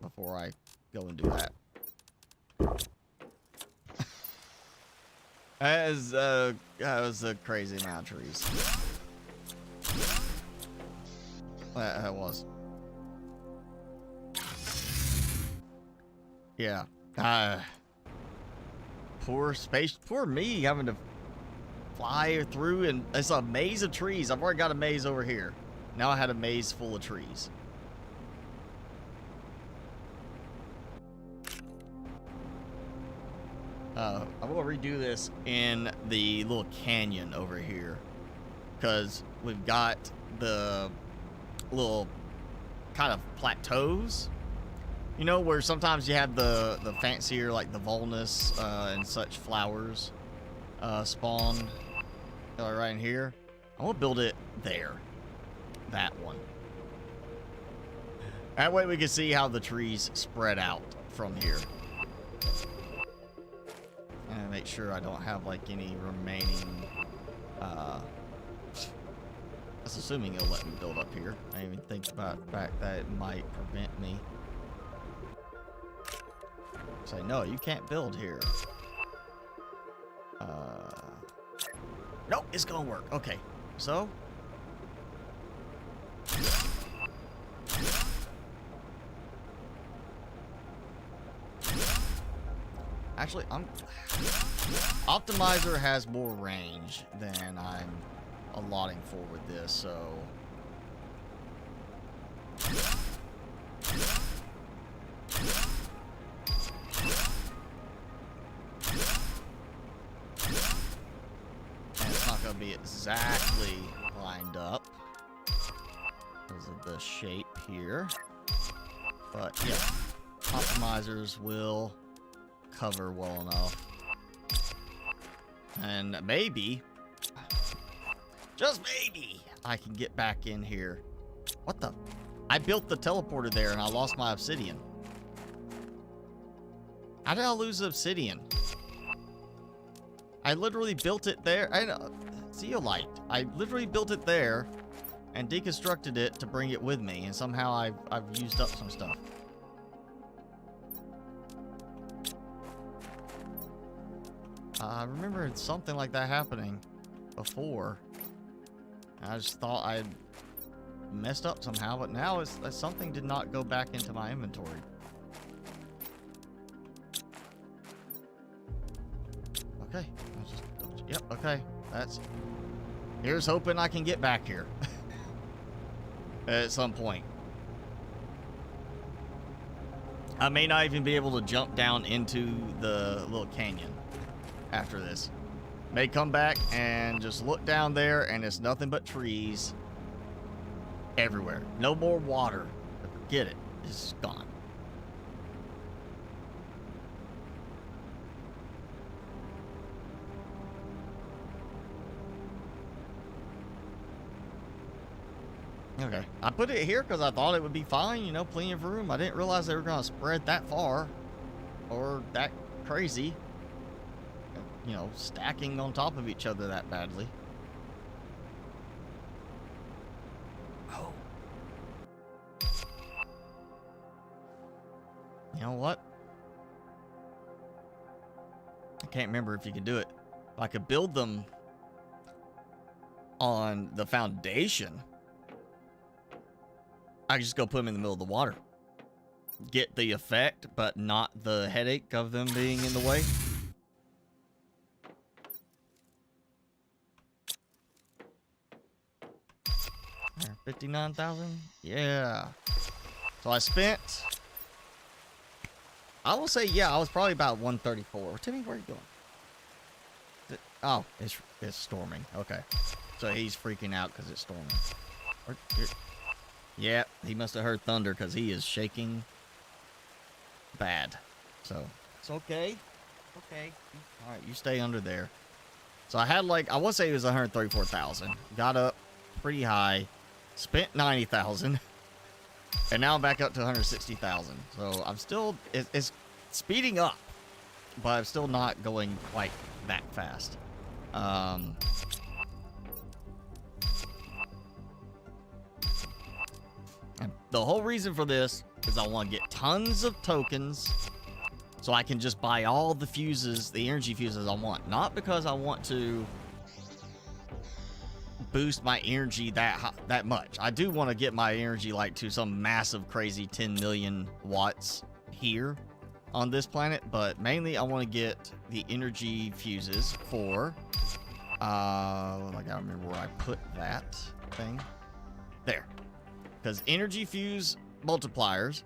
before I go and do that. That was a crazy amount of trees. That was. Yeah. Poor me having to fly through, and it's a maze of trees. I've already got a maze over here. Now I had a maze full of trees. I'm gonna redo this in the little canyon over here, because we've got the little kind of plateaus, you know, where sometimes you have the fancier, like the Volnus and such flowers spawn right in here. I want to build it there, that one. That way we can see how the trees spread out from here. And make sure I don't have like any remaining that's assuming it'll let me build up here. I didn't even think about the fact that it might prevent me. Say, no, you can't build here. Nope, it's gonna work. Okay, so Actually, Optimizer has more range than I'm allotting for with this, so... And it's not going to be exactly lined up because of the shape here. But yeah, optimizers will cover well enough. And maybe, just maybe, I can get back in here. What the? I built the teleporter there and I lost my obsidian. How did I lose obsidian? I literally built it there. Zeolite. I literally built it there and deconstructed it to bring it with me, and somehow I've used up some stuff. I remember something like that happening before. I just thought I had messed up somehow, but now something did not go back into my inventory. Okay. Yep, okay. Here's hoping I can get back here. At some point. I may not even be able to jump down into the little canyon after this. May come back and just look down there and it's nothing but trees everywhere. No more water. Forget it. It's gone. Okay, I put it here because I thought it would be fine, you know, plenty of room. I didn't realize they were going to spread that far or that crazy, you know, stacking on top of each other that badly. Oh. You know what? I can't remember if you can do it. I could build them on the foundation. I can just go put them in the middle of the water. Get the effect, but not the headache of them being in the way. There, 59,000? Yeah. So I spent... I will say, yeah, I was probably about 134. Timmy, where are you going? Oh, it's storming. Okay. So he's freaking out because it's storming. Yeah, he must have heard thunder because he is shaking bad. So, it's okay. Okay. All right, you stay under there. So I had like, I want to say it was 134,000. Got up pretty high. Spent 90,000. And now I'm back up to 160,000. So I'm still, it's speeding up. But I'm still not going quite that fast. And the whole reason for this is I want to get tons of tokens so I can just buy all the fuses, the energy fuses I want. Not because I want to boost my energy that much. I do want to get my energy like to some massive crazy 10 million watts here on this planet, but mainly I want to get the energy fuses for I gotta remember where I put that thing. There. Because energy fuse multipliers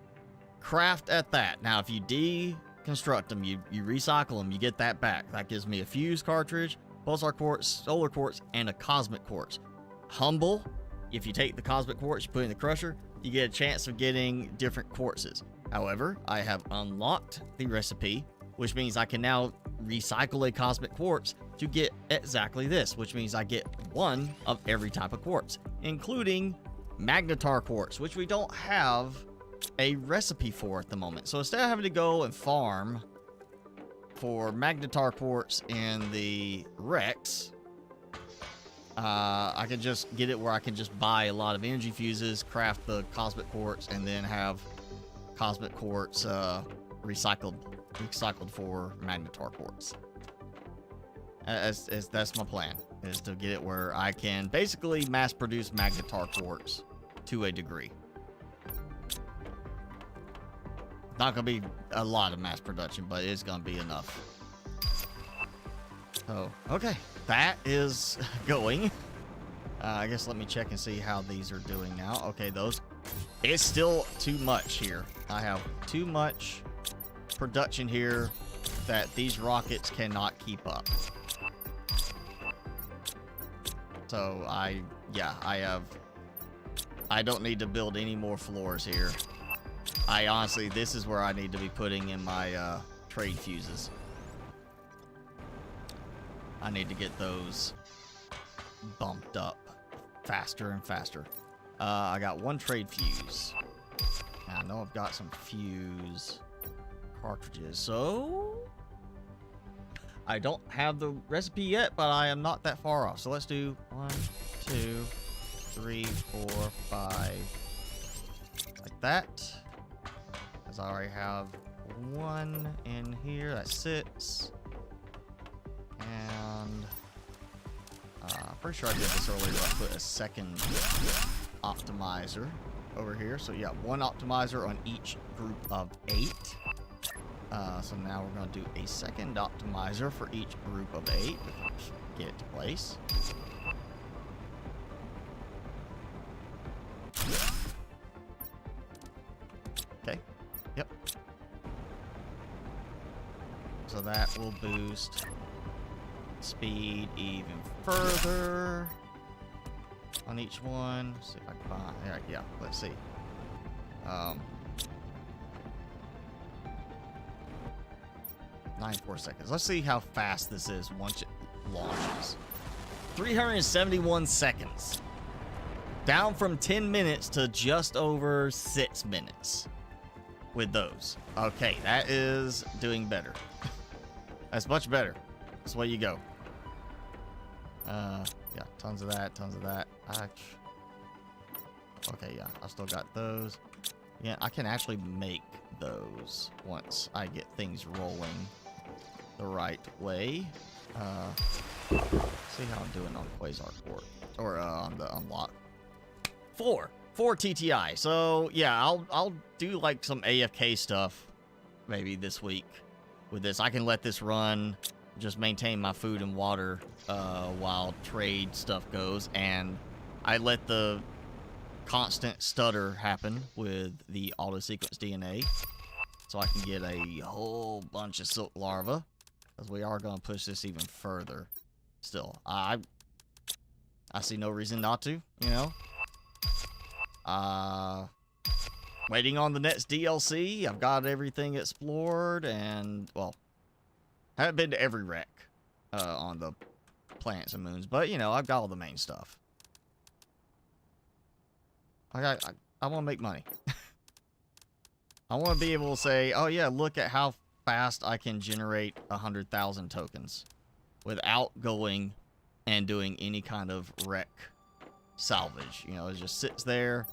craft at that. Now, if you deconstruct them, you recycle them, you get that back. That gives me a fuse cartridge, pulsar quartz, solar quartz, and a cosmic quartz. Humble, if you take the cosmic quartz, you put it in the crusher, you get a chance of getting different quartzes. However, I have unlocked the recipe, which means I can now recycle a cosmic quartz to get exactly this, which means I get one of every type of quartz, including magnetar quartz, which we don't have a recipe for at the moment. So instead of having to go and farm for magnetar quartz in the Rex, I can just get it where I can just buy a lot of energy fuses, craft the cosmic quartz, and then have cosmic quartz recycled for magnetar quartz. That's my plan, is to get it where I can basically mass produce magnetar quartz to a degree. Not gonna be a lot of mass production, but it's gonna be enough. Oh, okay. That is going. I guess let me check and see how these are doing now. Okay, those. It's still too much here. I have too much production here that these rockets cannot keep up. So I don't need to build any more floors here. I honestly, this is where I need to be putting in my trade fuses. I need to get those bumped up faster and faster. I got one trade fuse. Now, I know I've got some fuse cartridges, so I don't have the recipe yet, but I am not that far off. So let's do 1, 2, 3, 4, 5, like that. Because I already have one in here. That's 6. And I'm pretty sure I did this earlier. I put a second optimizer over here. So yeah, one optimizer on each group of 8. So now we're going to do a second optimizer for each group of 8. Get it to place. Okay. Yep. So that will boost speed even further on each one. Let's see if I can find. Yeah, let's see. 94 seconds. Let's see how fast this is once it launches. 371 seconds. Down from 10 minutes to just over 6 minutes with those. Okay, that is doing better. That's much better. That's the way you go. Yeah, tons of that, tons of that. Okay, yeah, I still got those. Yeah, I can actually make those once I get things rolling the right way. See how I'm doing on Quasar Port, or on the unlock. 4 TTI. So yeah, I'll do like some AFK stuff maybe this week with this. I can let this run, just maintain my food and water while trade stuff goes, and I let the constant stutter happen with the auto sequence DNA, so I can get a whole bunch of silk larvae, because we are going to push this even further. Still, I see no reason not to, you know. Waiting on the next DLC. I've got everything explored, and well, I haven't been to every wreck on the planets and moons, but you know, I've got all the main stuff. I want to make money. I want to be able to say, oh yeah, look at how fast I can generate 100,000 tokens without going and doing any kind of wreck salvage. You know, it just sits there,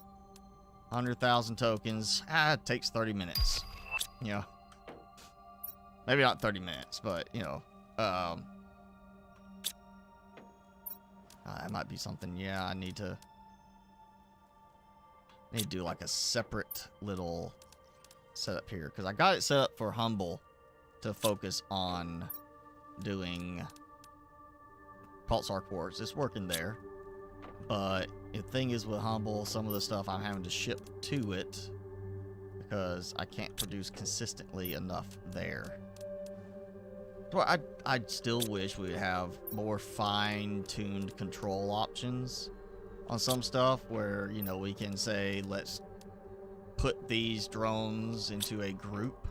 100,000 tokens. It takes 30 minutes. You know, maybe not 30 minutes, but you know, it might be something. Yeah, I need to do like a separate little setup here, because I got it set up for Humble to focus on doing pulsar quartz. It's working there, but the thing is with Humble, some of the stuff I'm having to ship to it because I can't produce consistently enough there. Well, I still wish we would have more fine-tuned control options on some stuff, where, you know, we can say, let's put these drones into a group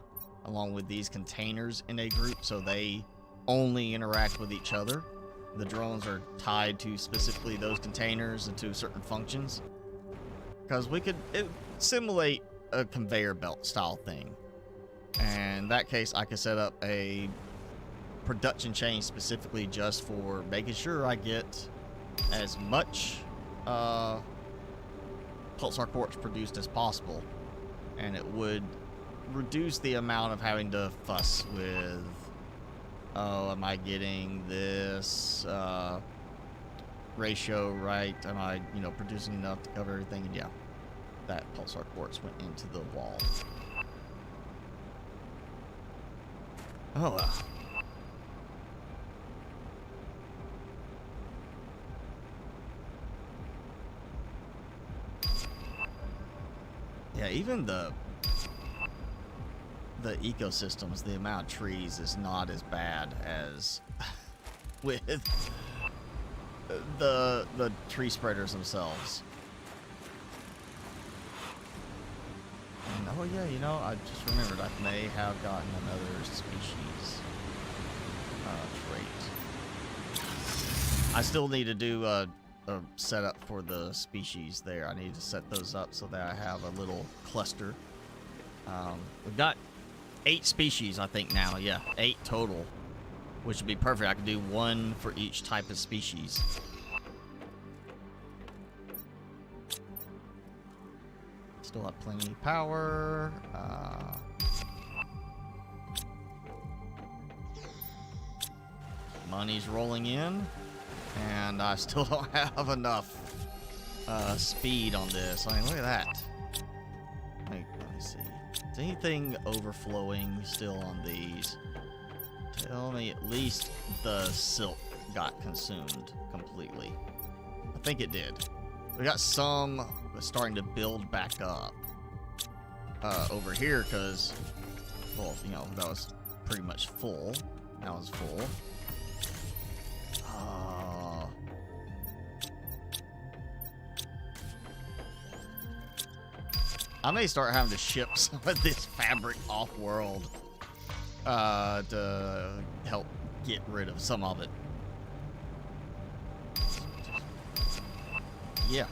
along with these containers in a group, so they only interact with each other. The drones are tied to specifically those containers and to certain functions, because we could simulate a conveyor belt style thing, and in that case I could set up a production chain specifically just for making sure I get as much pulsar quartz produced as possible, and it would reduce the amount of having to fuss with, oh, am I getting this ratio right? Am I, you know, producing enough to cover everything? And yeah, that pulsar quartz went into the wall. Oh well. Yeah, even the ecosystems, the amount of trees is not as bad as with the tree spreaders themselves. And, oh yeah, you know, I just remembered I may have gotten another species trait. I still need to do a setup for the species there. I need to set those up so that I have a little cluster. We've got 8 species, I think now. Yeah, 8 total, which would be perfect. I could do 1 for each type of species. Still have plenty of power. Money's rolling in. And I still don't have enough speed on this. I mean, look at that. Let me see. Is anything overflowing still on these? Tell me at least the silk got consumed completely. I think it did. We got some starting to build back up over here because, well, you know, that was pretty much full. That was full. I may start having to ship some of this fabric off-world to help get rid of some of it. Yeah.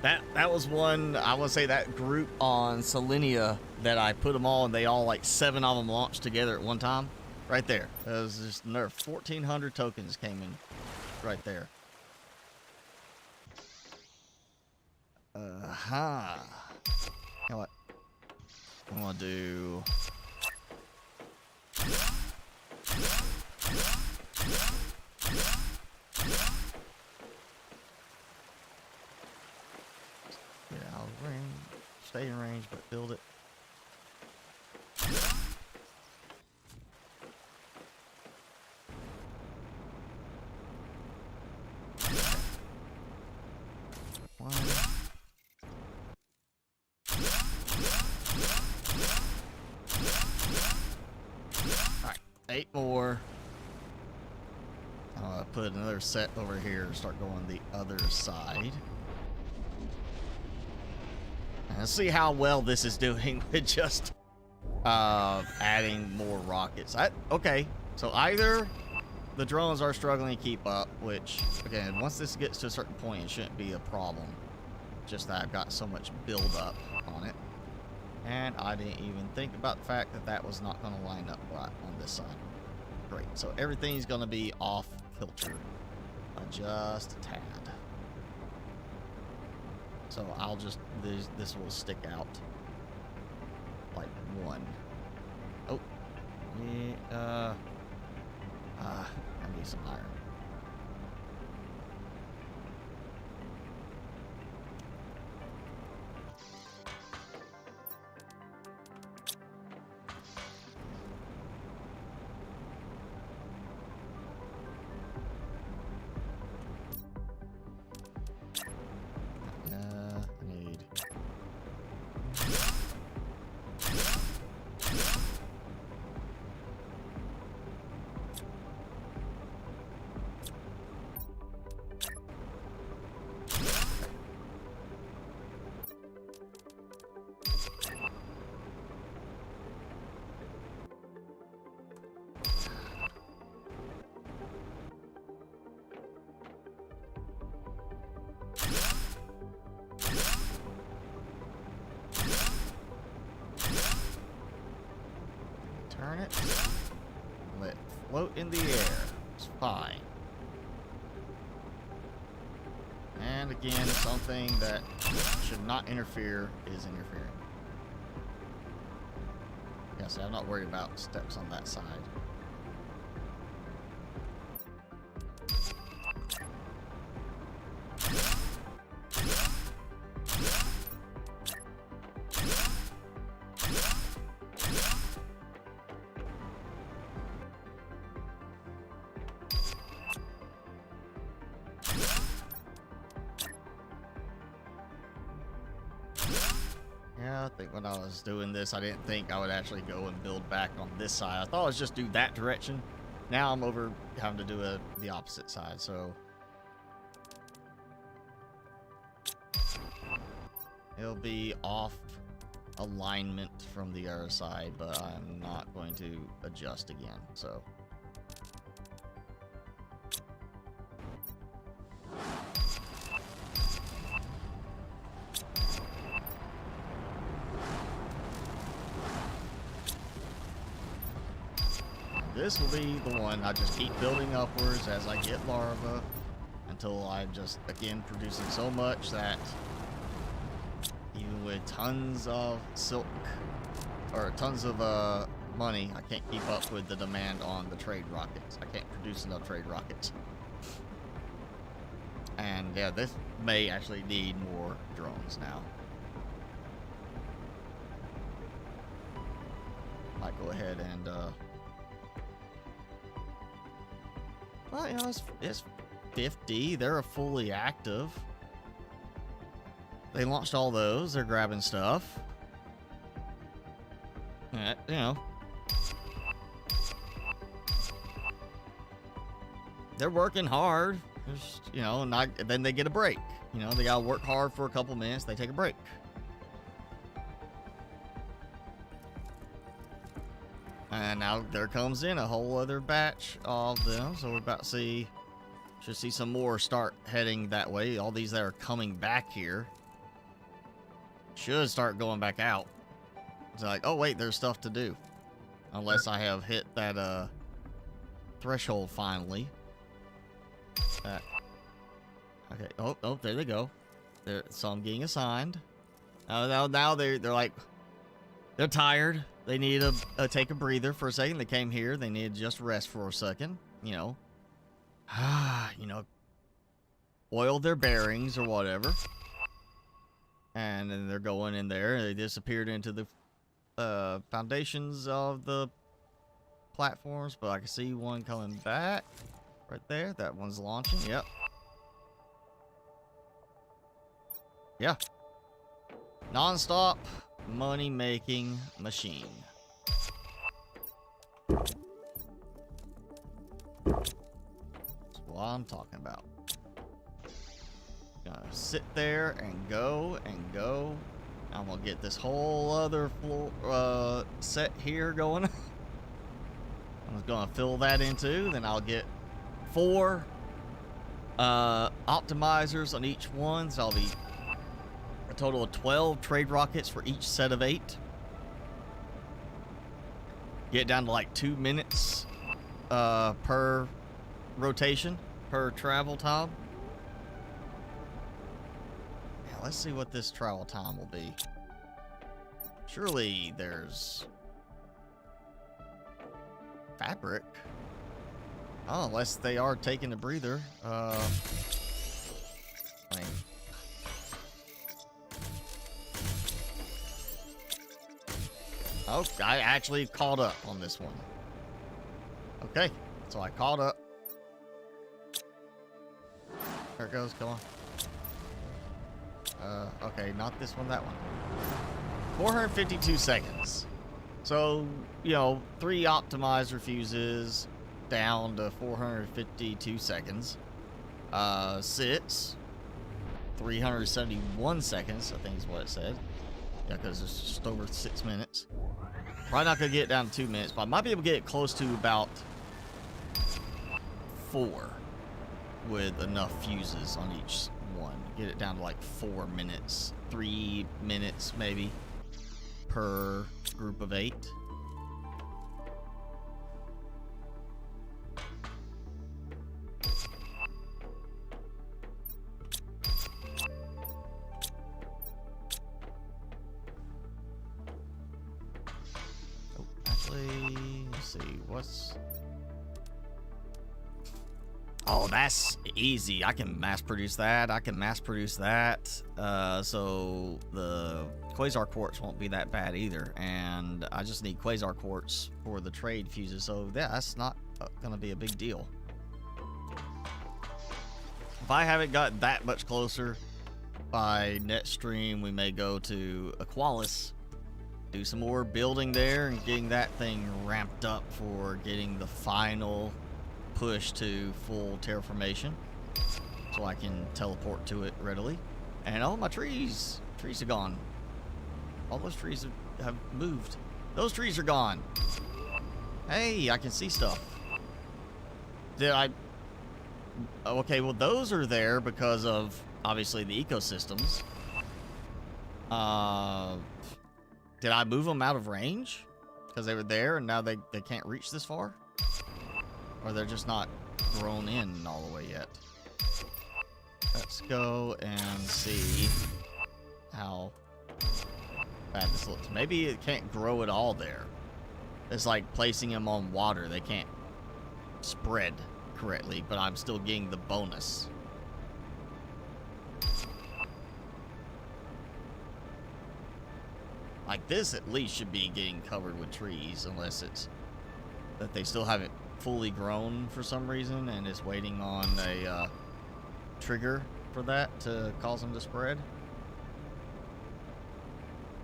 That was one, I would say that group on Selenia that I put them all and they all, like 7 of them launched together at one time. Right there. That was just nerf. 1,400 tokens came in right there. You know what? I'm gonna do... Yeah, I'll stay in range, but build it. Alright, 8 more. I'll put another set over here and start going the other side. And let's see how well this is doing with just adding more rockets. Okay, so either the drones are struggling to keep up, which, again, once this gets to a certain point, it shouldn't be a problem. Just that I've got so much build up on it. And I didn't even think about the fact that that was not going to line up right on this side. Great, so everything's going to be off kilter. Just a tad. So I'll just, this will stick out like 1. Oh, yeah, I need some iron. Turn it. Let it float in the air. It's fine. And again, something that should not interfere is interfering. Yes, I'm not worried about steps on that side. I think when I was doing this, I didn't think I would actually go and build back on this side. I thought I was just do that direction. Now I'm over having to do the opposite side, so it'll be off alignment from the other side, but I'm not going to adjust again, so. This will be the one I just keep building upwards as I get larva until I'm just, again, producing so much that even with tons of silk or tons of money, I can't keep up with the demand on the trade rockets. I can't produce enough trade rockets. And yeah, this may actually need more drones now. Might go ahead and well, you know, it's 50. They're fully active. They launched all those. They're grabbing stuff. Yeah, you know. They're working hard. Just, you know, and then they get a break. You know, they gotta work hard for a couple minutes. They take a break. And now there comes in a whole other batch of them. So we're about to should see some more start heading that way. All these that are coming back here should start going back out. It's like, oh wait, there's stuff to do. Unless I have hit that threshold finally. Okay. Oh, there they go. So I'm getting assigned. Now they're like, they're tired. They need to take a breather for a second. They came here. They need to just rest for a second. You know. You know. Oil their bearings or whatever. And then they're going in there. They disappeared into the foundations of the platforms. But I can see one coming back. Right there. That one's launching. Yep. Yeah. Non-stop money-making machine. That's what I'm talking about. Gonna sit there and go and go. I'm gonna get this whole other floor set here going. I'm gonna fill that in too. Then I'll get 4 optimizers on each one. So I'll be a total of 12 trade rockets for each set of 8. Get down to like 2 minutes per rotation, per travel time. Yeah, let's see what this travel time will be. Surely there's fabric. Oh, unless they are taking a breather. Oh, I actually caught up on this one. Okay, so I caught up. There it goes, come on. Okay, not this one, that one. 452 seconds. So, you know, 3 optimizer fuses down to 452 seconds. Sits 371 seconds, I think is what it said. Yeah, because it's just over 6 minutes. Probably not going to get it down to 2 minutes, but I might be able to get it close to about 4 with enough fuses on each one. Get it down to like 4 minutes, 3 minutes maybe per group of 8. Let's see, what's... Oh, that's easy. I can mass produce that. So the quasar quartz won't be that bad either. And I just need quasar quartz for the trade fuses. So yeah, that's not going to be a big deal. If I haven't got that much closer by next stream, we may go to Aqualis do some more building there and getting that thing ramped up for getting the final push to full terraformation, so I can teleport to it readily. And all my trees are gone. All those trees have moved. Those trees are gone. Hey, I can see stuff. Did I? Okay, well those are there because of obviously the ecosystems. Did I move them out of range? Because they were there and now they can't reach this far? Or they're just not grown in all the way yet? Let's go and see how bad this looks. Maybe it can't grow at all there. It's like placing them on water. They can't spread correctly, but I'm still getting the bonus. Like this at least should be getting covered with trees, unless it's that they still haven't fully grown for some reason and is waiting on a trigger for that to cause them to spread.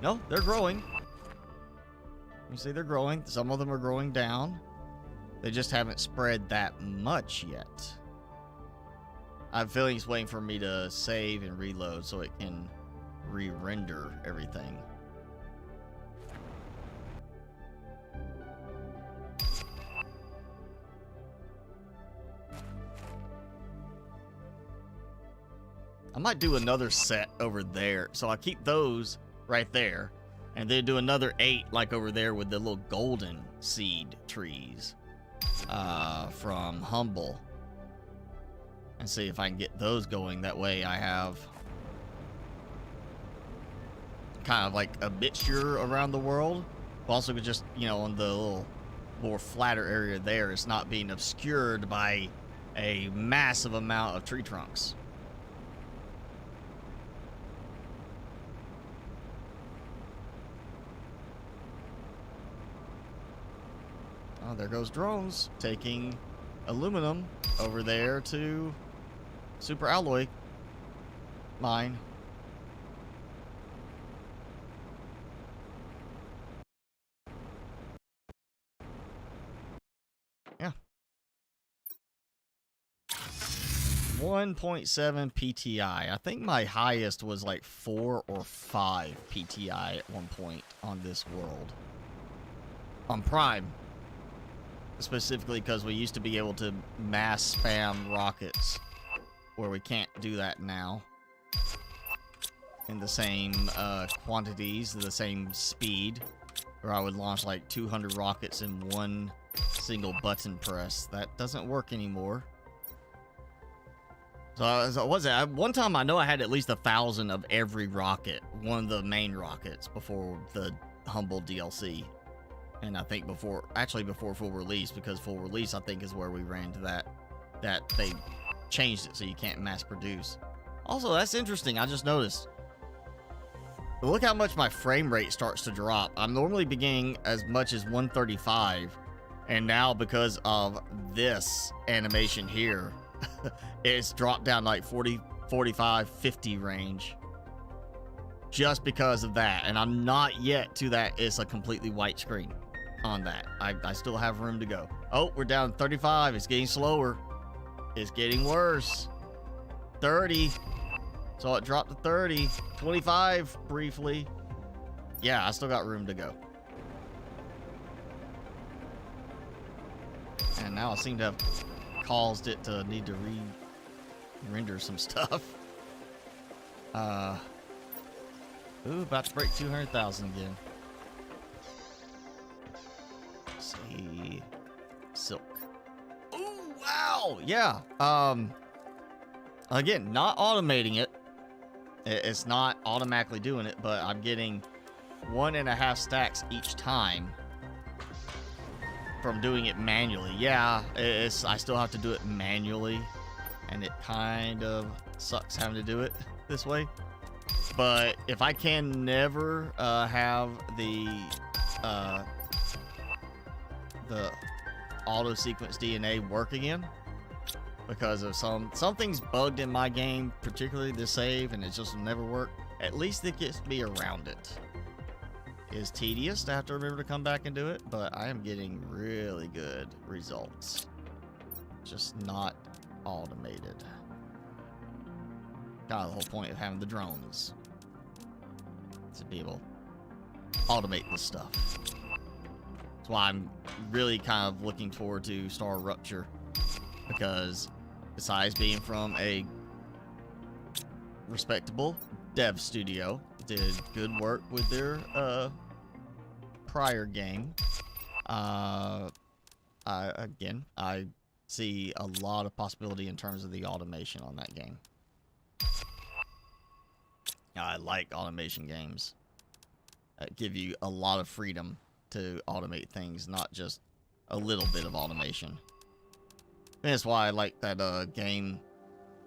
No, they're growing. You see, they're growing. Some of them are growing down. They just haven't spread that much yet. I have a feeling it's waiting for me to save and reload so it can re-render everything. I might do another set over there. So I keep those right there. And then do another 8 like over there with the little golden seed trees from Humble. And see if I can get those going. That way I have kind of like a mixture around the world. Also just, you know, on the little more flatter area there, it's not being obscured by a massive amount of tree trunks. Oh, there goes drones taking aluminum over there to super alloy mine. Yeah. 1.7 PTI. I think my highest was like 4 or 5 PTI at one point on this world. On Prime. Specifically because we used to be able to mass spam rockets, where we can't do that now in the same quantities, the same speed, where I would launch like 200 rockets in one single button press. That doesn't work anymore. So was it? One time I know I had at least 1,000 of every rocket, one of the main rockets, before the Humble DLC. And I think before full release, because full release I think is where we ran into that they changed it so you can't mass produce. Also, that's interesting. I just noticed. Look how much my frame rate starts to drop. I'm normally beginning as much as 135, and now because of this animation here, it's dropped down like 40, 45, 50 range. Just because of that, and I'm not yet to that. It's a completely white screen on that. I still have room to go. Oh, we're down to 35. It's getting slower. It's getting worse. 30. So it dropped to 30. 25 briefly. Yeah, I still got room to go. And now I seem to have caused it to need to re-render some stuff. Ooh, about to break 200,000 again. Let's see. Silk. Ooh, wow. Yeah. Again, not automating it. It's not automatically doing it, but I'm getting 1.5 stacks each time from doing it manually. Yeah, I still have to do it manually, and it kind of sucks having to do it this way. But if I can never have the auto sequence DNA work again because of something's bugged in my game, particularly the save, and it just will never work, at least it gets me around it. is tedious to have to remember to come back and do it, but I am getting really good results. Just not automated. Kind of the whole point of having the drones. To be able to automate this stuff. That's why I'm really kind of looking forward to Star Rupture. Because besides being from a respectable dev studio, did good work with their prior game. I see a lot of possibility in terms of the automation on that game. I like automation games that give you a lot of freedom to automate things, not just a little bit of automation. And that's why I like that game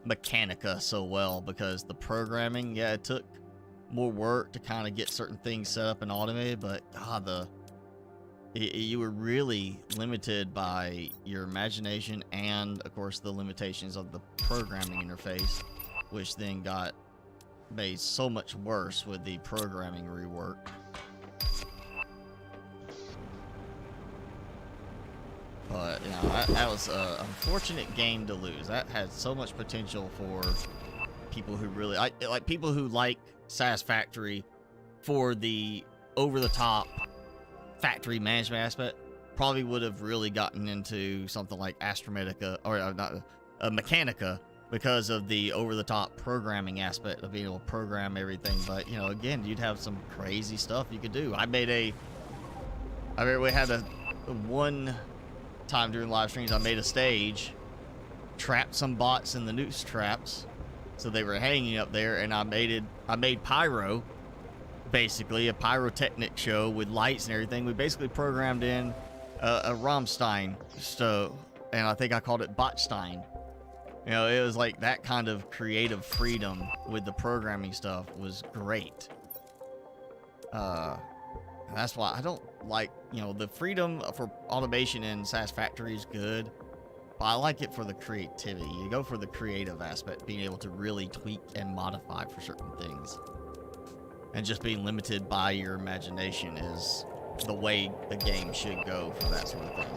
Mechanica so well, because the programming, yeah, it took more work to kind of get certain things set up and automated, but God, you were really limited by your imagination and, of course, the limitations of the programming interface, which then got made so much worse with the programming rework. But, you know, that was an unfortunate game to lose. That had so much potential for people who really... like people who like Satisfactory for the over-the-top factory management aspect probably would have really gotten into something like Astrometica, or not Mechanica, because of the over-the-top programming aspect of being able to program everything. But, you know, again, you'd have some crazy stuff you could do. I mean, we had one time during live streams, I made a stage, trapped some bots in the noose traps, so they were hanging up there, and I made pyro, basically a pyrotechnic show with lights and everything. We basically programmed in a Rammstein stove, and I think I called it Botstein. You know, it was like that kind of creative freedom with the programming stuff was great. That's why I don't like, you know, the freedom for automation in Satisfactory is good, but I like it for the creativity. You go for the creative aspect, being able to really tweak and modify for certain things. And just being limited by your imagination is the way the game should go for that sort of thing.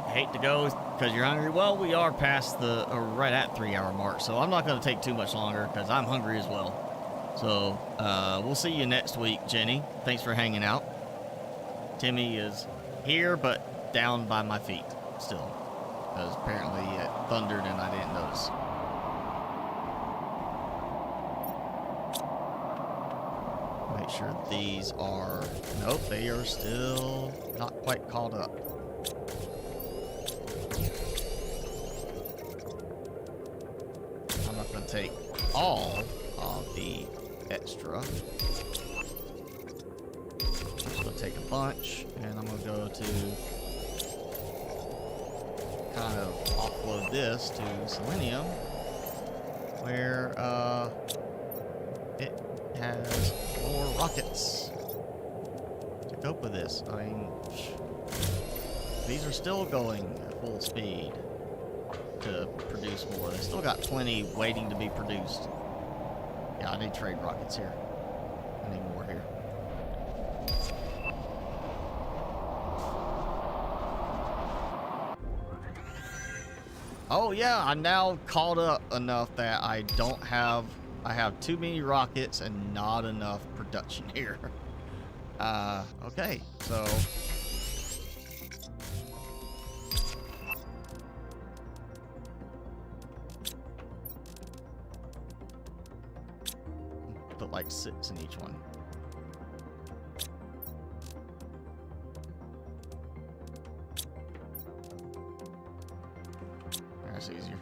I hate to go because you're hungry. Well, we are past the, right at 3-hour mark, so I'm not going to take too much longer because I'm hungry as well. So, we'll see you next week, Jenny. Thanks for hanging out. Timmy is here, but down by my feet still, because apparently it thundered and I didn't notice. Make sure these are... Nope, they are still not quite caught up. I'm not going to take all of the extra. I'm just going to take a bunch, and I'm going to go to kind of offload this to Selenium, where it has more rockets to cope with this. I mean, these are still going at full speed to produce more. They still got plenty waiting to be produced. Yeah, I need trade rockets here. I need more here. Oh yeah, I'm now caught up enough that I have too many rockets and not enough production here. Okay, so put like 6 in each one. That's easier.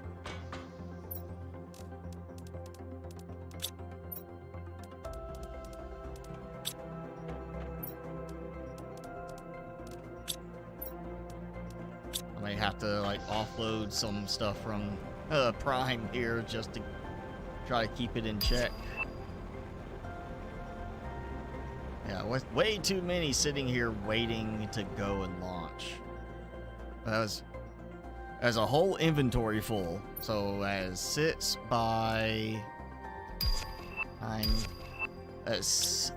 I may have to like offload some stuff from Prime here just to try to keep it in check. Yeah, with way too many sitting here waiting to go and launch. As a whole inventory full, so as sits by 9, It's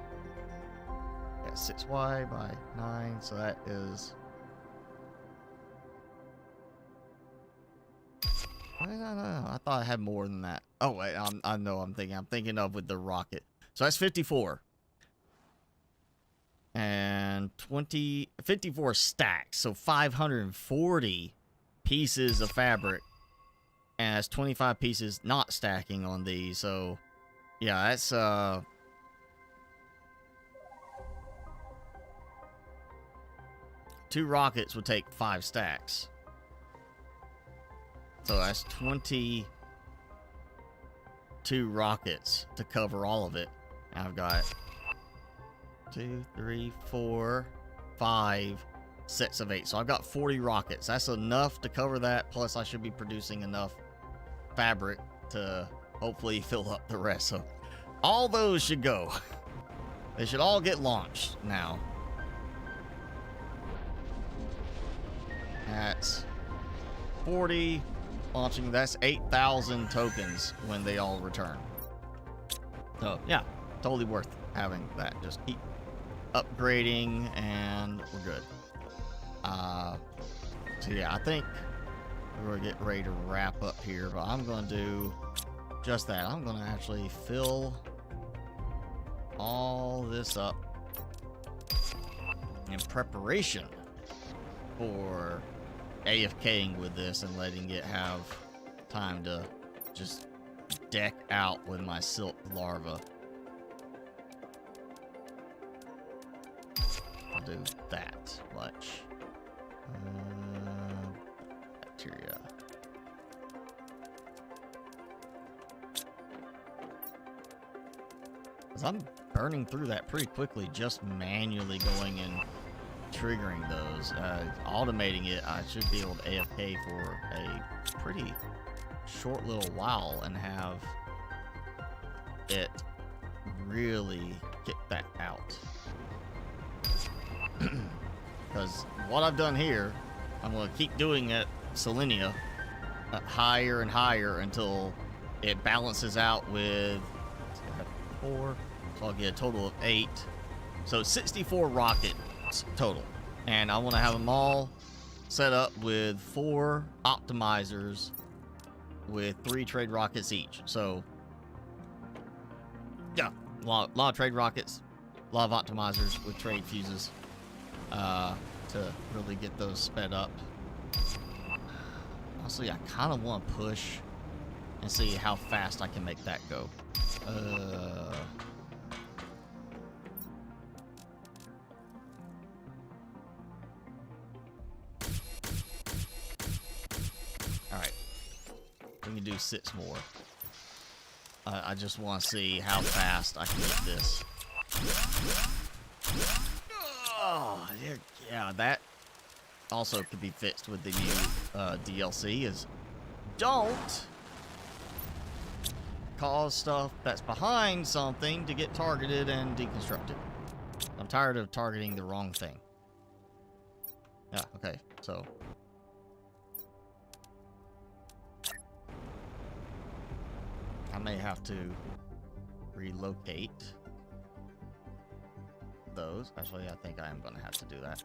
6y by 9, so that is... I thought I had more than that. Oh wait, I know I'm thinking of with the rocket. So that's 54. And 54 stacks, so 540 pieces of fabric. And that's 25 pieces not stacking on these, so yeah, that's 2 rockets would take 5 stacks. So that's 22 rockets to cover all of it. And I've got 2, 3, 4, 5 sets of 8. So I've got 40 rockets. That's enough to cover that. Plus I should be producing enough fabric to hopefully fill up the rest. So all those should go. They should all get launched now. That's 40 launching. That's 8,000 tokens when they all return. So yeah, totally worth having that. Just keep upgrading and we're good. So yeah, I think we're gonna get ready to wrap up here, but I'm gonna do just that. I'm gonna actually fill all this up in preparation for AFKing with this and letting it have time to just deck out with my silk larva. I'll do that much. Bacteria. Because I'm burning through that pretty quickly, just manually going and triggering those. Automating it, I should be able to AFK for a pretty short little while and have it really get that out. Because what I've done here, I'm going to keep doing at Selenia higher and higher until it balances out with 4. So I'll get a total of 8. So 64 rockets total. And I want to have them all set up with 4 optimizers with 3 trade rockets each. So yeah, a lot of trade rockets, a lot of optimizers with trade fuses to really get those sped up. Honestly, I kind of want to push and see how fast I can make that go. Alright. We can do 6 more. I just want to see how fast I can get this. Oh, yeah, that also could be fixed with the new DLC, is don't cause stuff that's behind something to get targeted and deconstructed. I'm tired of targeting the wrong thing. Yeah, okay, so I may have to relocate those. Actually, I think I am going to have to do that.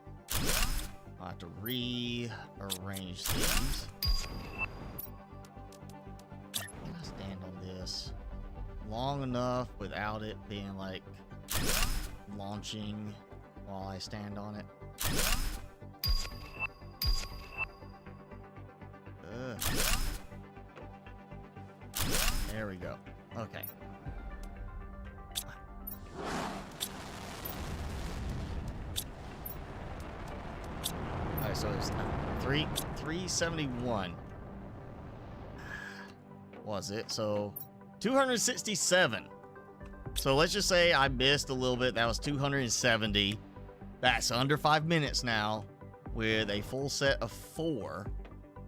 I'll have to rearrange these. Can I stand on this long enough without it being like launching while I stand on it? Ugh. There we go. Okay. Alright, so it's 371. Was it? So 267. So let's just say I missed a little bit. That was 270. That's under 5 minutes now with a full set of 4.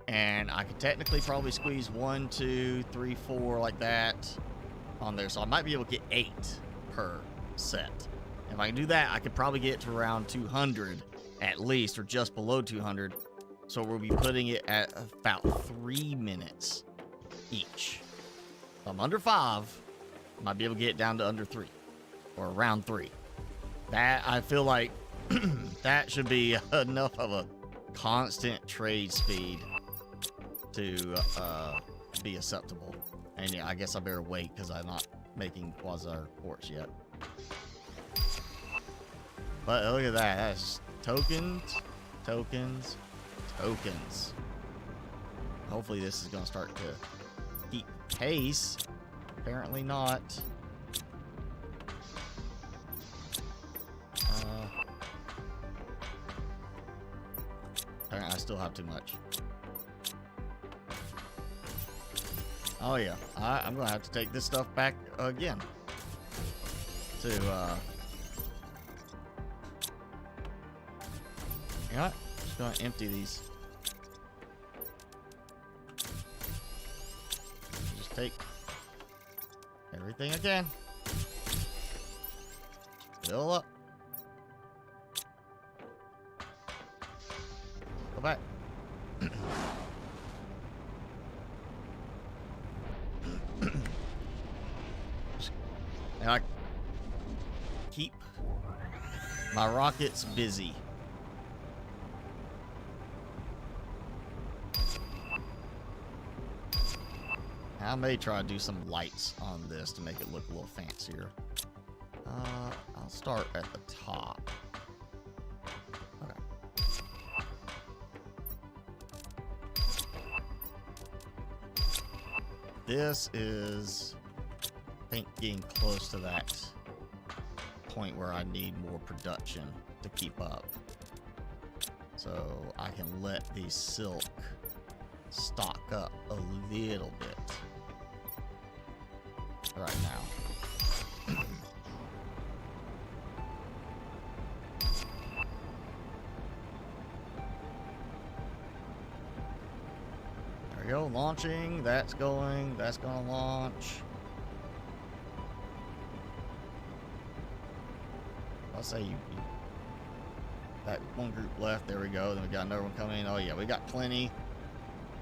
And I could technically probably squeeze 1, 2, 3, 4 like that on there. So I might be able to get 8 per set. If I can do that, I could probably get to around 200 at least, or just below 200. So we'll be putting it at about 3 minutes each. If I'm under 5, I might be able to get it down to under 3. or round 3. That, I feel like, that should be enough of a constant trade speed to be acceptable. And yeah, I guess I better wait because I'm not making quasar quartz yet. But look at that. That's tokens, tokens, tokens. Hopefully this is going to start to keep pace. Apparently not. I still have too much. Oh yeah, I'm gonna have to take this stuff back again. To you know what? Just gonna empty these. Just take everything I can. Fill up. Go back. And I keep my rockets busy. I may try to do some lights on this to make it look a little fancier. I'll start at the top. Okay. This is, I think, getting close to that point where I need more production to keep up. So I can let these silk stock up a little bit right now. There we go, launching, that's going, that's gonna launch. I'll say you that one group left, there we go, then we got another one coming in. Oh yeah, we got plenty.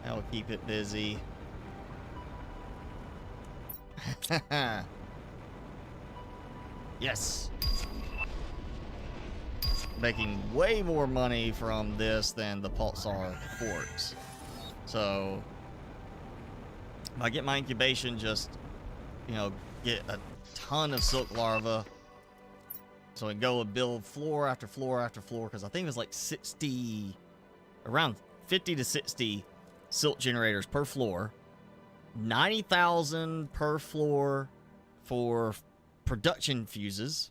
That'll keep it busy. Yes. Making way more money from this than the pulsar quartz. So if I get my incubation, just, you know, get a ton of silk larvae, so I can go and build floor after floor after floor, because I think it was like 60, around 50 to 60 silk generators per floor, 90,000 per floor for production fuses.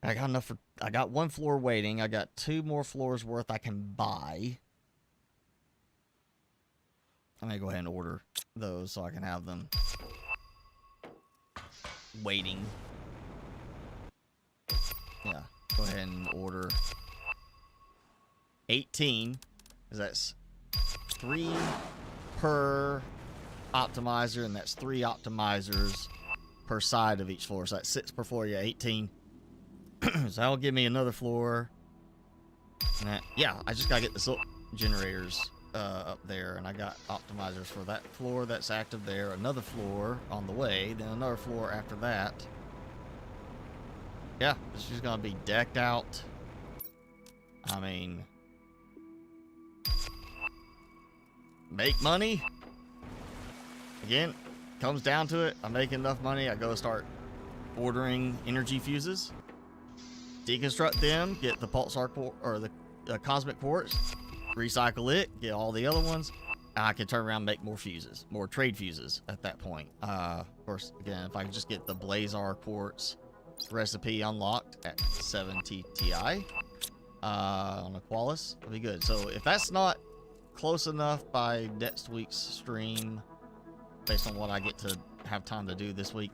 I got enough for, I got one floor waiting. I got 2 more floors worth I can buy. I'm gonna go ahead and order those so I can have them waiting. Yeah, go ahead and order 18, because that's 3 per optimizer, and that's 3 optimizers per side of each floor. So that's 6 per floor, yeah, 18. So that'll give me another floor. And that, yeah, I just gotta get the silk generators up there, and I got optimizers for that floor that's active there, another floor on the way, then another floor after that. Yeah, it's just gonna be decked out. I mean, make money. Again, comes down to it. I make enough money, I go start ordering energy fuses, deconstruct them, get the pulsar or the cosmic quartz, recycle it, get all the other ones, and I can turn around and make more fuses, more trade fuses at that point. Of course, again, if I can just get the blazar quartz recipe unlocked at 7 TTI on a Qualis, it'll be good. So if that's not close enough by next week's stream, based on what I get to have time to do this week,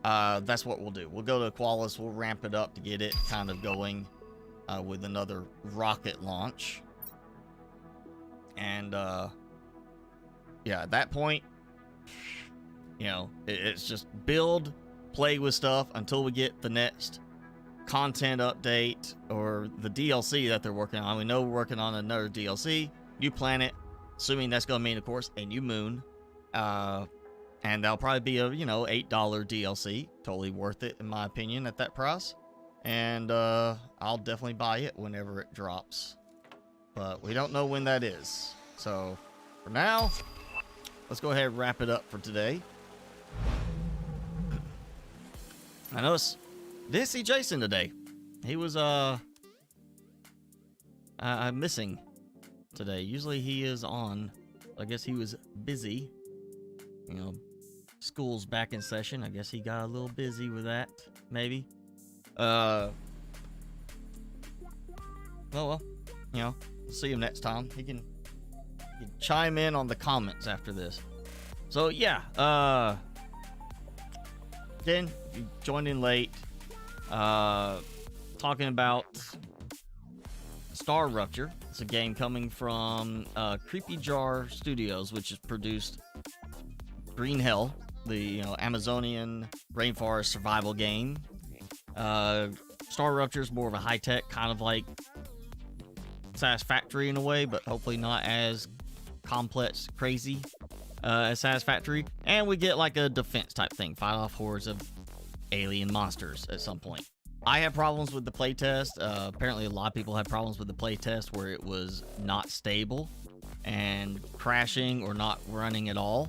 that's what we'll do. We'll go to Qualis, we'll ramp it up to get it kind of going with another rocket launch. And yeah, at that point, you know, it's just build, play with stuff until we get the next content update or the DLC that they're working on. We know we're working on another DLC, new planet, assuming that's going to mean, of course, a new moon. And And that'll probably be a, $8 DLC. Totally worth it, in my opinion, at that price. And I'll definitely buy it whenever it drops. But we don't know when that is. So, for now, let's go ahead and wrap it up for today. I noticed, didn't see Jason today. He was, missing today. Usually he is on. I guess he was busy. School's back in session. I guess he got a little busy with that, maybe. Oh well, see him next time. He can chime in on the comments after this. So yeah, again, if you joined in late, talking about Star Rupture. It's a game coming from Creepy Jar Studios, which has produced Green Hell, the Amazonian rainforest survival game. Star Rupture is more of a high-tech, kind of like Satisfactory in a way, but hopefully not as complex, crazy as Satisfactory. And we get like a defense type thing, fight off hordes of alien monsters at some point. I have problems with the playtest. Apparently a lot of people have problems with the playtest where it was not stable and crashing or not running at all.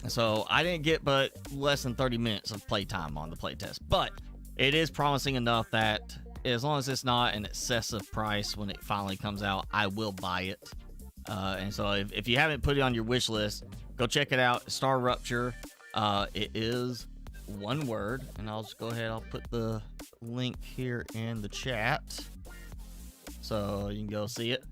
So I didn't get but less than 30 minutes of playtime on the playtest, but it is promising enough that as long as it's not an excessive price when it finally comes out, I will buy it. And so if you haven't put it on your wish list, go check it out. Star Rupture. It is one word, and I'll just go ahead. I'll put the link here in the chat so you can go see it.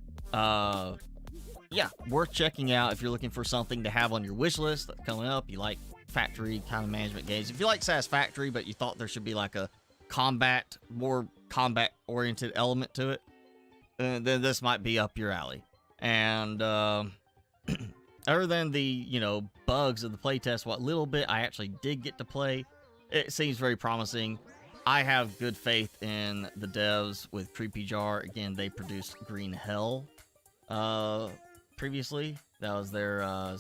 Yeah, worth checking out if you're looking for something to have on your wish list that's coming up. You like factory kind of management games. If you like Satisfactory, but you thought there should be like a more combat-oriented element to it, then this might be up your alley. And other than the bugs of the playtest, what little bit I actually did get to play, it seems very promising. I have good faith in the devs with Creepy Jar. Again, they produced Green Hell previously. That was their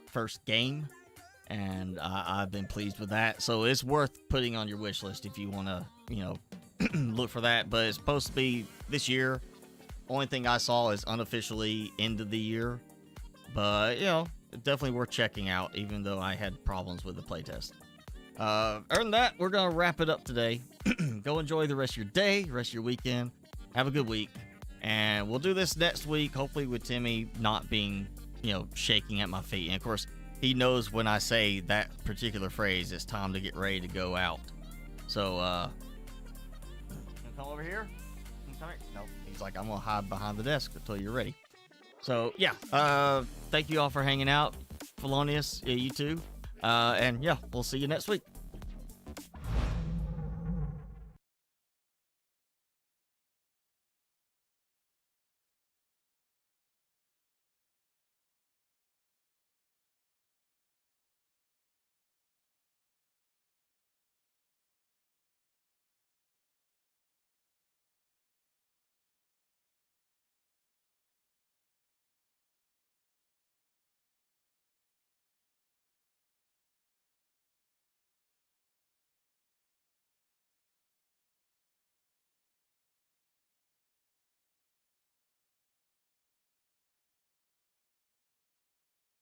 first game, and I've been pleased with that. So it's worth putting on your wish list if you want to, look for that. But it's supposed to be this year. Only thing I saw is unofficially end of the year. But, definitely worth checking out, even though I had problems with the playtest. Other than that, we're going to wrap it up today. Go enjoy the rest of your day, rest of your weekend. Have a good week. And we'll do this next week, hopefully with Timmy not being, shaking at my feet. And, of course, he knows when I say that particular phrase, it's time to get ready to go out. So, come over here? No, he's like, I'm going to hide behind the desk until you're ready. So, yeah, thank you all for hanging out. Felonious, you too. And, yeah, we'll see you next week.